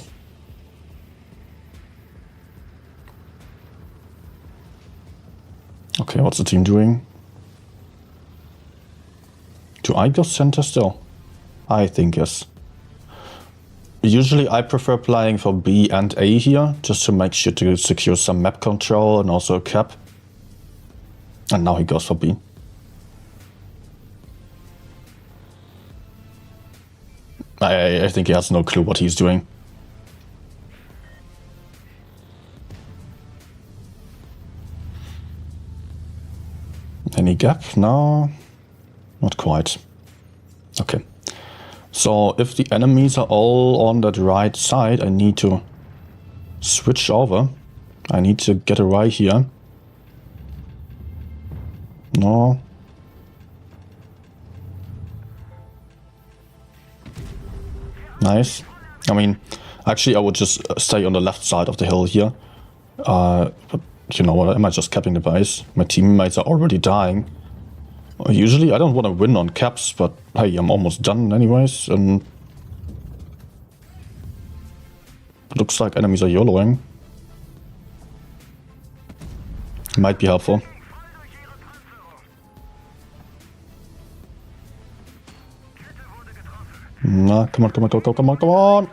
Okay, what's the team doing? Do I go center still? I think yes. Usually I prefer playing for B and A here, just to make sure to secure some map control and also a cap. And now he goes for B. I think he has no clue what he's doing. Any gap? No, not quite. Okay. So if the enemies are all on that right side, I need to switch over. I need to get a right here. No. Nice. I mean, actually I would just stay on the left side of the hill here. But you know what, am I just capping the base? My teammates are already dying. Usually I don't want to win on caps, but hey, I'm almost done anyways, and looks like enemies are YOLOing. Might be helpful. Nah, come on.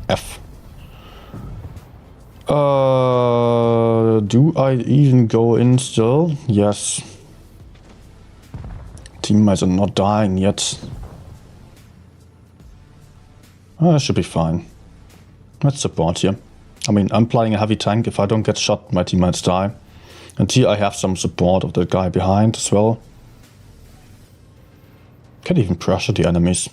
F. Do I even go in still? Yes. Teammates are not dying yet. I should be fine. Let's support here. I mean, I'm playing a heavy tank. If I don't get shot, my teammates die. And here I have some support of the guy behind as well. Can't even pressure the enemies.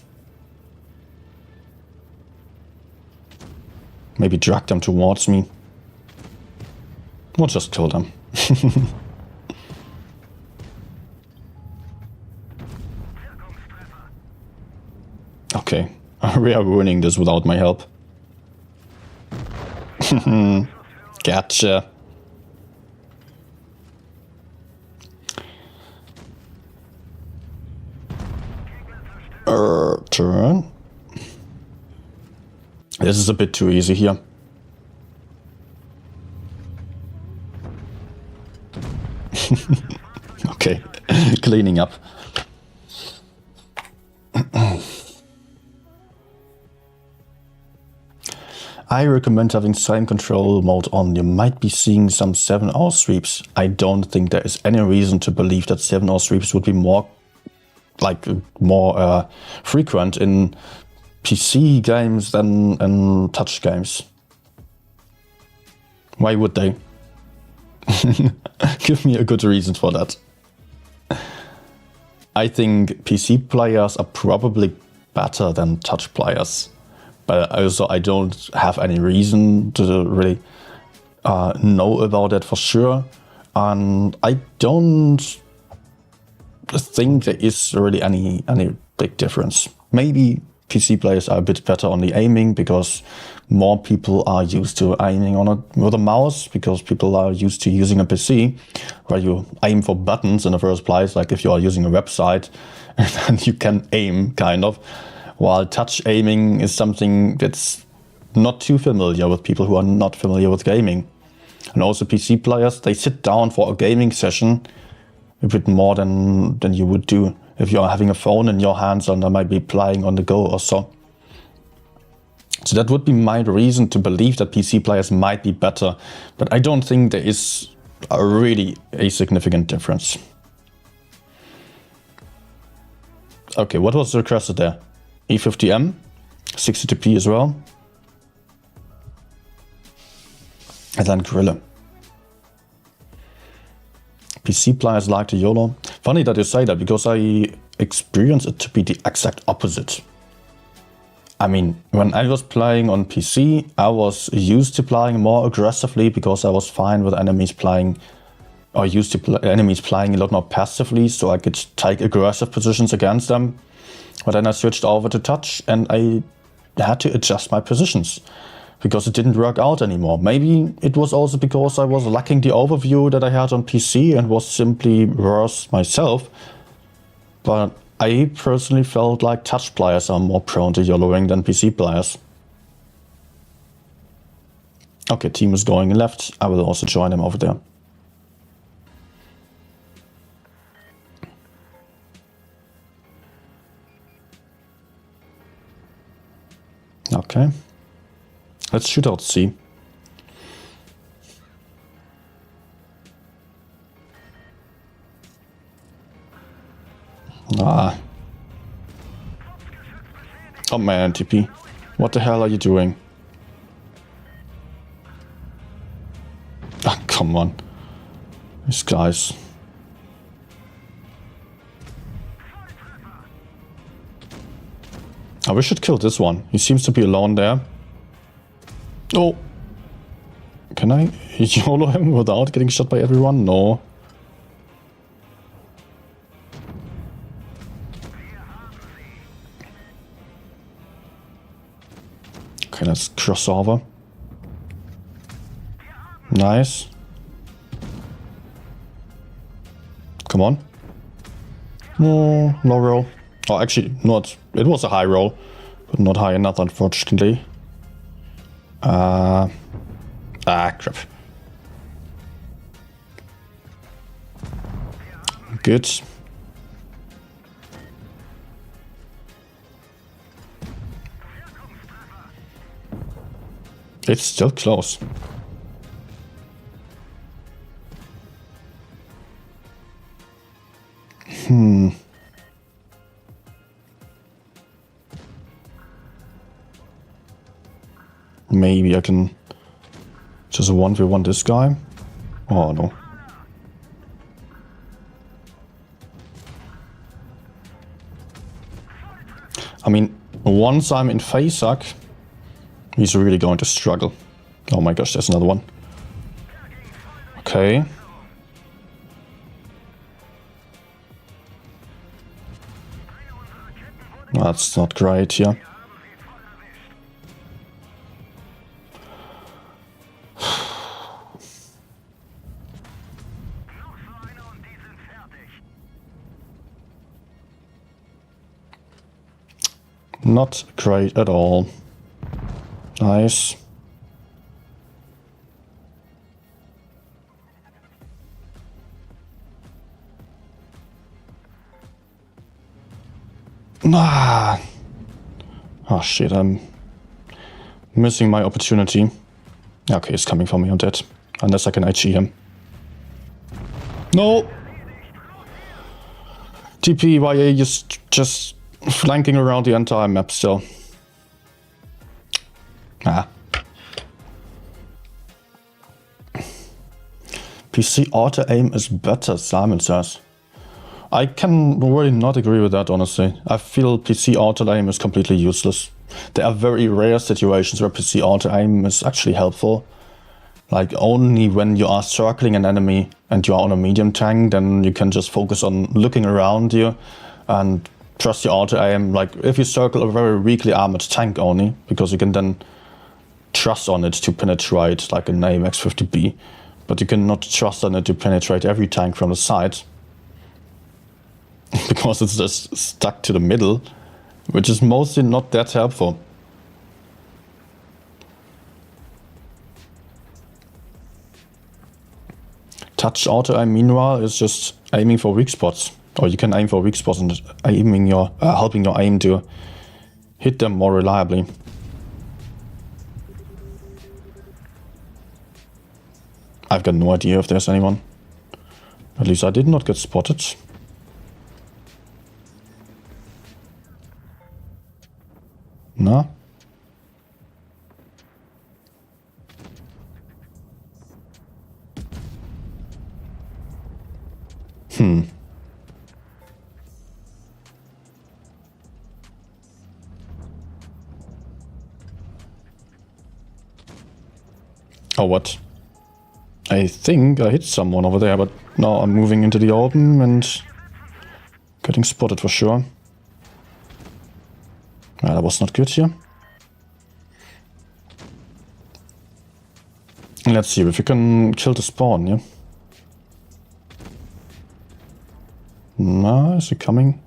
Maybe drag them towards me. Or just kill them. Okay, we are ruining this without my help. Gotcha. Turn. This is a bit too easy here. Okay, cleaning up. I recommend having time control mode on. You might be seeing some 7-hour sweeps. I don't think there is any reason to believe that 7-hour sweeps would be more frequent in PC games than in touch games. Why would they? Give me a good reason for that. I think PC players are probably better than touch players. But also I don't have any reason to really know about that for sure. And I don't think there is really any big difference. Maybe PC players are a bit better on the aiming because more people are used to aiming on it with a mouse, because people are used to using a PC where you aim for buttons in the first place, like if you are using a website and you can aim kind of. While touch aiming is something that's not too familiar with people who are not familiar with gaming. And also PC players, they sit down for a gaming session a bit more than you would do if you're having a phone in your hands and they might be playing on the go or so. So that would be my reason to believe that PC players might be better, but I don't think there is really a significant difference. Okay, what was requested there? E50M, 60TP as well. And then Grille. PC players like the YOLO. Funny that you say that, because I experienced it to be the exact opposite. I mean, when I was playing on PC, I was used to playing more aggressively because I was fine with enemies playing, or used to enemies playing a lot more passively, so I could take aggressive positions against them. But then I switched over to touch and I had to adjust my positions because it didn't work out anymore. Maybe it was also because I was lacking the overview that I had on PC and was simply worse myself. But I personally felt like touch players are more prone to YOLOing than PC players. Okay, team is going left. I will also join him over there. Okay. Let's shoot out C. Ah. Oh man, TP. What the hell are you doing? Ah, come on. These guys. Oh, we should kill this one. He seems to be alone there. Oh. Can I YOLO him without getting shot by everyone? No. Okay, let's cross over. Nice. Come on. No, low roll. Oh, actually, not. It was a high roll, but not high enough, unfortunately. Crap. Good. It's still close. Maybe I can just 1v1 this guy. Oh no. I mean, once I'm in face hack, he's really going to struggle. Oh my gosh, there's another one. Okay. That's not great here. Yeah. Not great at all. Nice. Ah. Oh shit, I'm missing my opportunity. Okay, he's coming for me, I'm dead. Unless I can IG him. No! TP, why are you just flanking around the entire map still? Ah. PC auto-aim is better, Simon says. I can really not agree with that, honestly. I feel PC auto-aim is completely useless. There are very rare situations where PC auto-aim is actually helpful. Like only when you are circling an enemy and you are on a medium tank, then you can just focus on looking around you and trust your auto-aim. Like if you circle a very weakly armored tank only, because you can then trust on it to penetrate like an AMX 50B. But you cannot trust on it to penetrate every tank from the side. Because it's just stuck to the middle, which is mostly not that helpful. Touch auto-aim, meanwhile, is just aiming for weak spots. Or you can aim for weak spots and aiming your, helping your aim to hit them more reliably. I've got no idea if there's anyone. At least I did not get spotted. No? what? I think I hit someone over there, but now I'm moving into the open and getting spotted for sure. That was not good here. Let's see if we can kill the spawn, yeah? No, is he coming?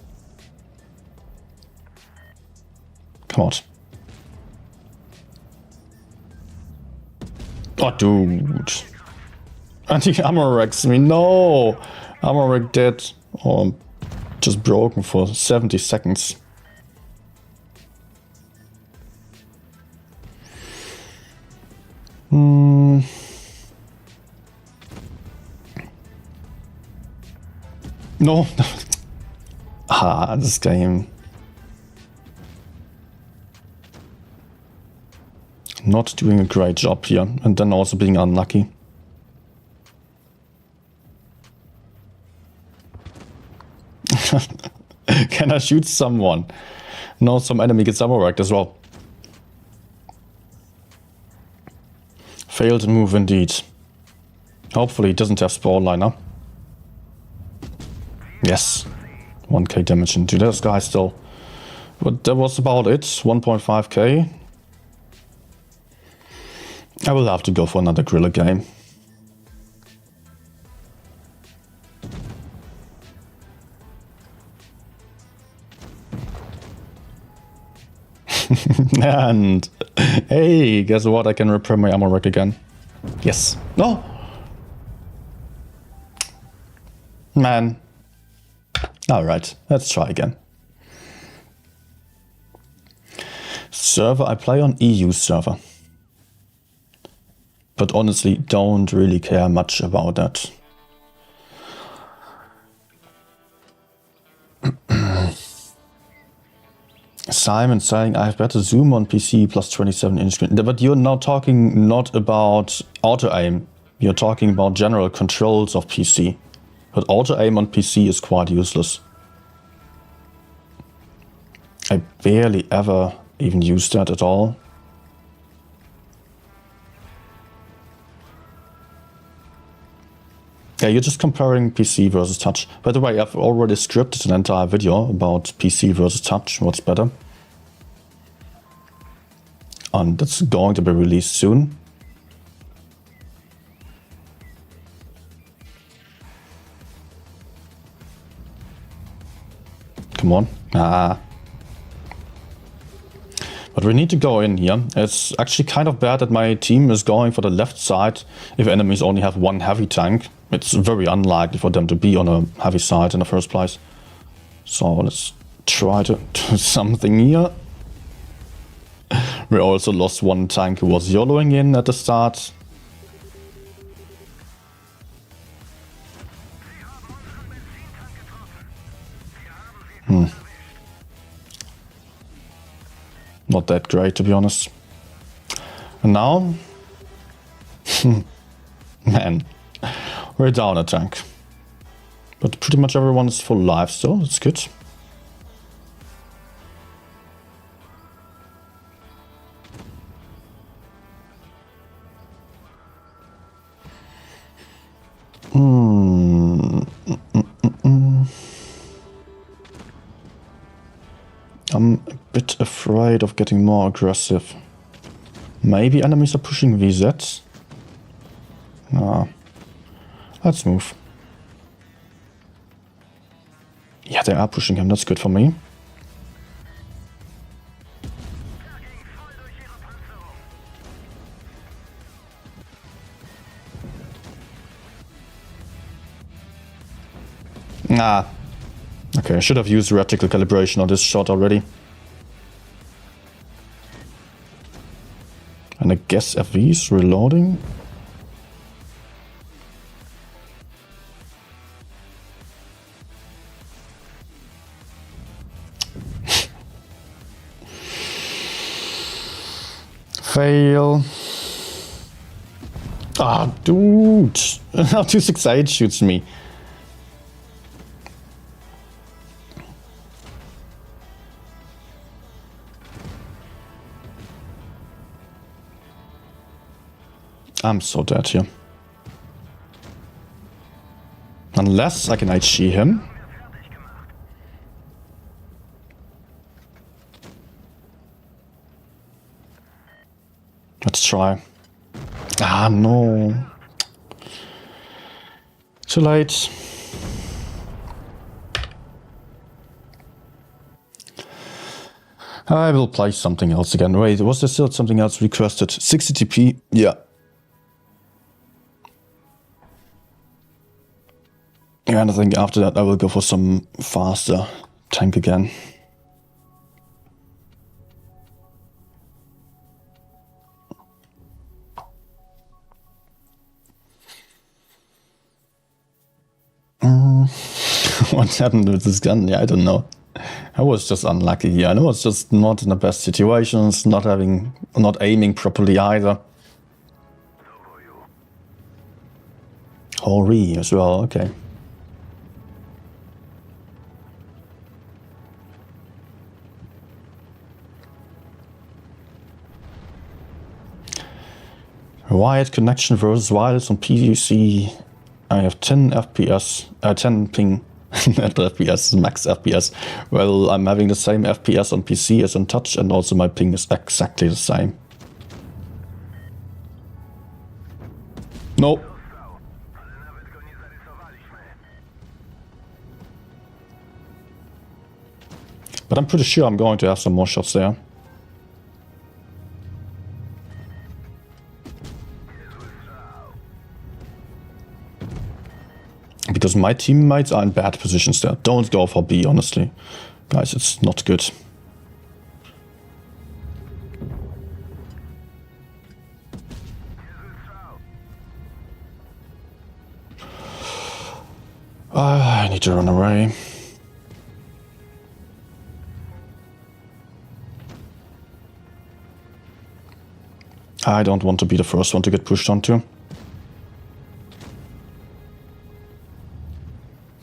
Come out. Oh, dude. Anti-armor wrecks me. No! Armor wreck dead. Oh, just broken for 70 seconds. No. This game. Not doing a great job here, and then also being unlucky. Can I shoot someone? No, some enemy gets armor wrecked as well. Failed move indeed. Hopefully he doesn't have spawn liner. Yes. 1k damage into this guy still. But that was about it. 1.5k. I will have to go for another Griller game. And hey, guess what? I can repair my armor rack again. Yes. No! Man. Alright, let's try again. Server, I play on EU server. But honestly, don't really care much about that. Simon saying I have better zoom on PC plus 27-inch screen. But you're now talking not about auto-aim. You're talking about general controls of PC. But auto-aim on PC is quite useless. I barely ever even use that at all. Yeah, you're just comparing PC versus touch. By the way, I've already scripted an entire video about PC versus touch, what's better. And that's going to be released soon. Come on. But we need to go in here. It's actually kind of bad that my team is going for the left side if enemies only have one heavy tank. It's very unlikely for them to be on a heavy side in the first place. So let's try to do something here. We also lost one tank who was YOLOing in at the start. Not that great, to be honest. And now, man, we're down a tank. But pretty much everyone is full life still, that's good. I'm a bit afraid of getting more aggressive. Maybe enemies are pushing VZ. Let's move. Yeah, they are pushing him, that's good for me. Okay, I should have used reticle calibration on this shot already. And I guess FV is reloading. Fail. Ah, dude. Now 268 shoots me. I'm so dead here. Unless I can HG him. Let's try. Ah, no. Too late. I will play something else again. Wait, was there still something else requested? 60 TP? Yeah. And I think after that I will go for some faster tank again. What happened with this gun? Yeah, I don't know. I was just unlucky here. I was just not in the best situations, not aiming properly either. Hori as well, okay. Wired connection versus wireless on PC. I have 10 FPS, 10 ping. Not FPS, max FPS. Well, I'm having the same FPS on PC as on touch, and also my ping is exactly the same. No. But I'm pretty sure I'm going to have some more shots there. Because my teammates are in bad positions there. Don't go for B, honestly. Guys, it's not good. I need to run away. I don't want to be the first one to get pushed onto.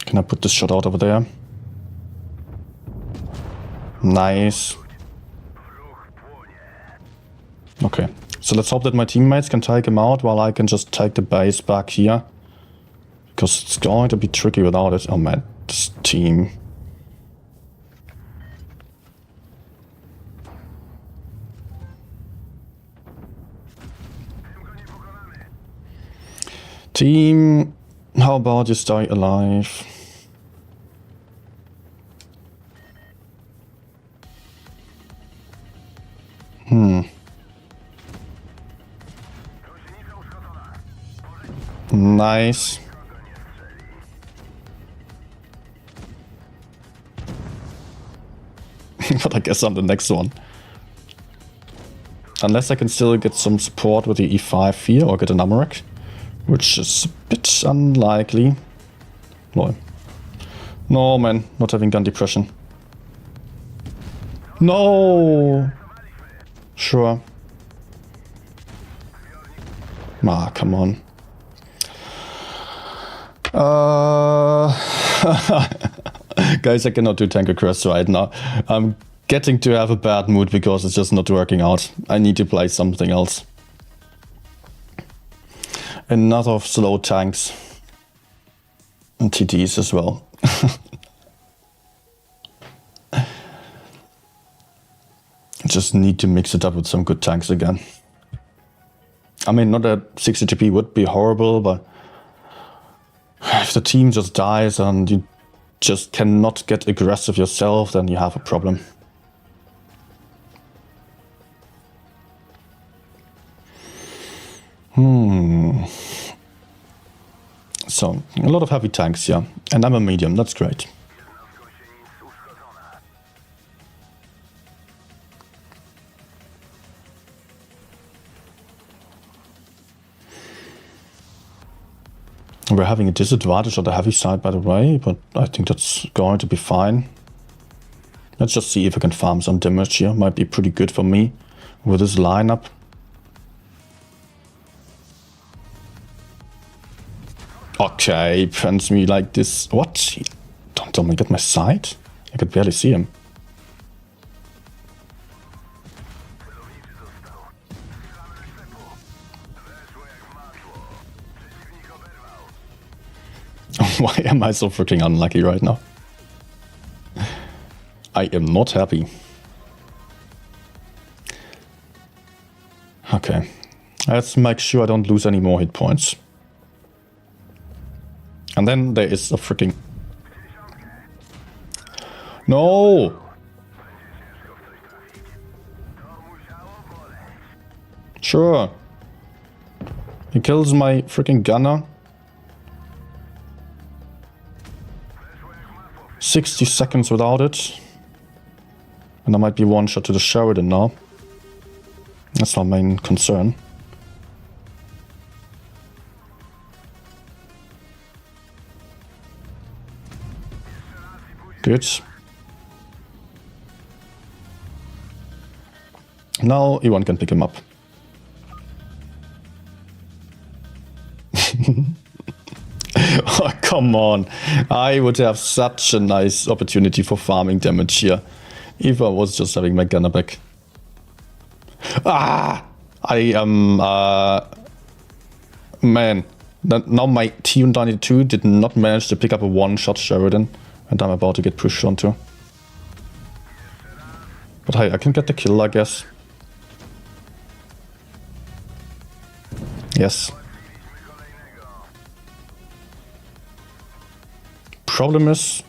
Can I put this shot out over there? Nice. Okay, so let's hope that my teammates can take him out while I can just take the base back here. Because it's going to be tricky without it. Oh man, this team. Team, how about you stay alive? Nice. But I guess I'm the next one. Unless I can still get some support with the E5 here or get an Amarok, which is a bit unlikely. No. No, man, not having gun depression. No! Sure. Ah, come on. Guys, I cannot do tank requests right now. I'm getting to have a bad mood because it's just not working out. I need to play something else. Another slow tanks. And TTs as well. Just need to mix it up with some good tanks again. I mean, not that 60 TP would be horrible, but if the team just dies and you just cannot get aggressive yourself, then you have a problem. So, a lot of heavy tanks, yeah. And I'm a medium, that's great. We're having a disadvantage on the heavy side, by the way, but I think that's going to be fine. Let's just see if I can farm some damage here. Might be pretty good for me with this lineup. Okay, pens me like this. What? Don't get my sight? I could barely see him. Why am I so freaking unlucky right now? I am not happy. Okay. Let's make sure I don't lose any more hit points. And then there is a freaking... No! Sure. He kills my freaking gunner. 60 seconds without it. And I might be one shot to the Sheridan now. That's my main concern. Good. Now Iwan can pick him up. Oh, come on. I would have such a nice opportunity for farming damage here if I was just having my gunner back. Ah! I am... man. Now my T-92 did not manage to pick up a one-shot Sheridan, and I'm about to get pushed onto. But hey, I can get the kill, I guess. Yes. Problem is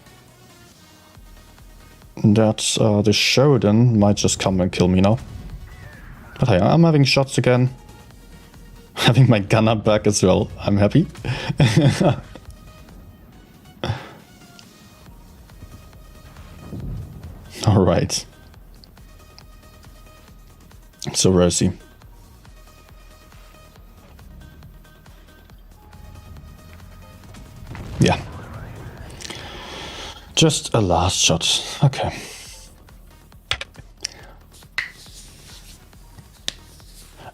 that the Sheridan might just come and kill me now. But hey, I'm having shots again. Having my gunner back as well. I'm happy. Alright. So where is he? Yeah. Just a last shot. Okay.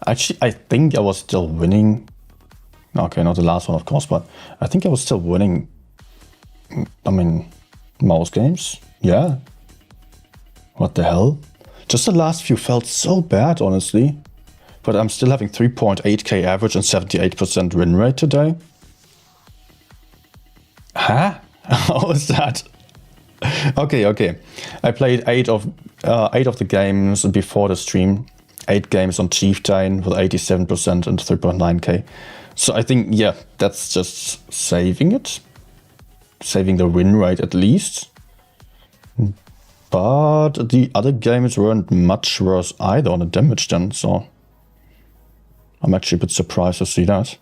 Actually, I think I was still winning. Okay, not the last one, of course, but I think I was still winning. I mean, mouse games. Yeah. What the hell? Just the last few felt so bad, honestly. But I'm still having 3.8k average and 78% win rate today. Huh? How is that? Okay. I played eight of the games before the stream. 8 games on Chieftain with 87% and 3.9k. So I think, yeah, that's just saving it. Saving the win rate at least. But the other games weren't much worse either on the damage then, so I'm actually a bit surprised to see that.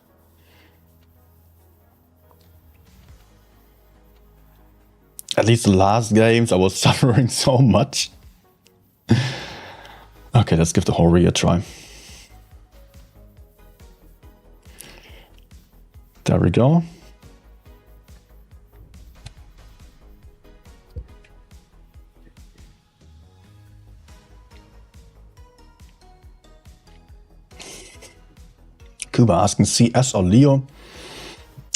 At least the last games I was suffering so much. Okay, let's give the Hori a try. There we go. Kuba asking CS or Leo.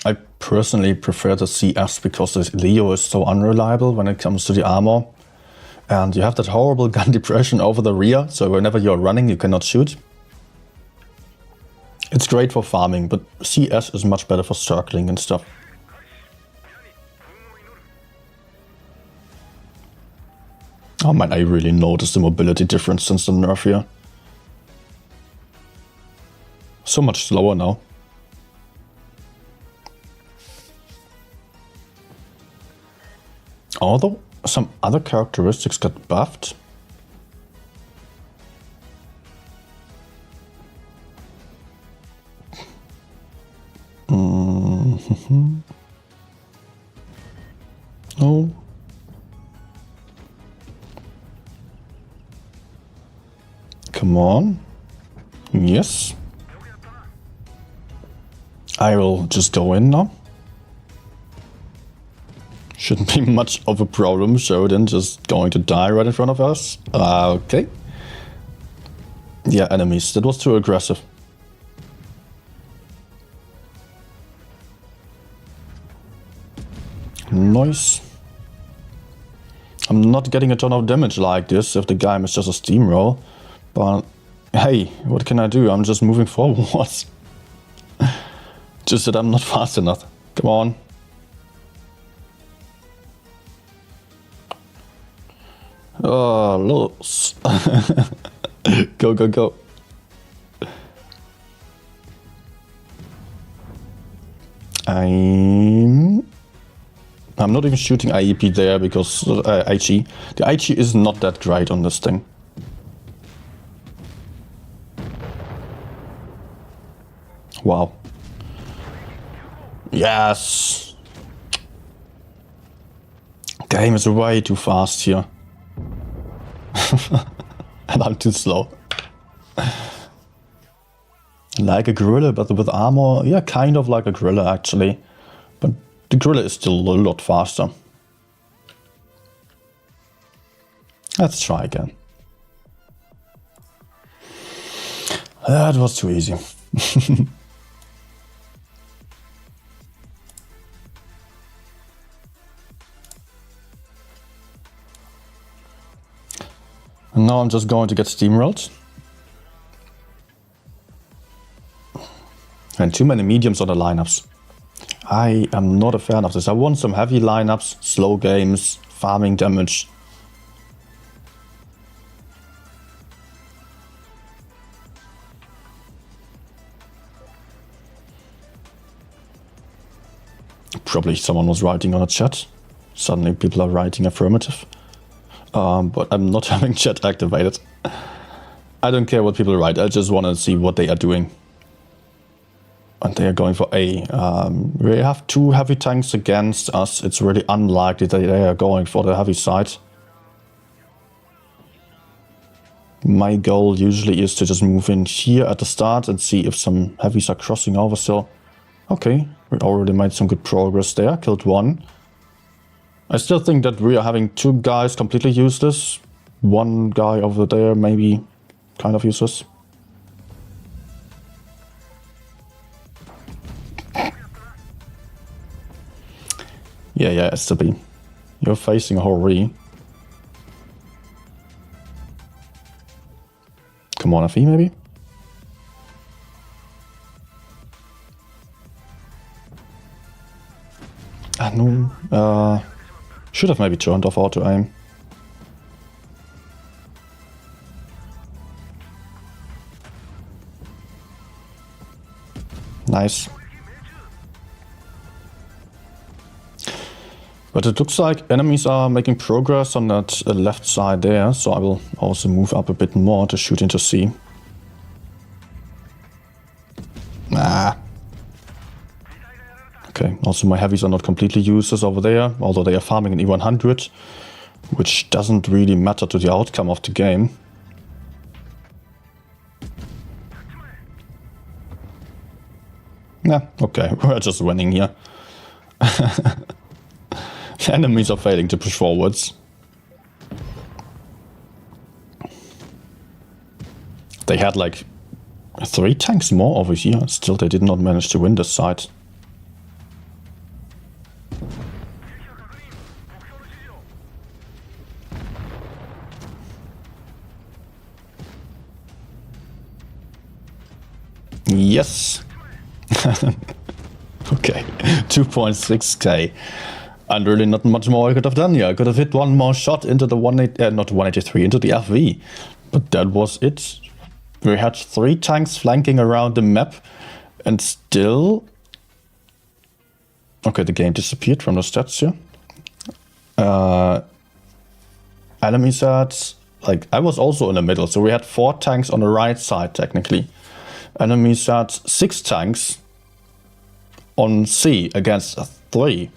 I personally prefer the CS because the Leo is so unreliable when it comes to the armor. And you have that horrible gun depression over the rear, so whenever you're running you cannot shoot. It's great for farming, but CS is much better for circling and stuff. Oh man, I really noticed the mobility difference since the nerf here. So much slower now. Although some other characteristics got buffed. Oh. Come on. Yes. I will just go in now. Shouldn't be much of a problem, Sheridan just going to die right in front of us. Okay. Yeah, enemies. That was too aggressive. Nice. I'm not getting a ton of damage like this if the game is just a steamroll. But hey, what can I do? I'm just moving forward. Just that I'm not fast enough. Come on. Oh, Los. Go, go, go. I'm not even shooting IEP there because IG. The IG is not that great on this thing. Wow. Yes. Game is way too fast here. And I'm too slow. Like a gorilla, but with armor. Yeah, kind of like a gorilla actually. But the gorilla is still a lot faster. Let's try again. That was too easy. And now I'm just going to get steamrolled. And too many mediums on the lineups. I am not a fan of this. I want some heavy lineups, slow games, farming damage. Probably someone was writing on a chat. Suddenly people are writing affirmative. But I'm not having chat activated. I don't care what people write. I just want to see what they are doing. And they are going for A. We have 2 heavy tanks against us. It's really unlikely that they are going for the heavy side. My goal usually is to just move in here at the start and see if some heavies are crossing over. So, okay, we already made some good progress there. Killed 1. I still think that we are having 2 guys completely useless. 1 guy over there maybe kind of useless. Yeah, STB. You're facing a Hori. Come on, FE maybe? Ah, no. Should have maybe turned off auto aim. Nice. But it looks like enemies are making progress on that left side there, so I will also move up a bit more to shoot into C. Ah. Okay, also my heavies are not completely useless over there, although they are farming an E100, which doesn't really matter to the outcome of the game. Yeah, okay, we're just winning here. The enemies are failing to push forwards. They had like 3 tanks more over here, still they did not manage to win this side. Yes. Okay, 2.6k. And really not much more I could have done here. I could have hit 1 more shot into the not 183, into the FV. But that was it. We had 3 tanks flanking around the map. And still... Okay, the game disappeared from the stats here. Enemies had... Like, I was also in the middle, so we had 4 tanks on the right side, technically. Enemies had 6 tanks on C against 3.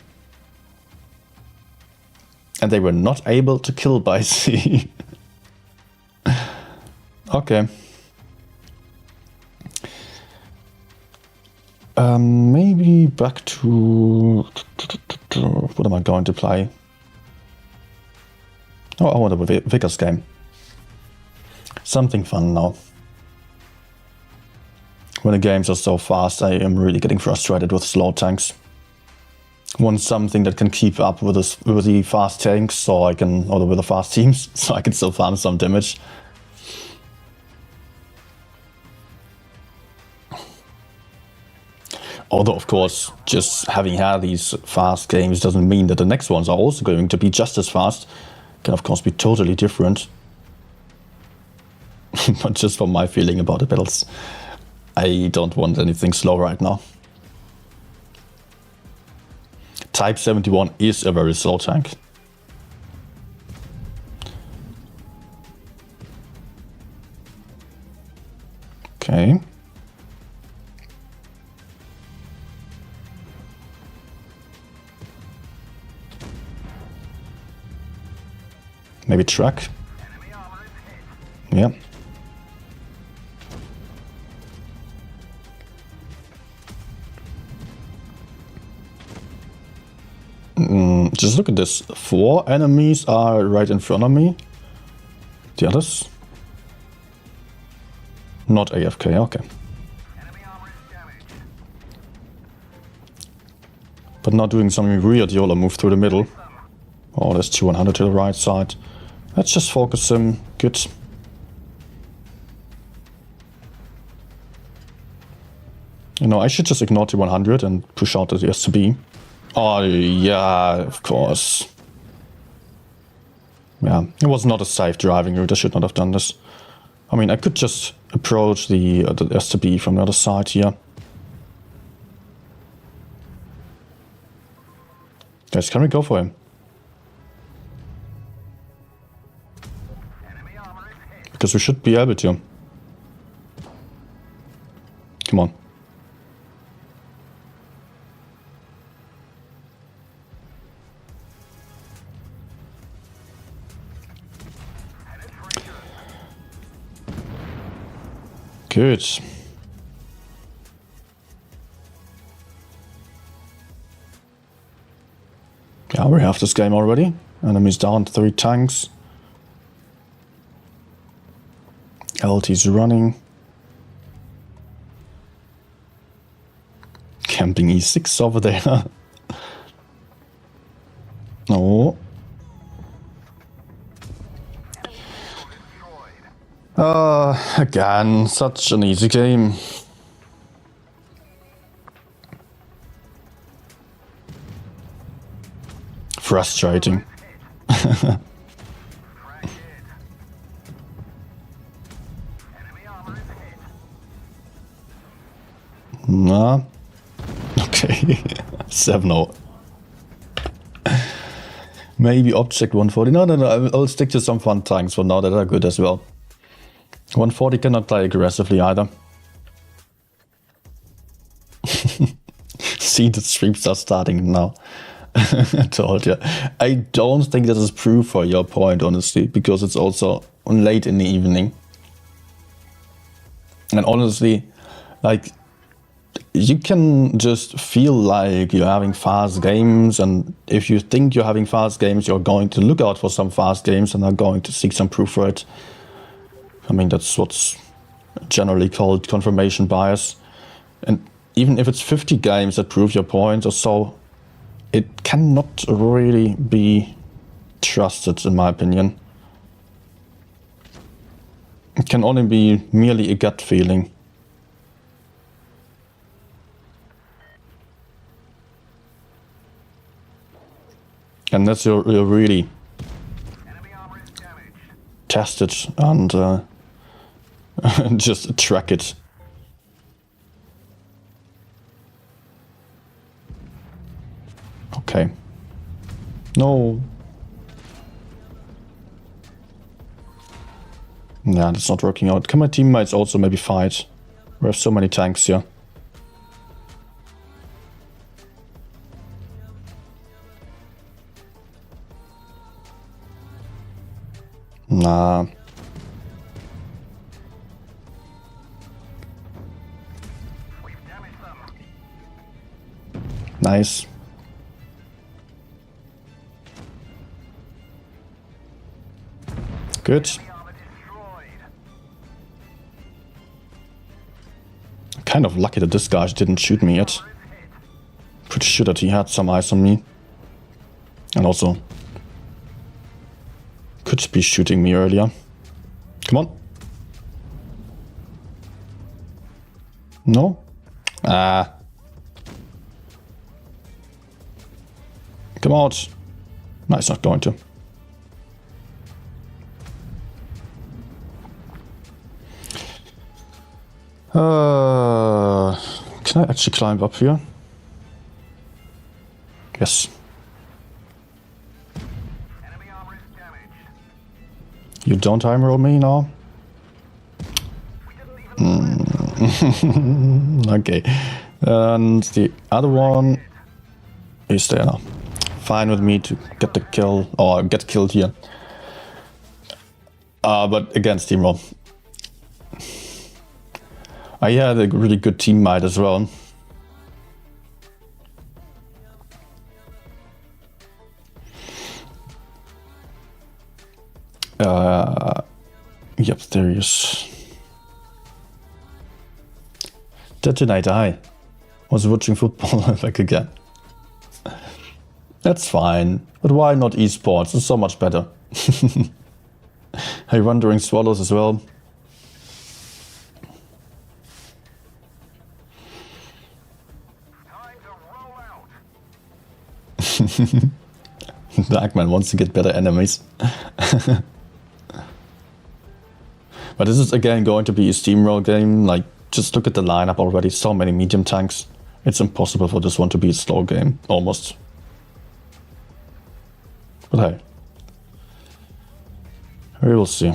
And they were not able to kill by C. Okay. Maybe back to... What am I going to play? Oh, I want a Vickers game. Something fun now. When the games are so fast, I am really getting frustrated with slow tanks. Want something that can keep up with the fast tanks, so I can, or with the fast teams, so I can still farm some damage. Although, of course, just having had these fast games doesn't mean that the next ones are also going to be just as fast. Can of course be totally different. But just from my feeling about the battles, I don't want anything slow right now. Type 71 is a very slow tank. Okay. Maybe truck. Yeah. Just look at this. 4 enemies are right in front of me. The others? Not AFK, okay. But not doing something weird, YOLO move through the middle. Oh, there's 200 to the right side. Let's just focus him. Good. You know, I should just ignore the 100 and push out the STB. Oh, yeah, of course. Yeah, it was not a safe driving route. I should not have done this. I mean, I could just approach the STB from the other side here. Guys, can we go for him? Because we should be able to. Come on. Good. Yeah, we have this game already. Enemies down, 3 tanks. LT's running. Camping E6 over there. No. Again, such an easy game. Frustrating. Nah. Okay. 7-0. Maybe object 140. No. I'll stick to some fun tanks for now that are good as well. 140 cannot die aggressively either. See, the streams are starting now. I told you. I don't think this is proof for your point, honestly, because it's also late in the evening. And honestly, like, you can just feel like you're having fast games, and if you think you're having fast games, you're going to look out for some fast games and are going to seek some proof for it. I mean, that's what's generally called confirmation bias. And even if it's 50 games that prove your point or so, it cannot really be trusted, in my opinion. It can only be merely a gut feeling. And that's you're really test it and just track it. Okay. No. Yeah, that's not working out. Can my teammates also maybe fight? We have so many tanks here. Nah. Nice. Good. Kind of lucky that this guy didn't shoot me yet. Pretty sure that he had some eyes on me. And also could be shooting me earlier. Come on. No? Ah. Come out. No, it's not going to. Can I actually climb up here? Yes. You don't time roll me now? Okay. And the other one is there now. Fine with me to get the kill, or get killed here. But again, steamroll. I had a really good teammate as well. Yep, there he is. Detonator, hi. Was watching football back again. That's fine, but why not esports? It's so much better. Hey, Wandering Swallows as well. Darkman wants to get better enemies. But this is again going to be a steamroll game. Like, just look at the lineup already. So many medium tanks. It's impossible for this one to be a slow game, almost. But hey, we will see.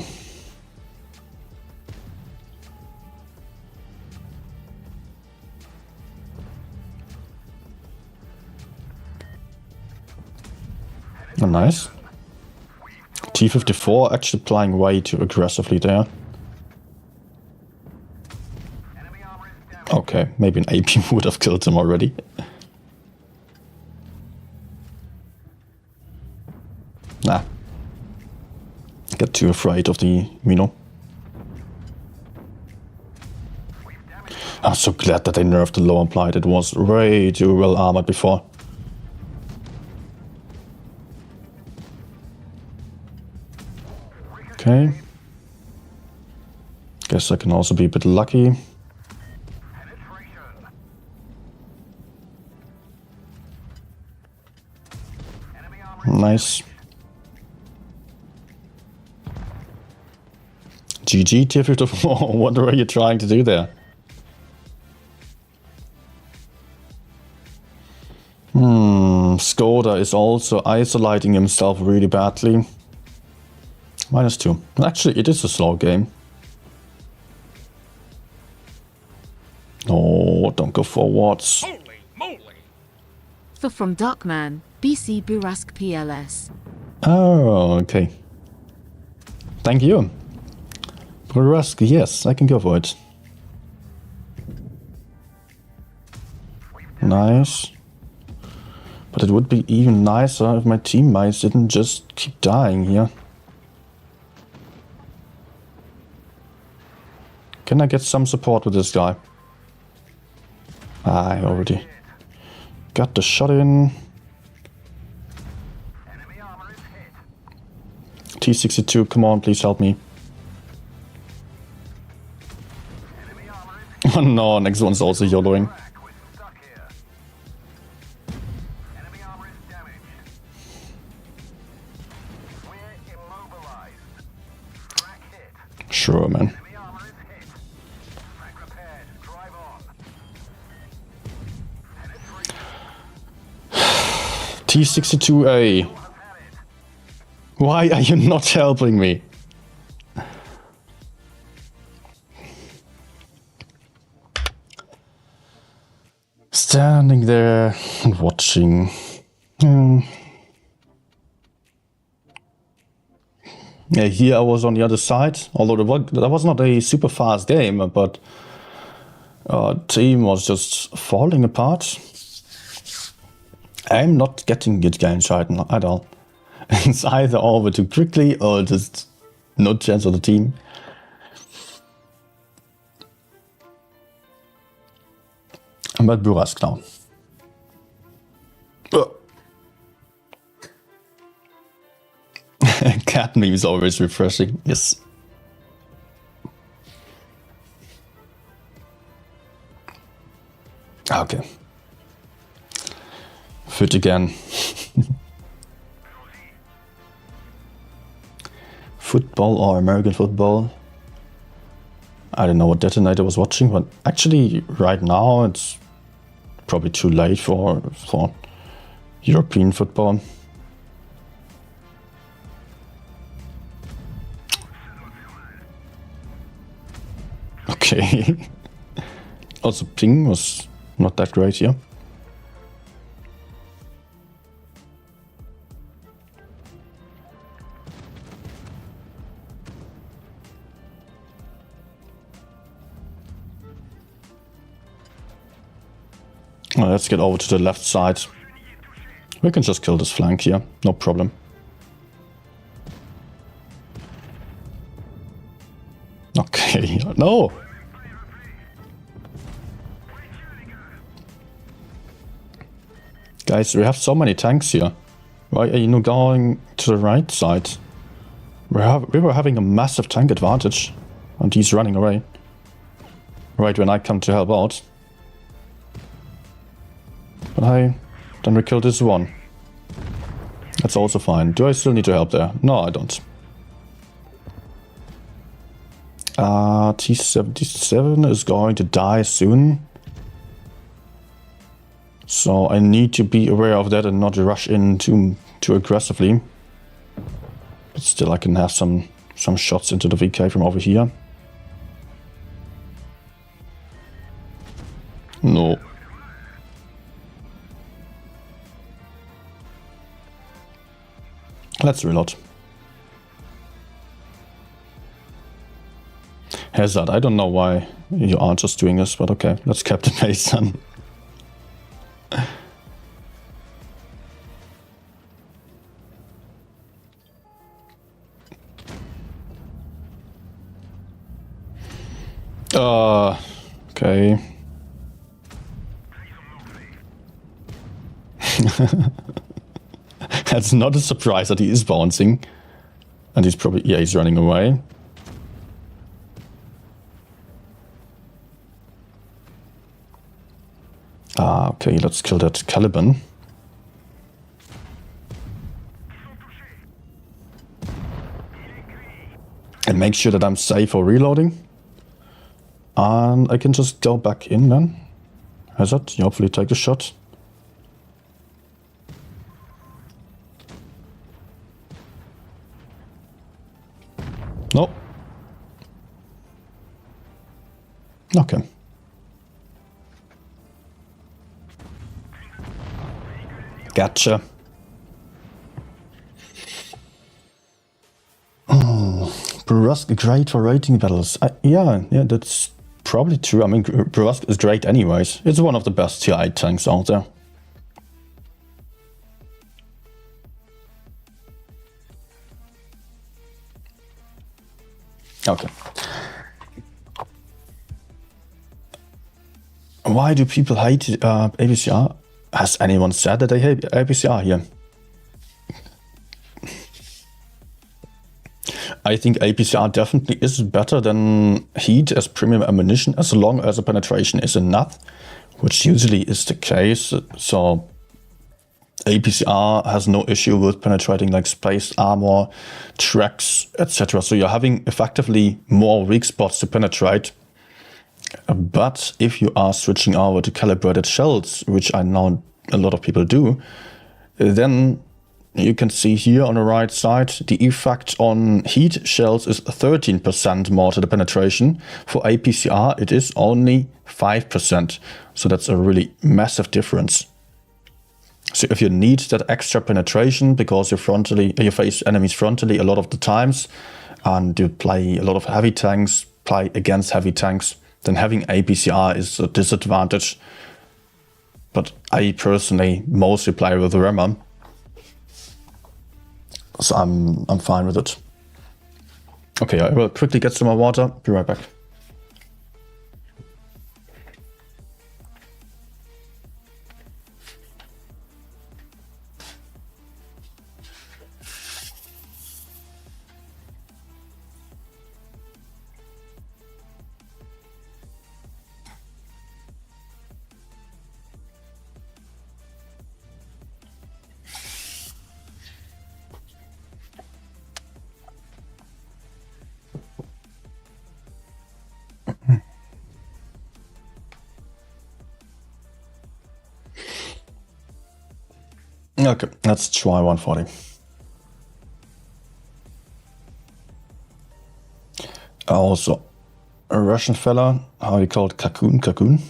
Oh, nice. T-54 actually playing way too aggressively there. Okay, maybe an AP would have killed him already. Nah. Get too afraid of the Mino. I'm so glad that they nerfed the low implied. It was way too well armored before. Okay. Guess I can also be a bit lucky. Nice. GG tier 54. What are you trying to do there? Skoda is also isolating himself really badly. -2. Actually, it is a slow game. No, don't go forwards. Holy moly! From Darkman, BC Burask PLS. Oh, okay. Thank you. Burask, yes, I can go for it. Nice. But it would be even nicer if my teammates didn't just keep dying here. Can I get some support with this guy? I already got the shot in. T-62, come on, please help me. Oh no, next one's also YOLOing. Sure, man. T-62A. Why are you not helping me? Standing there and watching. Yeah, here I was on the other side, although that was not a super fast game, but team was just falling apart. I'm not getting it entscheiden at all. It's either over too quickly or just no chance of the team. But Burask now. Cat meme is always refreshing, yes. Okay. Fit again. Football or American football? I don't know what detonator was watching, but actually right now it's probably too late for European football. Okay. Also, ping was not that great here. Well, let's get over to the left side. We can just kill this flank here, no problem. Okay, no! Guys, we have so many tanks here. Why are you not going to the right side? We were having a massive tank advantage, and he's running away. Right when I come to help out. But then we kill this one. That's also fine. Do I still need to help there? No, I don't. T77 is going to die soon. So I need to be aware of that and not rush in too aggressively. But still I can have some shots into the VK from over here. No. Let's reload. Hazard, I don't know why you are just doing this, but okay, let's cap the base then. Okay. That's not a surprise that he is bouncing. And he's probably, yeah, he's running away. Okay, let's kill that Caliban. And make sure that I'm safe for reloading. And I can just go back in then. Hazard, you hopefully take the shot. No. Okay. Gotcha. Brusk great for rating battles. Yeah, that's probably true. I mean, Brusk is great anyways. It's one of the best tier 8 tanks out there. Okay. Why do people hate APCR? Has anyone said that they hate APCR here? I think APCR definitely is better than Heat as premium ammunition as long as the penetration is enough, which usually is the case. So APCR has no issue with penetrating like space armor, tracks, etc. So you're having effectively more weak spots to penetrate. But if you are switching over to calibrated shells, which I know a lot of people do, then you can see here on the right side, the effect on heat shells is 13% more to the penetration. For APCR, it is only 5%. So that's a really massive difference. So if you need that extra penetration because you face enemies frontally a lot of the times, and you play a lot of heavy tanks, play against heavy tanks, then having APCR is a disadvantage. But I personally mostly play with Rammer. So I'm fine with it. Okay, I will quickly get some more water. Be right back. Okay, let's try 140. Also, a Russian fella, how he called Kakun,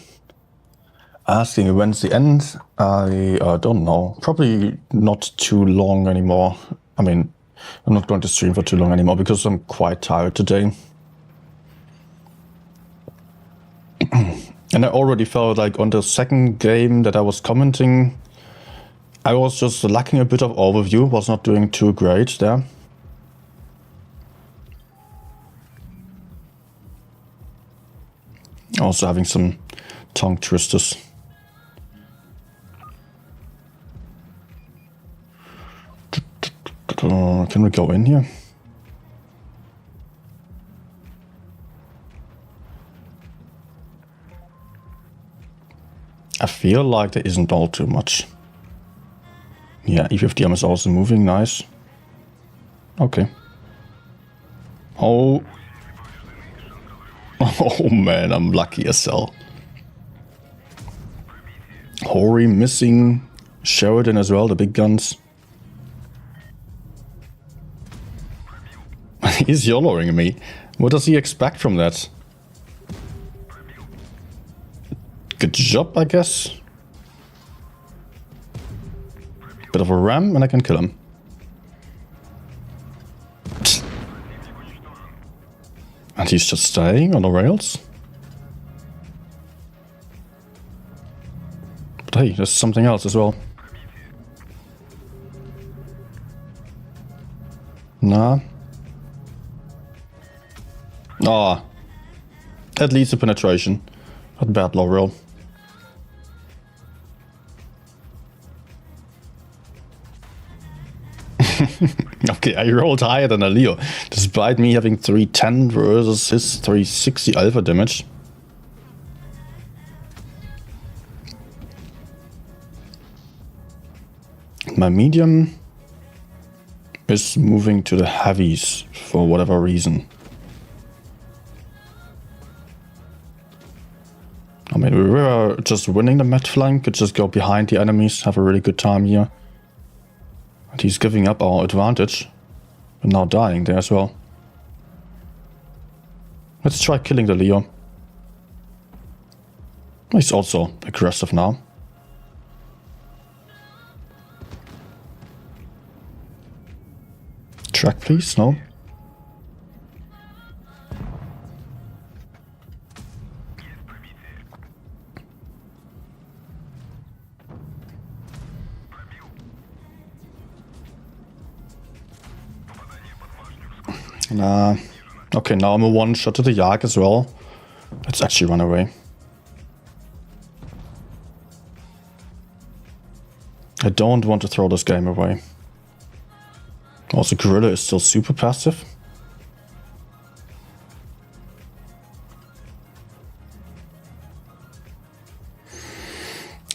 asking when's the end. I don't know. Probably not too long anymore. I mean, I'm not going to stream for too long anymore because I'm quite tired today. And I already felt like on the second game that I was commenting, I was just lacking a bit of overview, was not doing too great there. Also having some tongue twisters. Can we go in here? I feel like there isn't all too much. Yeah, E50M is also moving, nice. Okay. Oh. Oh man, I'm lucky as hell. Hori missing, Sheridan as well, the big guns. He's YOLOing me. What does he expect from that? Good job, I guess. Bit of a ram and I can kill him. And he's just staying on the rails. But hey, there's something else as well. Nah. Ah. At least a penetration. Not bad low roll. Okay, I rolled higher than a Leo, despite me having 310 versus his 360 alpha damage. My medium is moving to the heavies for whatever reason. I mean, we were just winning the mid flank, could just go behind the enemies, have a really good time here. And he's giving up our advantage. And now dying there as well. Let's try killing the Leo. He's also aggressive now. Track please, no? Nah. Okay, now I'm a one shot to the Yak as well. Let's actually run away. I don't want to throw this game away. Also, Gorilla is still super passive.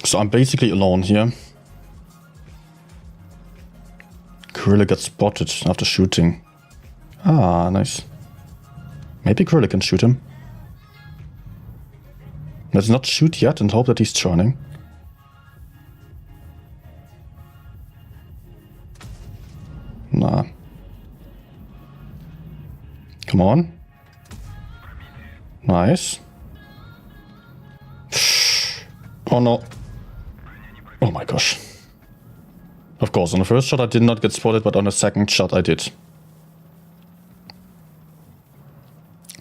So I'm basically alone here. Gorilla gets spotted after shooting. Ah, nice. Maybe Gorilla can shoot him. Let's not shoot yet and hope that he's turning. Nah. Come on. Nice. Oh no. Oh my gosh. Of course, on the first shot I did not get spotted, but on the second shot I did.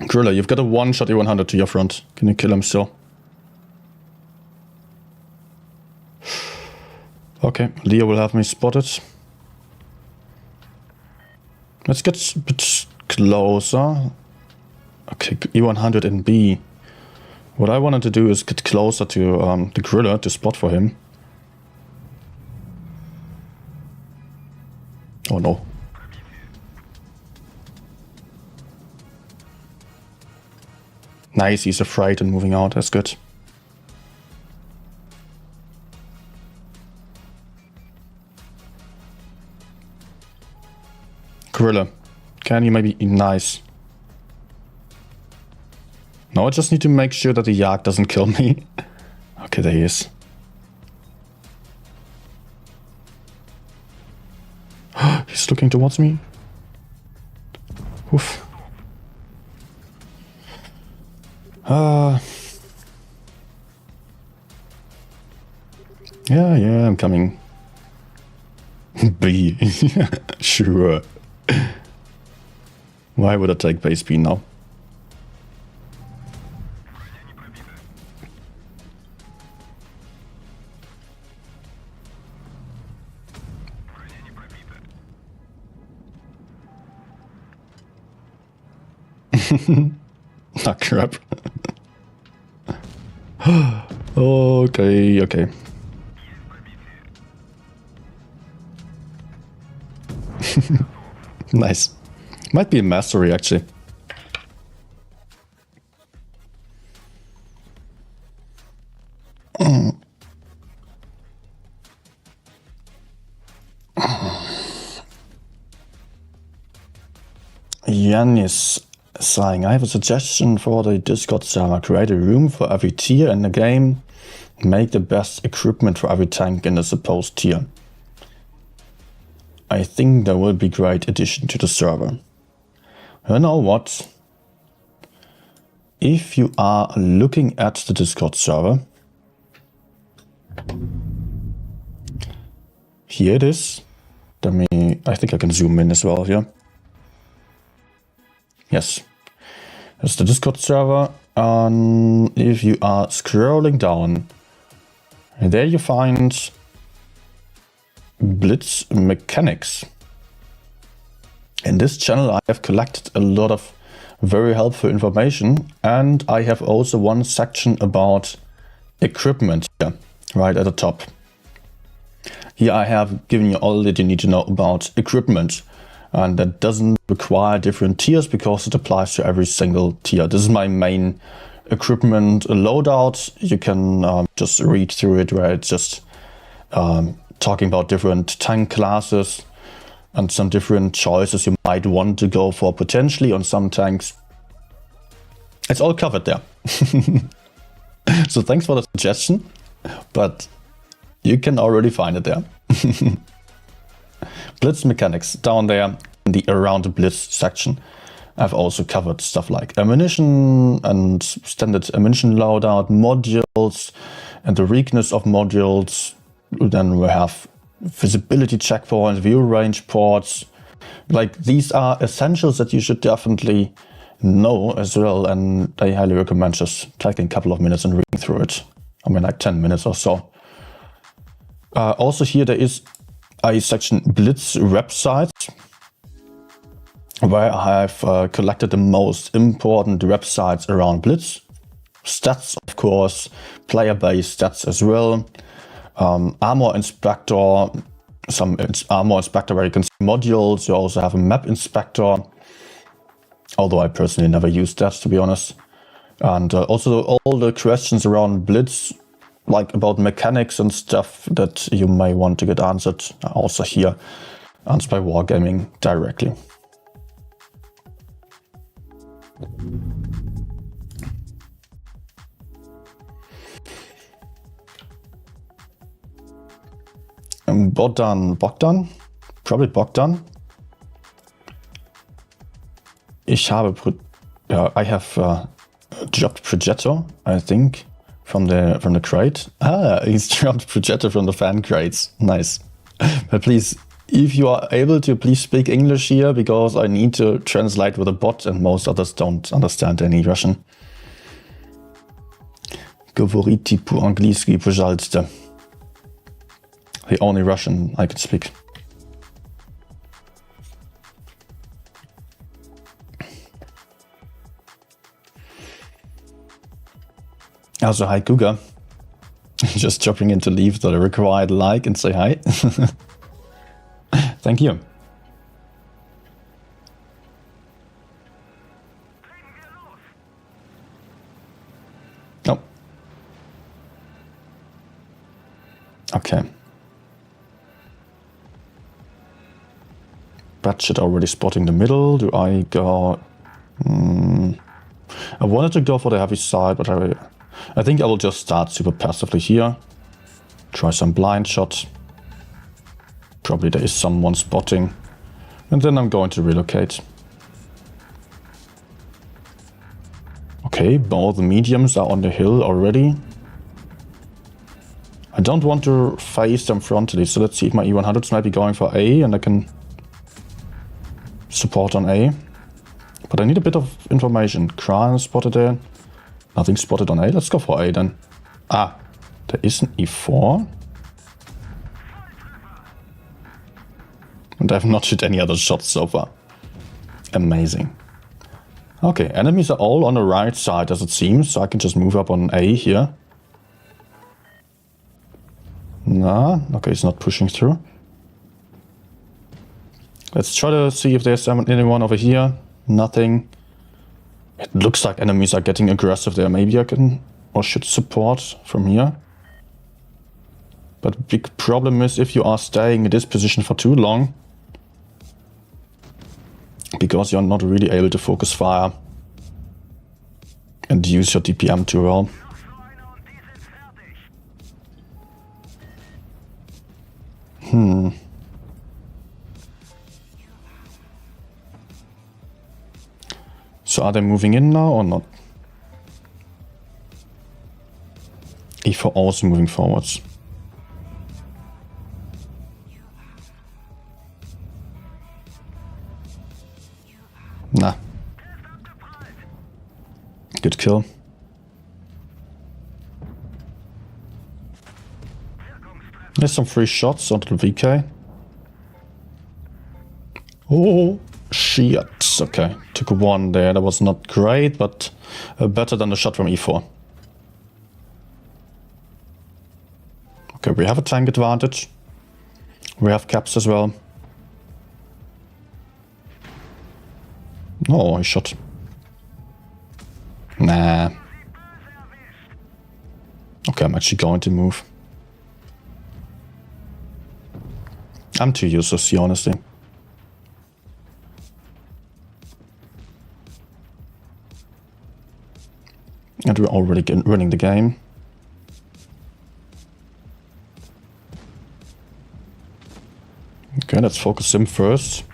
Gorilla, you've got a one-shot E100 to your front. Can you kill him still? Okay, Leo will have me spotted. Let's get a bit closer. Okay, E100 in B. What I wanted to do is get closer to the Gorilla to spot for him. Oh no. Nice, he's afraid and moving out, that's good. Gorilla, can you maybe... Nice. Now I just need to make sure that the Yak doesn't kill me. Okay, there he is. It's looking towards me. Oof. Yeah, I'm coming. B. Sure. Why would I take base B now? Ah, crap. Okay. Nice. Might be a mastery, actually. Jan is saying, I have a suggestion for the Discord server. Create a room for every tier in the game. Make the best equipment for every tank in the supposed tier. I think that will be a great addition to the server. You know what? If you are looking at the Discord server, here it is. I think I can zoom in as well here. Yes, that's the Discord server. And if you are scrolling down, there you find Blitz mechanics. In this channel I have collected a lot of very helpful information, and I have also one section about equipment here, right at the top. Here I have given you all that you need to know about equipment, and that doesn't require different tiers because it applies to every single tier. This is my main equipment loadout. You can just read through it, where it's just talking about different tank classes and some different choices you might want to go for potentially on some tanks. It's all covered there. So thanks for the suggestion, but you can already find it there. Blitz mechanics down there in the around the Blitz section. I've also covered stuff like ammunition and standard ammunition loadout, modules and the weakness of modules. Then we have visibility checkpoints, view range ports. Like, these are essentials that you should definitely know as well, and I highly recommend just taking a couple of minutes and reading through it. I mean, like 10 minutes or so. Also here there is a section Blitz websites, where I have collected the most important websites around Blitz. Stats, of course, player-based stats as well. Armor inspector, some armor inspector where you can see modules. You also have a map inspector, although I personally never used that, to be honest. And also all the questions around Blitz, like about mechanics and stuff that you may want to get answered, are also here, answered by Wargaming directly. Bogdan, probably Bogdan. I have dropped Progetto, I think, from the crate. Ah, he's dropped Progetto from the fan crates. Nice. But please, if you are able to, please speak English here, because I need to translate with a bot and most others don't understand any Russian. Говорите по-английски, пожалуйста. The only Russian I can speak. Also, hi Guga. Just dropping in to leave the required like and say hi. Thank you. Nope. Okay. Batchet already spotting the middle. Do I go? I wanted to go for the heavy side, but I think I will just start super passively here. Try some blind shots. Probably there is someone spotting. And then I'm going to relocate. Okay, both the mediums are on the hill already. I don't want to face them frontally, so let's see if my E100s might be going for A and I can support on A. But I need a bit of information. Kran spotted there. Nothing spotted on A. Let's go for A then. Ah, there is an E4. And I have not hit any other shots so far. Amazing. Okay, enemies are all on the right side as it seems, so I can just move up on A here. Nah, okay, it's not pushing through. Let's try to see if there's anyone over here. Nothing. It looks like enemies are getting aggressive there. Maybe I can or should support from here. But big problem is if you are staying in this position for too long, because you're not really able to focus fire and use your DPM too well. So are they moving in now or not? E4 also moving forwards. Nah. Good kill. There's some free shots onto the VK. Oh, shit. Okay, took one there. That was not great, but better than the shot from E4. Okay, we have a tank advantage. We have caps as well. No, he shot. Nah. Okay, I'm actually going to move. I'm too useless, honestly. And we're already winning the game. Okay, let's focus him first.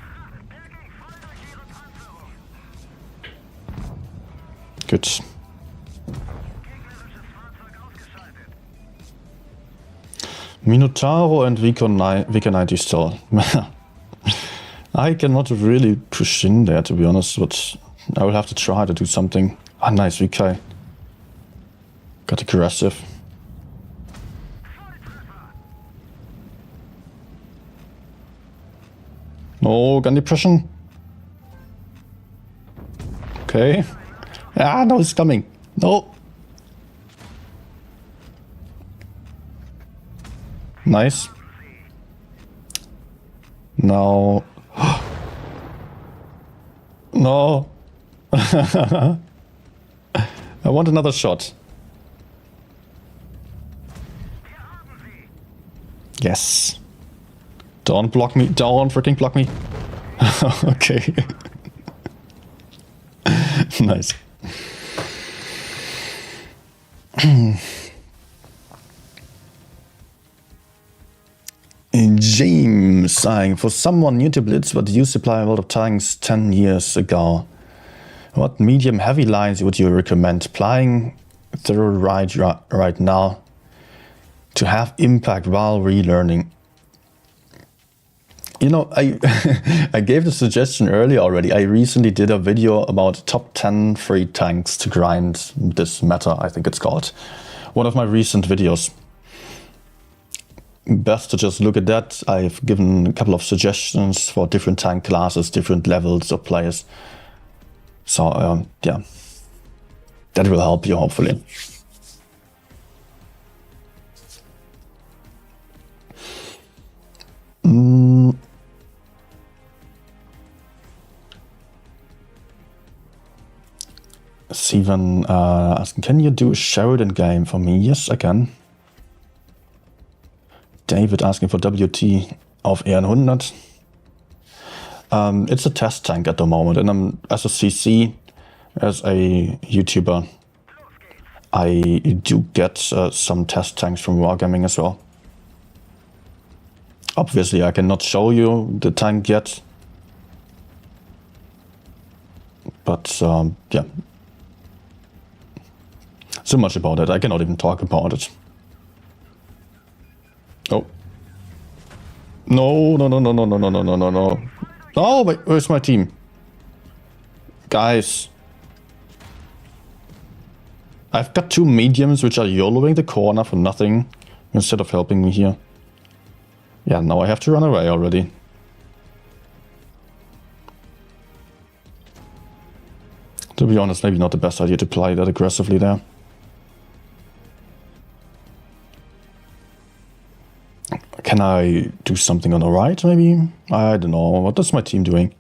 Good. Minotauro and VK90 still. I cannot really push in there, to be honest, but I will have to try to do something. Ah, nice VK. Got aggressive. No gun depression. Okay. Ah, no, it's coming. No. Nice. Now. No. I want another shot. Yes. Don't block me. Don't freaking block me. Okay. Nice. James saying, for someone new to Blitz but used to play a lot of tanks 10 years ago, what medium heavy lines would you recommend playing through right now to have impact while relearning? You know, I gave the suggestion earlier already. I recently did a video about top 10 free tanks to grind this meta, I think it's called. One of my recent videos. Best to just look at that. I've given a couple of suggestions for different tank classes, different levels of players. So, yeah. That will help you, hopefully. Steven asking, can you do a Sheridan game for me? Yes, I can. David asking for WT of E100. It's a test tank at the moment, and I'm, as a CC, as a YouTuber, I do get some test tanks from Wargaming as well. Obviously, I cannot show you the tank yet, But yeah. So much about it, I cannot even talk about it. Oh. No, no, no, no, no, no, no, no, no, no, no. Oh, wait, where's my team? Guys. I've got 2 mediums which are YOLOing the corner for nothing instead of helping me here. Yeah, now I have to run away already. To be honest, maybe not the best idea to play that aggressively there. Can I do something on the right, maybe? I don't know. What is my team doing?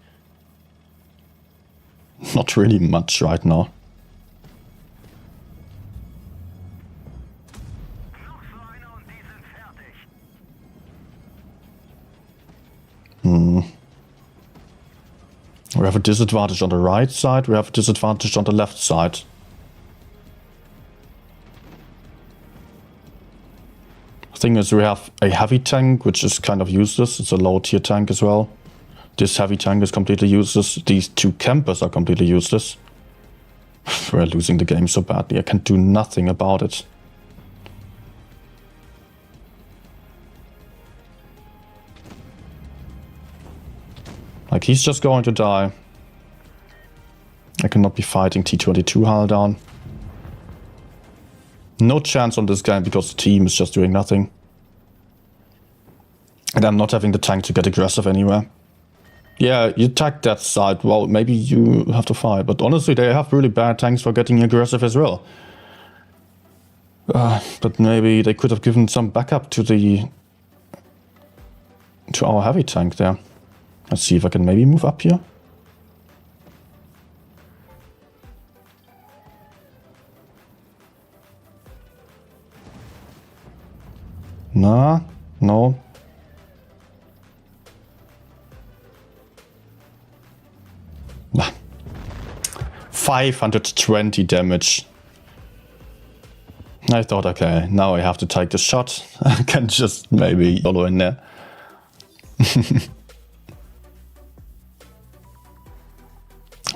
Not really much right now. We have a disadvantage on the right side, we have a disadvantage on the left side. The thing is, we have a heavy tank, which is kind of useless. It's a low tier tank as well. This heavy tank is completely useless. These 2 campers are completely useless. We're losing the game so badly, I can do nothing about it. Like, he's just going to die. I cannot be fighting T22 hull down. No chance on this game because the team is just doing nothing. And I'm not having the tank to get aggressive anywhere. Yeah, you attack that side, well, maybe you have to fight. But honestly, they have really bad tanks for getting aggressive as well. But maybe they could have given some backup to our heavy tank there. Let's see if I can maybe move up here. Nah, no. Nah. 520 damage. I thought, okay, now I have to take the shot. I can just maybe YOLO in there.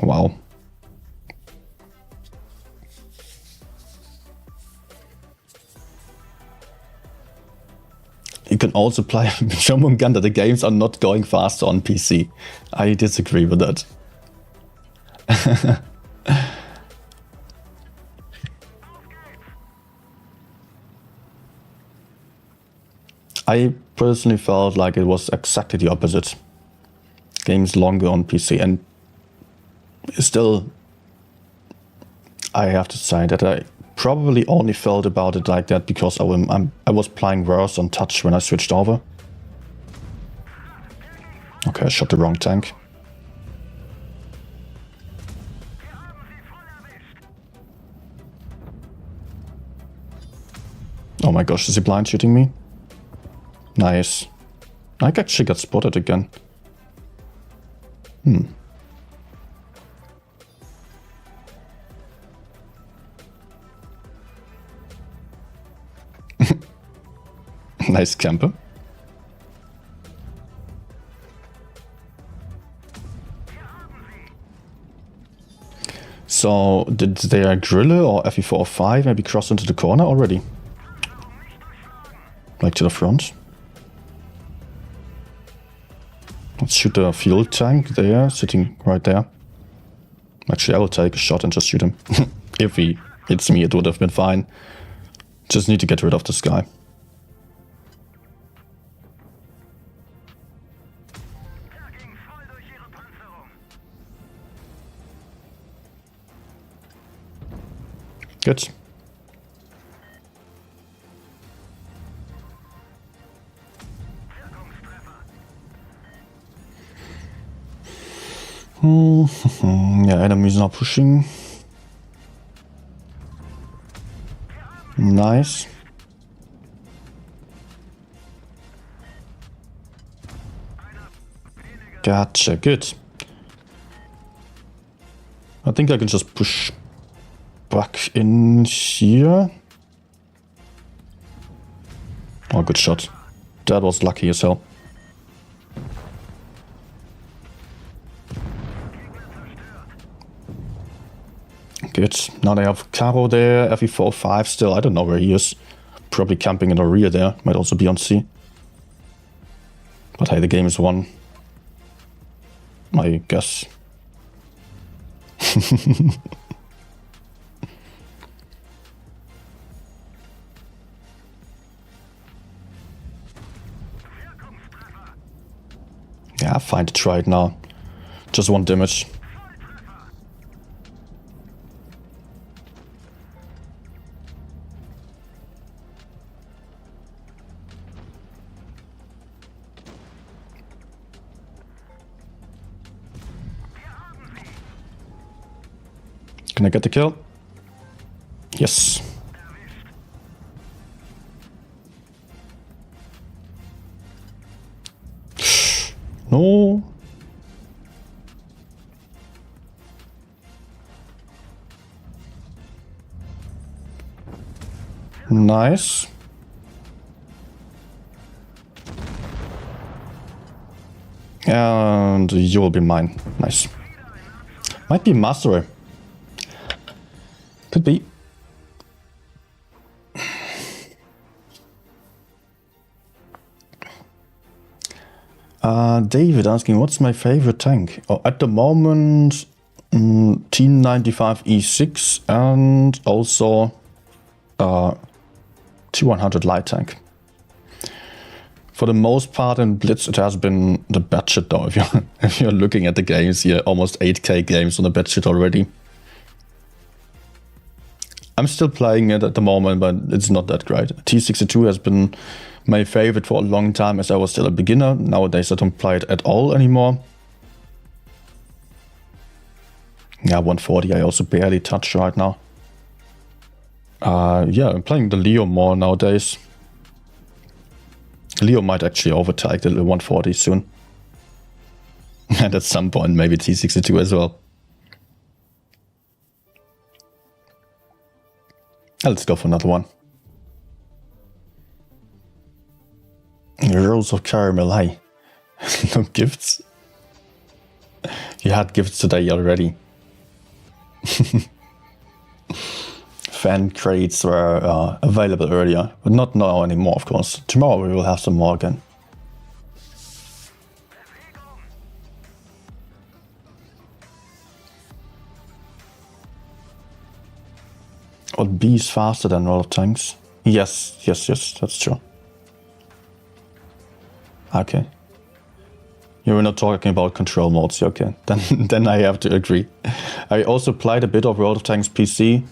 Wow. You can also play Shogun that the games are not going faster on PC. I disagree with that. I personally felt like it was exactly the opposite. Games longer on PC, and still, I have to say that I probably only felt about it like that because I was playing worse on touch when I switched over. Okay, I shot the wrong tank. Oh my gosh, is he blind shooting me? Nice. I actually got spotted again. Nice camper. So, did their Grille or FE405 maybe cross into the corner already? Like to the front? Let's shoot the fuel tank there, sitting right there. Actually, I will take a shot and just shoot him. If he hits me, it would have been fine. Just need to get rid of this guy. Good. Yeah, enemies are pushing. Nice. Gotcha, good. I think I can just push back in here. Oh, good shot. That was lucky as hell. Good. Now they have Caro there, FE4-5 still. I don't know where he is. Probably camping in the rear there. Might also be on C. But hey, the game is won. I guess. Yeah, fine to try it now. Just 1 damage. Can I get the kill? Yes. No. Nice. And you will be mine. Nice. Might be mastery. Could be. David asking, what's my favorite tank? Oh, at the moment, T95 E6 and also T100 light tank. For the most part in Blitz, it has been the batshit though. If you're looking at the games here, almost 8k games on the batshit already. I'm still playing it at the moment, but it's not that great. T62 has been my favorite for a long time as I was still a beginner. Nowadays I don't play it at all anymore. Yeah, 140 I also barely touch right now. Yeah, I'm playing the Leo more nowadays. Leo might actually overtake the 140 soon. And at some point maybe T62 as well. Let's go for another one. Rose of Caramel, hey. No gifts? You had gifts today already. Fan crates were available earlier, but not now anymore, of course. Tomorrow we will have some more again. Well, B is faster than a lot of tanks. Yes, that's true. Okay. You were not talking about control modes, okay. Then I have to agree. I also played a bit of World of Tanks PC,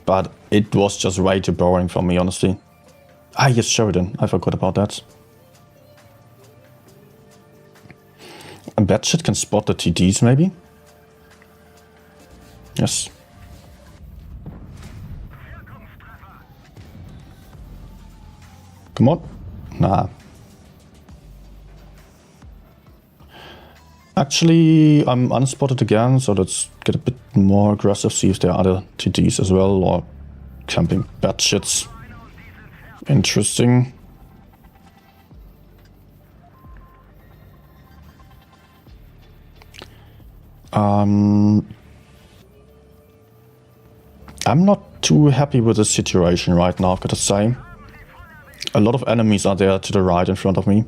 but it was just way too boring for me, honestly. Ah, yes, Sheridan. I forgot about that. And Batshit can spot the TDs, maybe? Yes. Come on. Nah. Actually, I'm unspotted again, so let's get a bit more aggressive, see if there are other TDs as well, or camping batshits. Interesting. I'm not too happy with the situation right now, I've got to say. A lot of enemies are there to the right in front of me.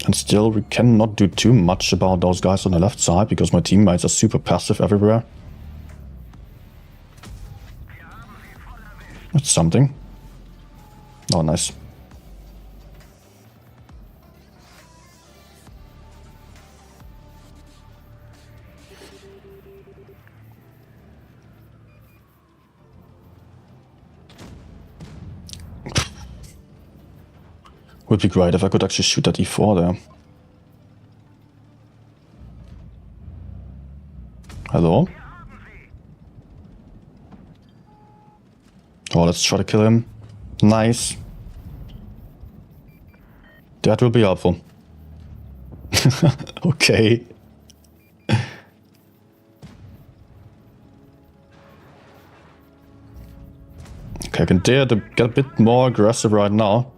And still, we cannot do too much about those guys on the left side, because my teammates are super passive everywhere. That's something. Oh, nice. Would be great if I could actually shoot that E4 there. Hello? Oh, let's try to kill him. Nice. That will be helpful. Okay. Okay, I can dare to get a bit more aggressive right now.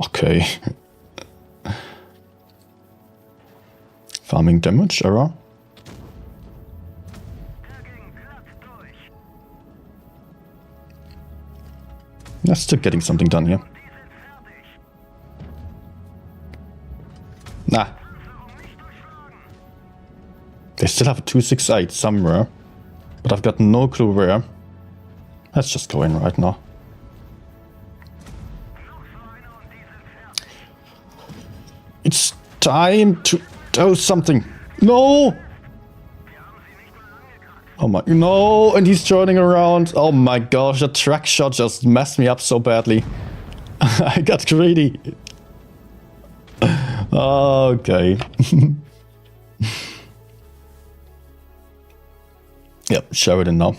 Okay. Farming damage, error. They're still getting something done here. Nah. They still have a 268 somewhere, but I've got no clue where. Let's just go in right now. It's time to do something. No! Oh my, no, and he's turning around. Oh my gosh, that track shot just messed me up so badly. I got greedy. Okay. Yep, Sheridan now.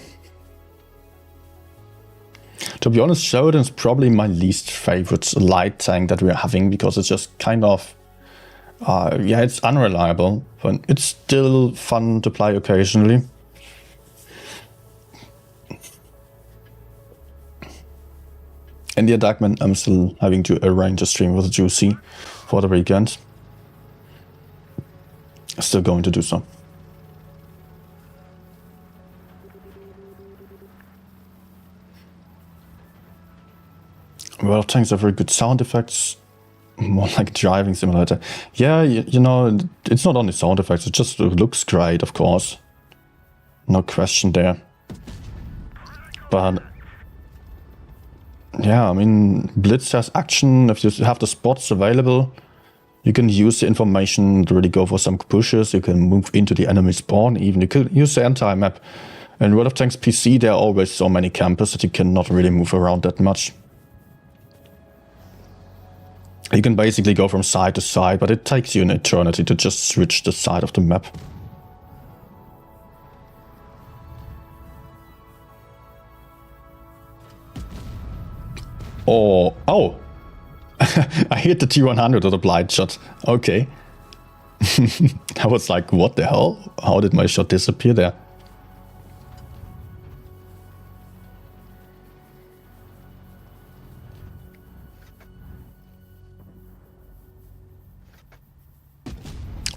To be honest, Sheridan's probably my least favorite light tank that we're having, because it's just kind of, yeah, it's unreliable, but it's still fun to play occasionally. And the Darkman, I'm still having to arrange a stream with Juicy for the weekend. Still going to do so. World of Tanks have very good sound effects. More like driving simulator. Yeah, you know, it's not only sound effects, it just looks great, of course. No question there. But yeah, I mean, Blitz has action. If you have the spots available, you can use the information to really go for some pushes. You can move into the enemy spawn even. You could use the entire map. In World of Tanks PC, there are always so many campers that you cannot really move around that much. You can basically go from side to side, but it takes you an eternity to just switch the side of the map. Oh! I hit the T100 with a blind shot. Okay. I was like, what the hell? How did my shot disappear there?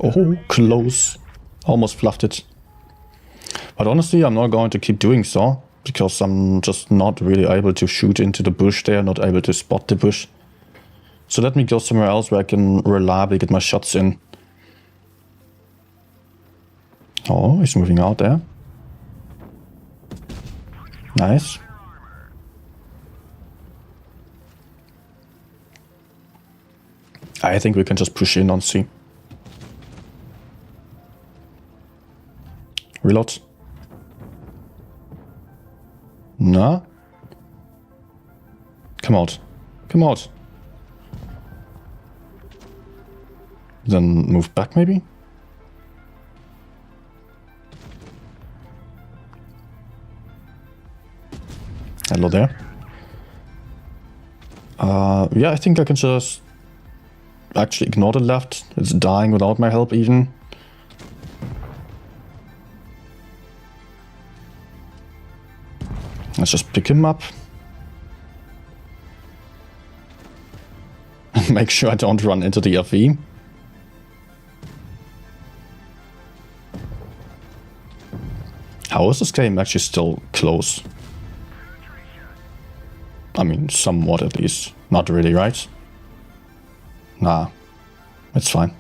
Oh, close. Almost fluffed it. But honestly, I'm not going to keep doing so, because I'm just not really able to shoot into the bush there, not able to spot the bush. So let me go somewhere else where I can reliably get my shots in. Oh, he's moving out there. Nice. I think we can just push in on C. Reload. No. Come out. Come out. Then move back maybe? Hello there. Yeah, I think I can just actually ignore the left. It's dying without my help even. Let's just pick him up. And make sure I don't run into the FE. How is this game actually still close? I mean, somewhat at least. Not really, right? Nah, it's fine.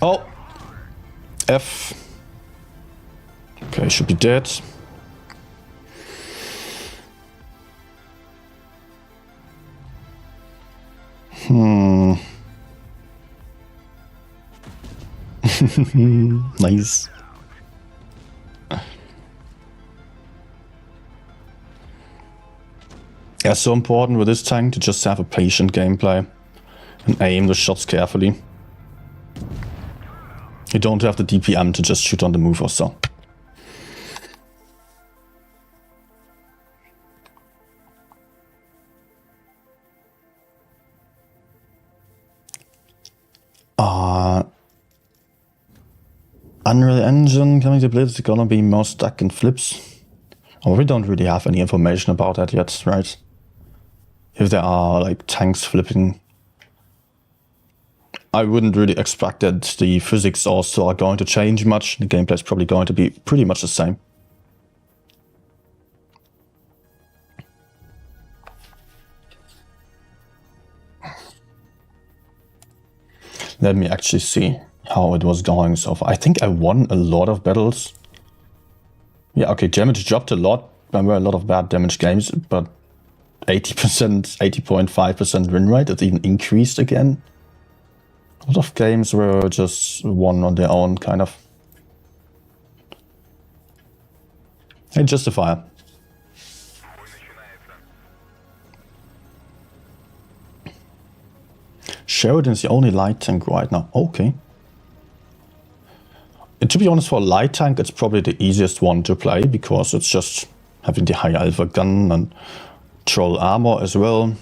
Oh! F. Okay, should be dead. Nice. Yeah, it's so important with this tank to just have a patient gameplay and aim the shots carefully. You don't have the DPM to just shoot on the move or so. Unreal Engine coming to Blitz is gonna be more stuck in flips. Oh, we don't really have any information about that yet, right? If there are like tanks flipping. I wouldn't really expect that the physics also are going to change much. The gameplay is probably going to be pretty much the same. Let me actually see how it was going so far. I think I won a lot of battles. Yeah, okay, damage dropped a lot. There were a lot of bad damage games, but 80%, 80.5% win rate, it even increased again. A lot of games were just won on their own, kind of. Hey, Justifier. Sheridan's the only light tank right now. Okay. And to be honest, for a light tank, it's probably the easiest one to play because it's just having the high alpha gun and troll armor as well.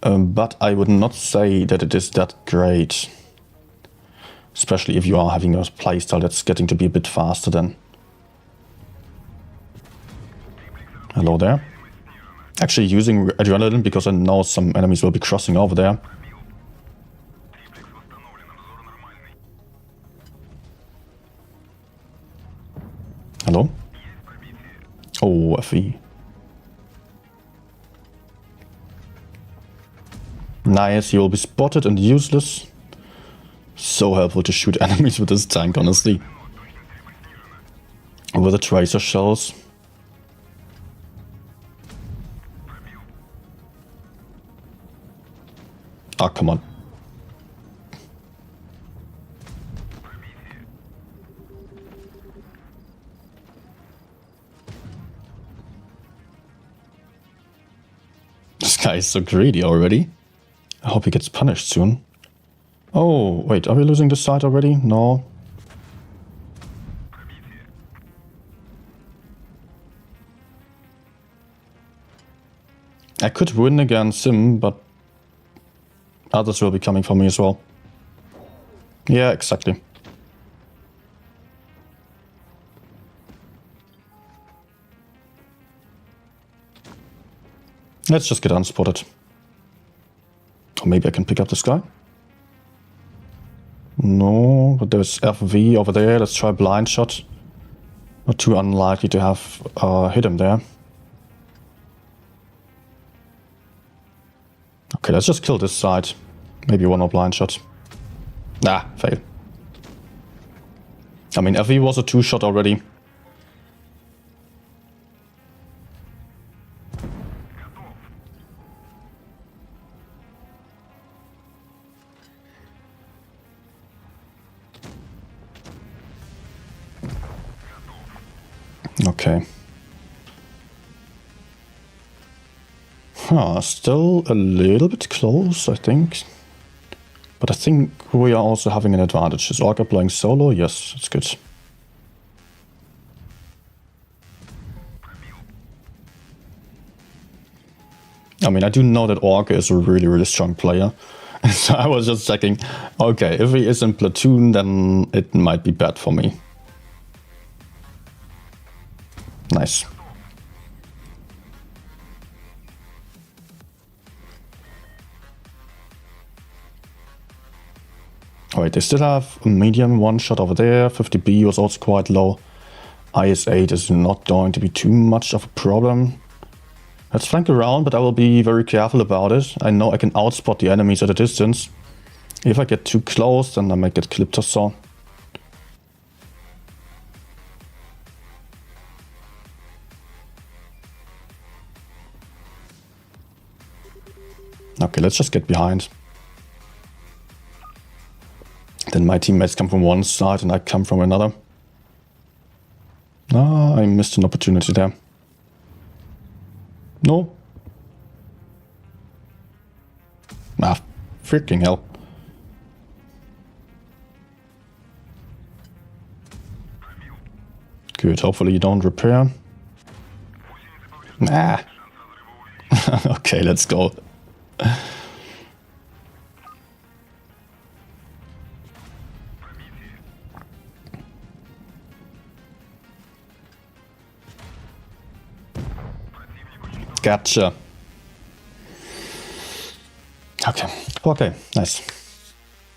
But I would not say that it is that great. Especially if you are having a playstyle that's getting to be a bit faster than. Hello there. Actually using adrenaline because I know some enemies will be crossing over there. Hello? Oh, FE. Nice, you will be spotted and useless. So helpful to shoot enemies with this tank, honestly. With the tracer shells. Ah, come on. This guy is so greedy already. I hope he gets punished soon. Oh, wait, are we losing this side already? No. I could win against him, but others will be coming for me as well. Yeah, exactly. Let's just get unspotted. Or maybe I can pick up this guy. No, but there's FV over there. Let's try blind shot. Not too unlikely to have hit him there. Okay, let's just kill this side. Maybe one more blind shot. Nah, fail. I mean, FV was a 2-shot already. Okay. Still a little bit close, I think. But I think we are also having an advantage. Is Orca playing solo? Yes, it's good. I mean, I do know that Orca is a really, really strong player. So I was just checking, okay, if he is in platoon, then it might be bad for me. Nice. Alright, they still have a medium one shot over there. 50B was also quite low. IS-8 is not going to be too much of a problem. Let's flank around, but I will be very careful about it. I know I can outspot the enemies at a distance. If I get too close, then I might get clipped or so. Okay, let's just get behind. Then my teammates come from one side and I come from another. Ah, I missed an opportunity there. No. Ah, freaking hell. Good, hopefully you don't repair. Nah. Okay, let's go. Gotcha. Okay. Okay, nice.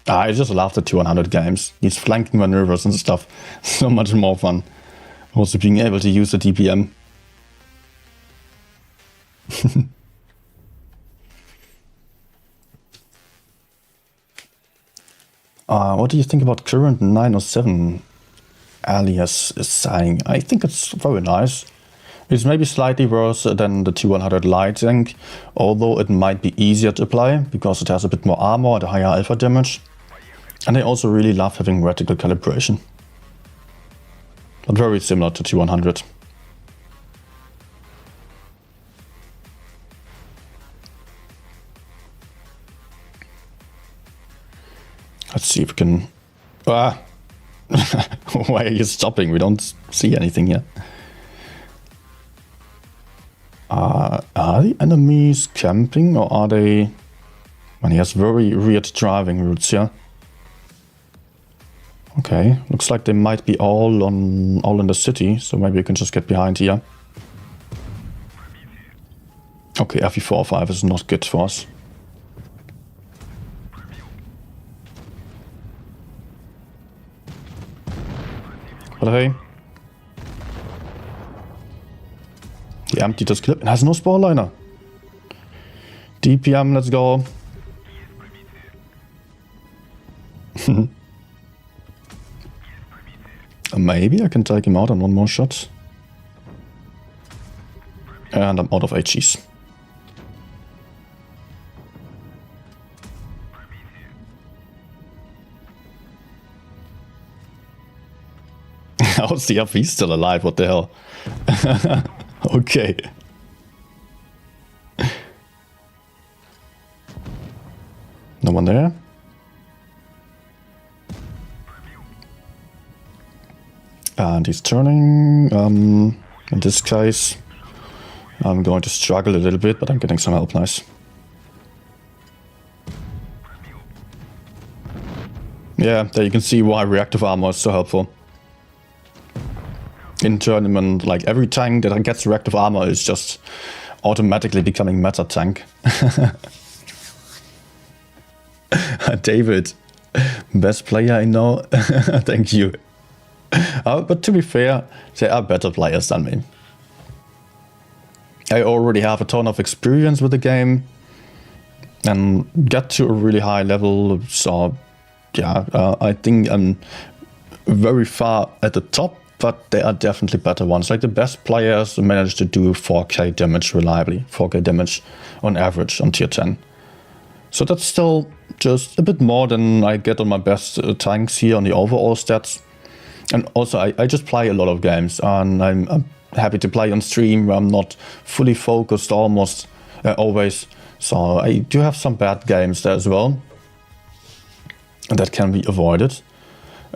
I just love the 200 games. These flanking maneuvers and stuff. So much more fun. Also being able to use the DPM. What do you think about current 907 alias is saying? I think it's very nice. It's maybe slightly worse than the 200 light tank, although it might be easier to apply because it has a bit more armor and a higher alpha damage. And I also really love having reticle calibration. But very similar to 200. Let's see if we can... Ah! Why are you stopping? We don't see anything here. Are the enemies camping or are they... Man, he has very weird driving routes here. Okay, looks like they might be all in the city, so maybe you can just get behind here. Okay, FE45 is not good for us. But hey. He emptied his clip and has no spore liner. DPM, let's go. Maybe I can take him out on one more shot. And I'm out of HEs. How's the FE still alive? What the hell? Okay. No one there? And he's turning. In this case, I'm going to struggle a little bit, but I'm getting some help. Nice. Yeah, there you can see why reactive armor is so helpful. In tournament, like every tank that gets reactive armor is just automatically becoming meta tank. David, best player I know. Thank you. But to be fair, there are better players than me. I already have a ton of experience with the game and got to a really high level, so yeah, I think I'm very far at the top, but there are definitely better ones. Like the best players manage to do 4k damage reliably, 4k damage on average on tier 10. So that's still just a bit more than I get on my best tanks here on the overall stats. And also I just play a lot of games and I'm happy to play on stream where I'm not fully focused almost always. So I do have some bad games there as well. And that can be avoided.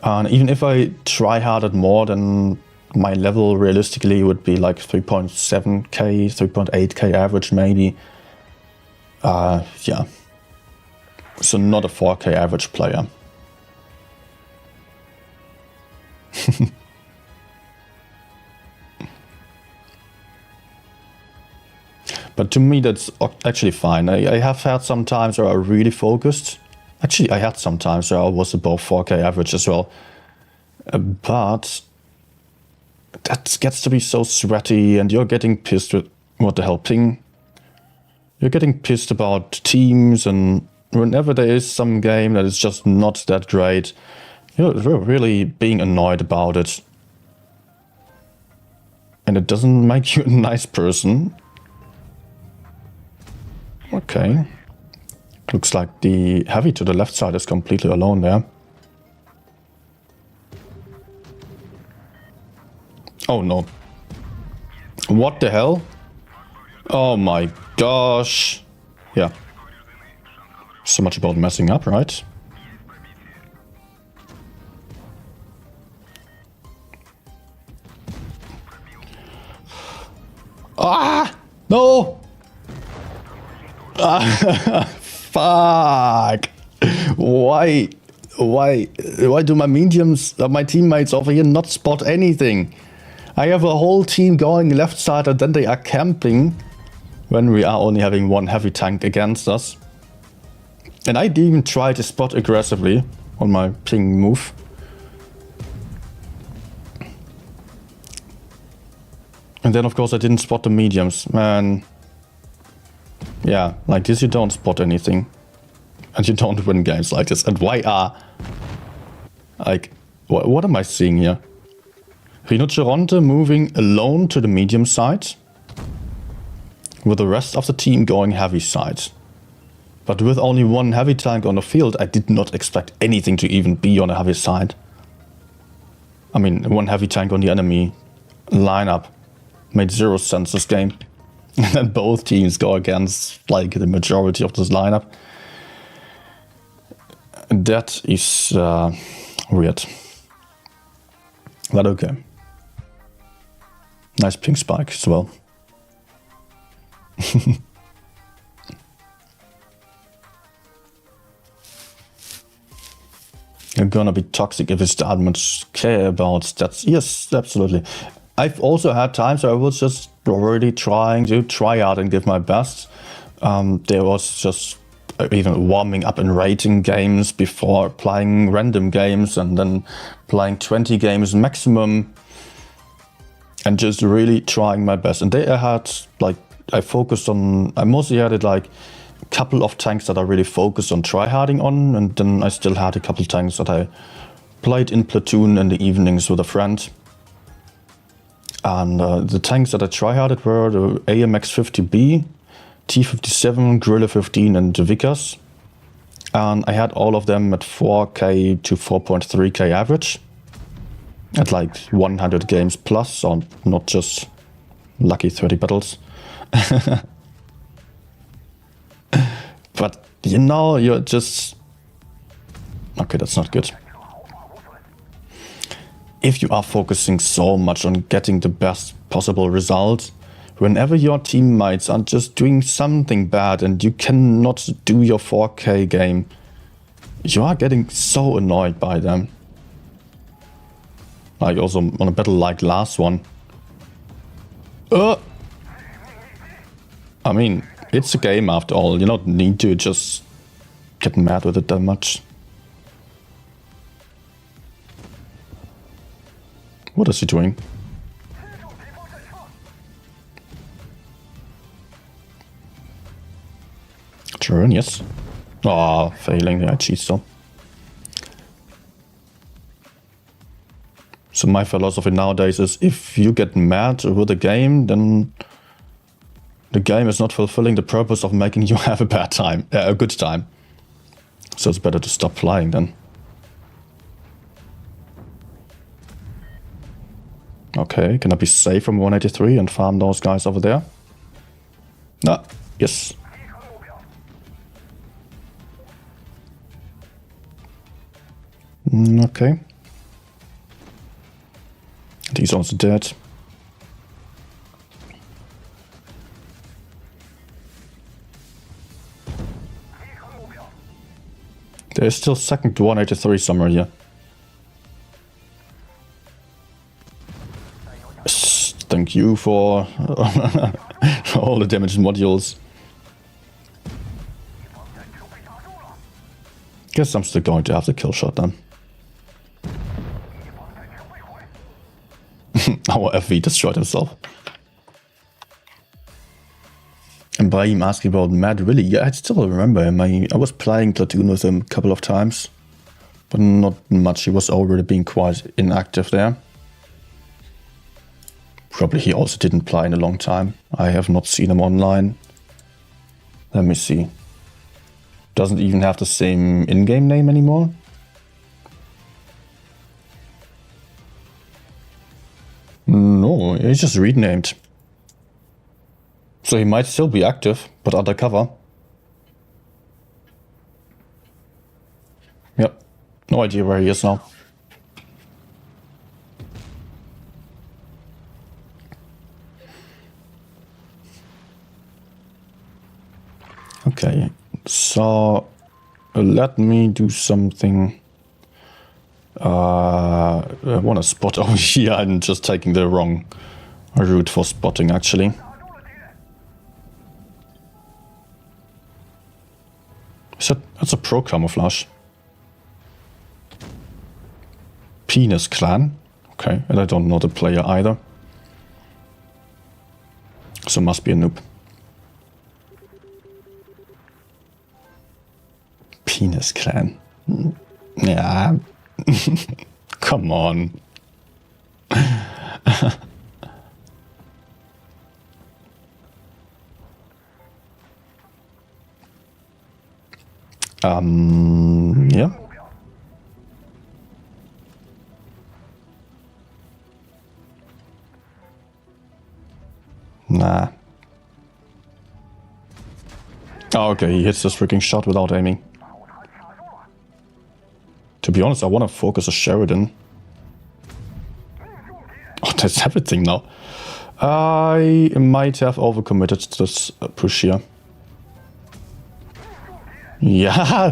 And even if I try hard at more, then my level realistically would be like 3.7k, 3.8k average maybe. Yeah. So not a 4k average player. But to me that's actually fine. I have had some times where I really focused. Actually, I had some times where I was above 4k average as well. But that gets to be so sweaty and you're getting pissed with what the hell ping. You're getting pissed about teams, and whenever there is some game that is just not that great, you're really being annoyed about it. And it doesn't make you a nice person. Okay. Looks like the heavy to the left side is completely alone there. Oh no. What the hell? Oh my gosh. Yeah. So much about messing up, right? Ah! No! Fuck! Why do my mediums, my teammates over here not spot anything? I have a whole team going left side and then they are camping when we are only having one heavy tank against us. And I didn't even try to spot aggressively on my ping move. And then of course I didn't spot the mediums. Man, yeah, like this you don't spot anything. And you don't win games like this. And why are... Like, what am I seeing here? Rinoceronte moving alone to the medium side, with the rest of the team going heavy side. But with only one heavy tank on the field, I did not expect anything to even be on a heavy side. I mean, one heavy tank on the enemy lineup made 0 sense this game. And then both teams go against like the majority of this lineup. That is weird. But okay. Nice pink spike as well. You're gonna be toxic if you start much care about stats. Yes, absolutely. I've also had times where I was just already trying to try out and give my best. There was just even warming up and rating games before playing random games and then playing 20 games maximum and just really trying my best. And there I had like, I mostly had it like a couple of tanks that I really focused on tryharding on, and then I still had a couple tanks that I played in platoon in the evenings with a friend. And the tanks that I tryharded were the AMX 50B, T57, Gorilla 15 and the Vickers. And I had all of them at 4k to 4.3k average. At like 100 games plus, so not just lucky 30 battles. But you know, you're just... Okay, that's not good. If you are focusing so much on getting the best possible result, whenever your teammates are just doing something bad and you cannot do your 4K game, you are getting so annoyed by them. Like also on a battle like last one. I mean, it's a game after all. You don't need to just get mad with it that much. What is he doing? Turn, yes. Oh, failing the IG still. So my philosophy nowadays is if you get mad with a game, then the game is not fulfilling the purpose of making you have a bad time, a good time. So it's better to stop flying then. Okay, can I be safe from 183 and farm those guys over there? Ah, yes. Okay. And he's also dead. There is still second 183 somewhere here. Yes, thank you for all the damage modules. Guess I'm still going to have the kill shot then. Our FV destroyed himself. And by him asking about Matt, really, yeah, I still remember him. I was playing platoon with him a couple of times, but not much. He was already being quite inactive there. Probably he also didn't play in a long time. I have not seen him online. Let me see. Doesn't even have the same in-game name anymore. No, he's just renamed. So he might still be active, but undercover. Yep, no idea where he is now. Okay, so let me do something. I want to spot over here. I'm just taking the wrong route for spotting actually. That's a pro camouflage. Penis clan. Okay, and I don't know the player either. So must be a noob. Penis clan. Yeah. Come on. Yeah. Nah. Oh, okay, he hits this freaking shot without aiming. To be honest, I want to focus a Sheridan. Oh, that's everything now. I might have overcommitted to this push here. Yeah,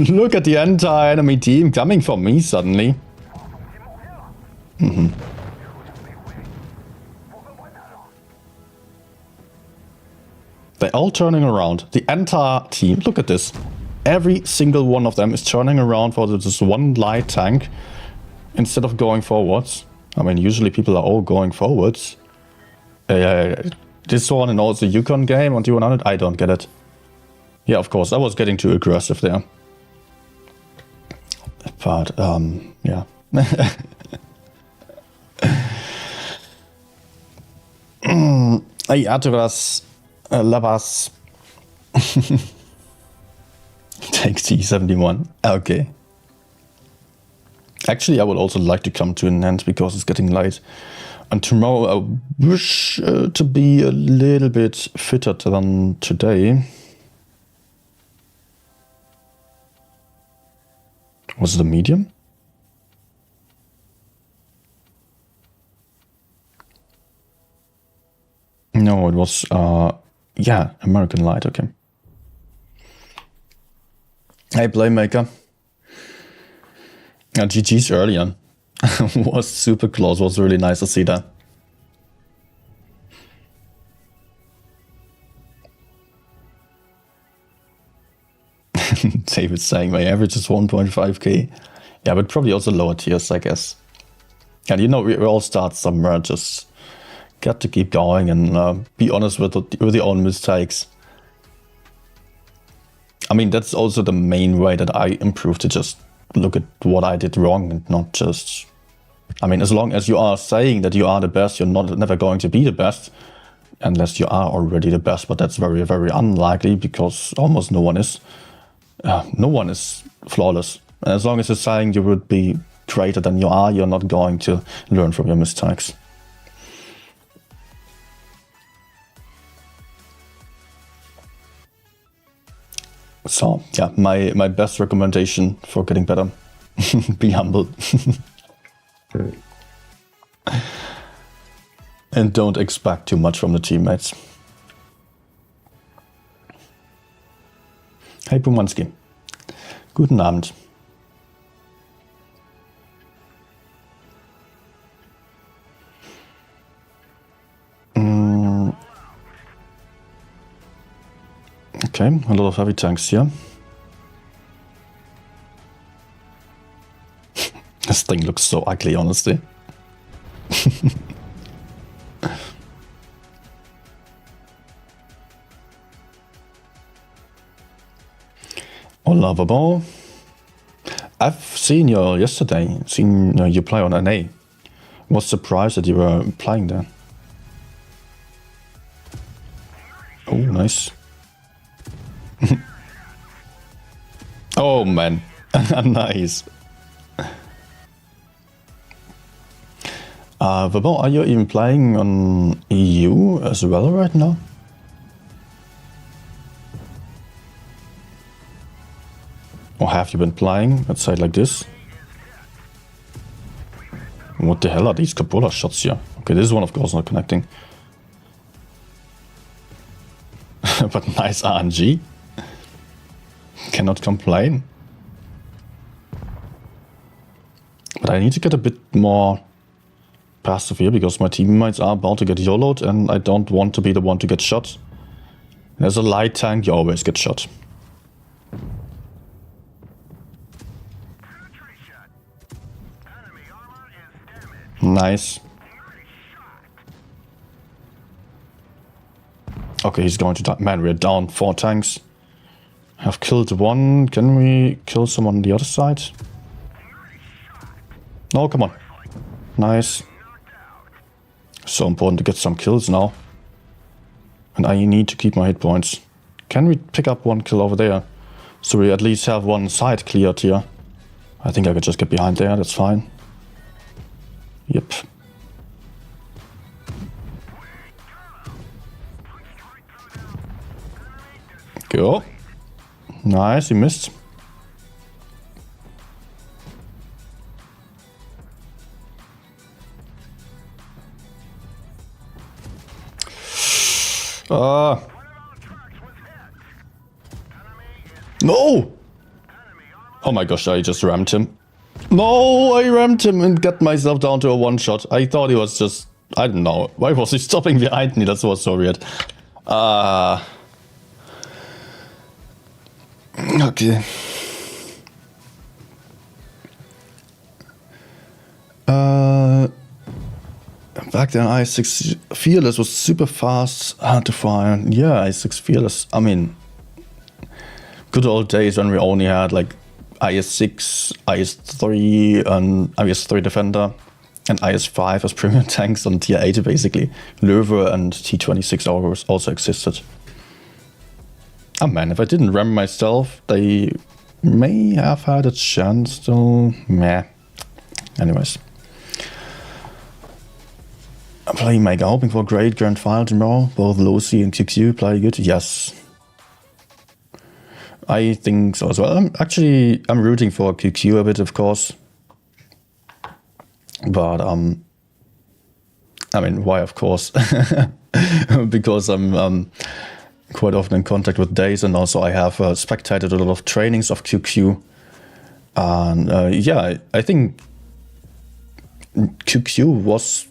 look at the entire enemy team coming for me suddenly. They're all turning around. The entire team, look at this. Every single one of them is turning around for this one light tank instead of going forwards. I mean, usually people are all going forwards. This one and also Yukon game on D100, I don't get it. Yeah, of course, I was getting too aggressive there. But, yeah. Ay, Atras, Labas. Take T71. Okay. Actually, I would also like to come to an end because it's getting late. And tomorrow I wish to be a little bit fitter than today. Was it a medium? No, it was, yeah, American Light, okay. Hey, Playmaker. GG's earlier was super close, was really nice to see that. David's saying my average is 1.5k. Yeah, but probably also lower tiers, I guess. And you know, we all start somewhere, just got to keep going and be honest with your own mistakes. I mean, that's also the main way that I improve, to just look at what I did wrong and not just... I mean, as long as you are saying that you are the best, you're never going to be the best, unless you are already the best, but that's very, very unlikely because almost no one is. No one is flawless. And as long as you're saying you would be greater than you are, you're not going to learn from your mistakes. So, yeah, my best recommendation for getting better, be humble. And don't expect too much from the teammates. Hey Pumanski, guten Abend. Okay, a lot of heavy tanks here. This thing looks so ugly, honestly. Unlovable. I've seen you yesterday, seen you play on NA. Was surprised that you were playing there. Oh, nice. Oh man, nice. Vabon, are you even playing on EU as well right now? Or have you been playing, let's say like this? What the hell are these Capola shots here? Okay, this one of course not connecting. But nice RNG. Cannot complain. But I need to get a bit more passive here because my teammates are about to get YOLO'd and I don't want to be the one to get shot. There's a light tank, you always get shot. Nice. Okay, he's going to die. Man, we're down 4 tanks. Have killed one. Can we kill someone on the other side? No, come on. Nice. So important to get some kills now. And I need to keep my hit points. Can we pick up 1 kill over there? So we at least have 1 side cleared here. I think I could just get behind there, that's fine. Yep. Go. Nice, he missed. No! Oh my gosh, I just rammed him. No, I rammed him and got myself down to a 1-shot. I thought he was just... I don't know. Why was he stopping behind me? That was so weird. Okay. Back then i6 Fearless was super fast, hard to fire. Yeah, i6 Fearless. I mean, good old days when we only had like IS6, IS3, and IS3 Defender, and IS5 as premium tanks on tier 8 basically. LoSi and T26 also existed. Oh man, if I didn't ram myself, they may have had a chance still. Meh. Anyways. Playmaker, hoping for a great grand final tomorrow. Both LoSi and QQ play good. Yes. I think so as well. I'm rooting for QQ a bit, of course. But, I mean, why, of course? Because I'm quite often in contact with Days, and also I have spectated a lot of trainings of QQ. And yeah, I think QQ was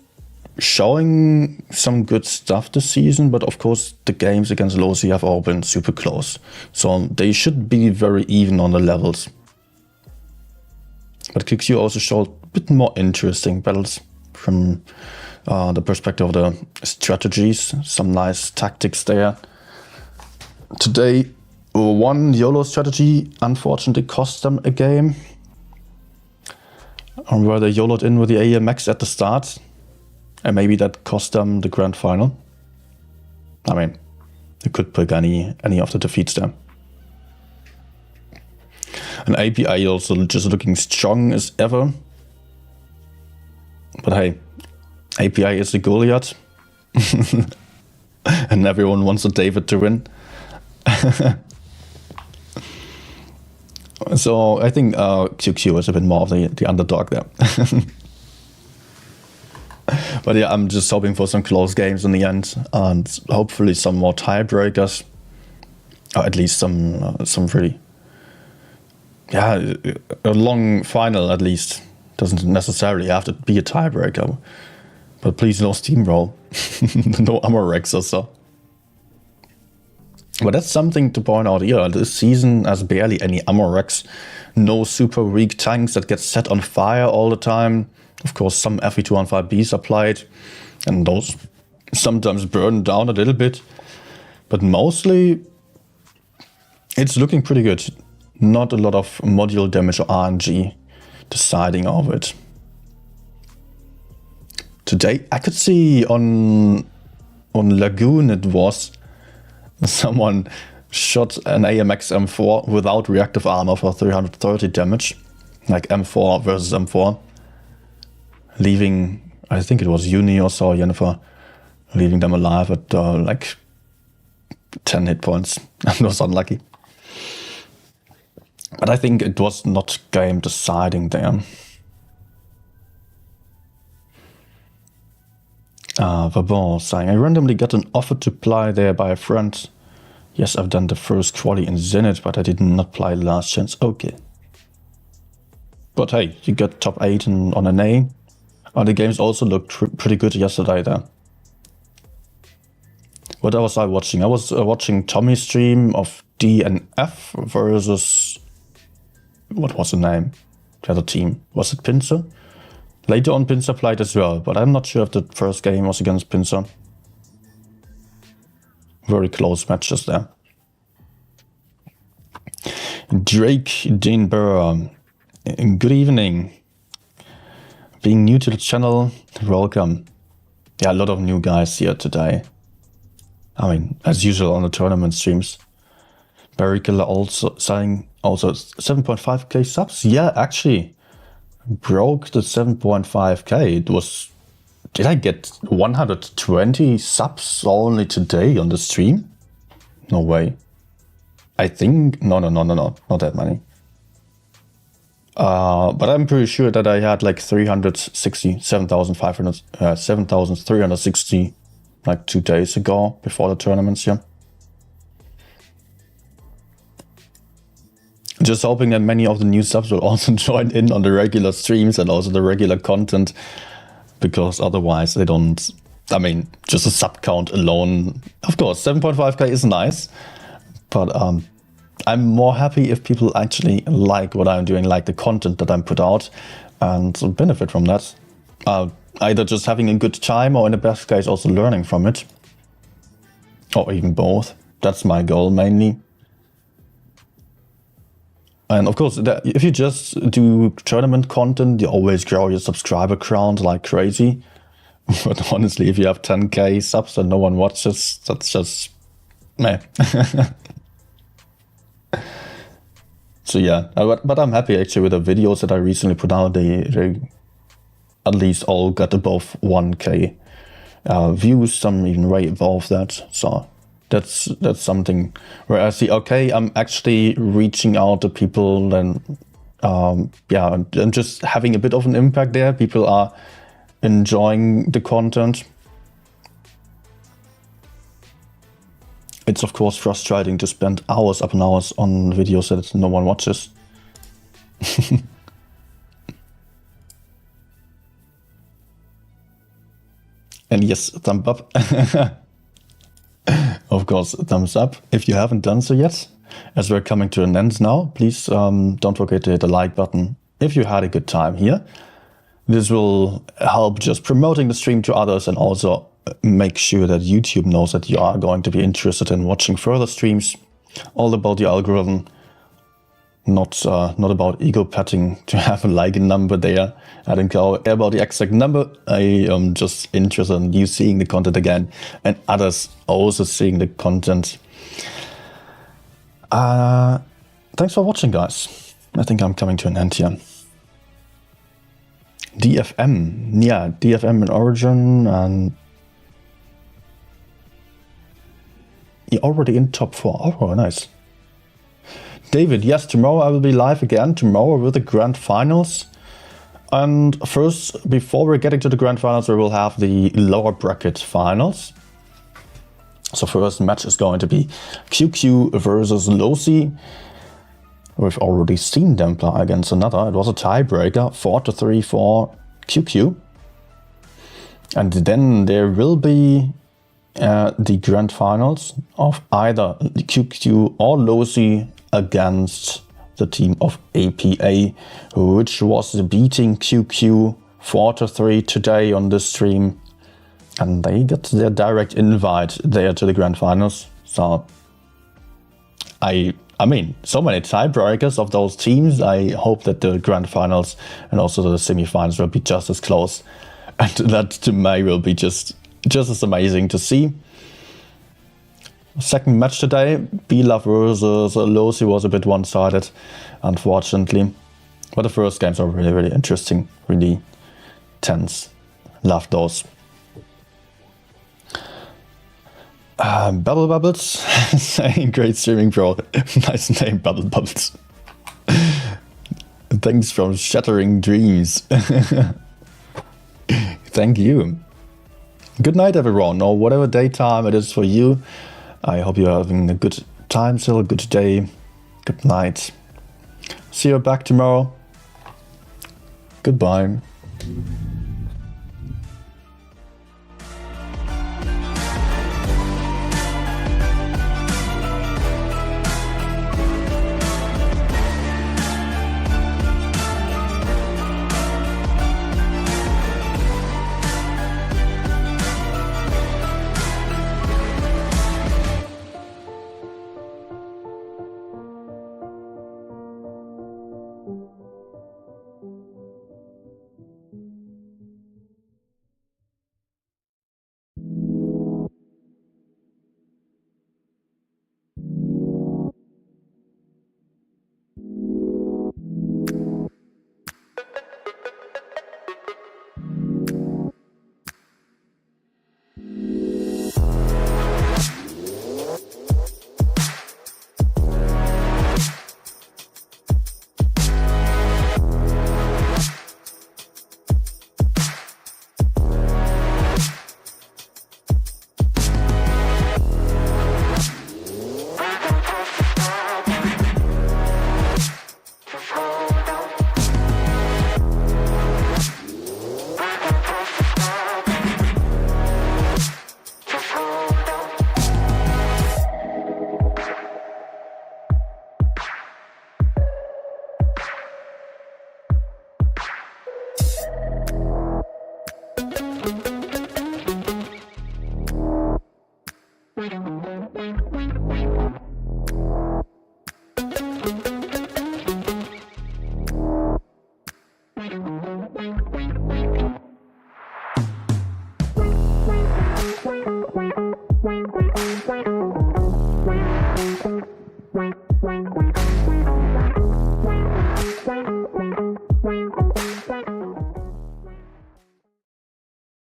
showing some good stuff this season, but of course the games against LoSi have all been super close. So they should be very even on the levels. But QQ also showed a bit more interesting battles from the perspective of the strategies. Some nice tactics there. Today, one YOLO strategy unfortunately cost them a game. Where they YOLO'd in with the AMX at the start. And maybe that cost them the grand final. I mean, you could pick any of the defeats there. And API also just looking strong as ever. But hey, API is the Goliath. And everyone wants a David to win. So I think QQ is a bit more of the underdog there. But yeah, I'm just hoping for some close games in the end, and hopefully some more tiebreakers, or at least some really, yeah, a long final at least. Doesn't necessarily have to be a tiebreaker, but please no steamroll, no Amorex or so. But that's something to point out here. This season has barely any Amorex, no super weak tanks that get set on fire all the time. Of course, some FE215Bs are applied, and those sometimes burn down a little bit. But mostly, it's looking pretty good. Not a lot of module damage or RNG deciding over it. Today, I could see on Lagoon it was, someone shot an AMX M4 without reactive armor for 330 damage. Like M4 versus M4. Leaving, I think it was Uni or so, Jennifer, leaving them alive at like 10 hit points. That was unlucky. But I think it was not game deciding there. Vabon saying, I randomly got an offer to play there by a friend. Yes, I've done the first quali in Zenit, but I did not play last chance. Okay. But hey, you got top 8 on an A. The games also looked pretty good yesterday there. What was I watching? I was watching Tommy's stream of DNF versus... What was the name? The other team. Was it Pincer? Later on, Pincer played as well, but I'm not sure if the first game was against Pincer. Very close matches there. Drake Dean Burr, good evening. Being new to the channel, welcome. Yeah, a lot of new guys here today. I mean, as usual on the tournament streams. Barry Killer also saying 7.5k subs. Yeah, actually broke the 7.5k. It was, did I get 120 subs only today on the stream? No way. I think, no, not that many. But I'm pretty sure that I had like 7,360 like 2 days ago before the tournaments, yeah. Just hoping that many of the new subs will also join in on the regular streams and also the regular content, because otherwise they don't, I mean, just a sub count alone. Of course, 7.5k is nice, but I'm more happy if people actually like what I'm doing, like the content that I'm put out, and benefit from that. Either just having a good time or in the best case also learning from it. Or even both. That's my goal mainly. And of course, if you just do tournament content, you always grow your subscriber count like crazy. But honestly, if you have 10k subs and no one watches, that's just meh. So yeah, but I'm happy actually with the videos that I recently put out. They at least all got above 1k views, some even way above that. So that's something where I see, okay, I'm actually reaching out to people, and yeah, and just having a bit of an impact there. People are enjoying the content. It's of course frustrating to spend hours upon hours on videos that no one watches. And yes, thumb up. Of course, thumbs up if you haven't done so yet. As we're coming to an end now, please don't forget to hit the like button if you had a good time here. This will help just promoting the stream to others, and also make sure that YouTube knows that you are going to be interested in watching further streams. All about the algorithm, not about ego petting to have a like number there. I don't care about the exact number. I am just interested in you seeing the content again, and others also seeing the content. Thanks for watching, guys. I think I'm coming to an end here. DFM, yeah, DFM in Origin, and you're already in top 4. Oh, nice. David, yes, tomorrow I will be live again, tomorrow with the Grand Finals. And first, before we're getting to the Grand Finals, we will have the lower bracket finals. So first match is going to be QQ versus LoSi. We've already seen them play against another. It was a tiebreaker, 4-3 for QQ. And then there will be the Grand Finals of either QQ or LoSi against the team of APA, which was beating QQ 4-3 today on this stream. And they got their direct invite there to the Grand Finals. So I mean, so many tiebreakers of those teams. I hope that the Grand Finals and also the semifinals will be just as close. And that to me will be just as amazing to see. Second match today, B-Love versus LoSi was a bit one-sided, unfortunately. But the first games are really, really interesting, really tense. Love those. Bubble Bubbles, saying great streaming, bro. Nice name, Bubble Bubbles. Thanks from Shattering Dreams. Thank you. Good night, everyone, or whatever daytime it is for you. I hope you're having a good time still, a good day, good night. See you back tomorrow. Goodbye.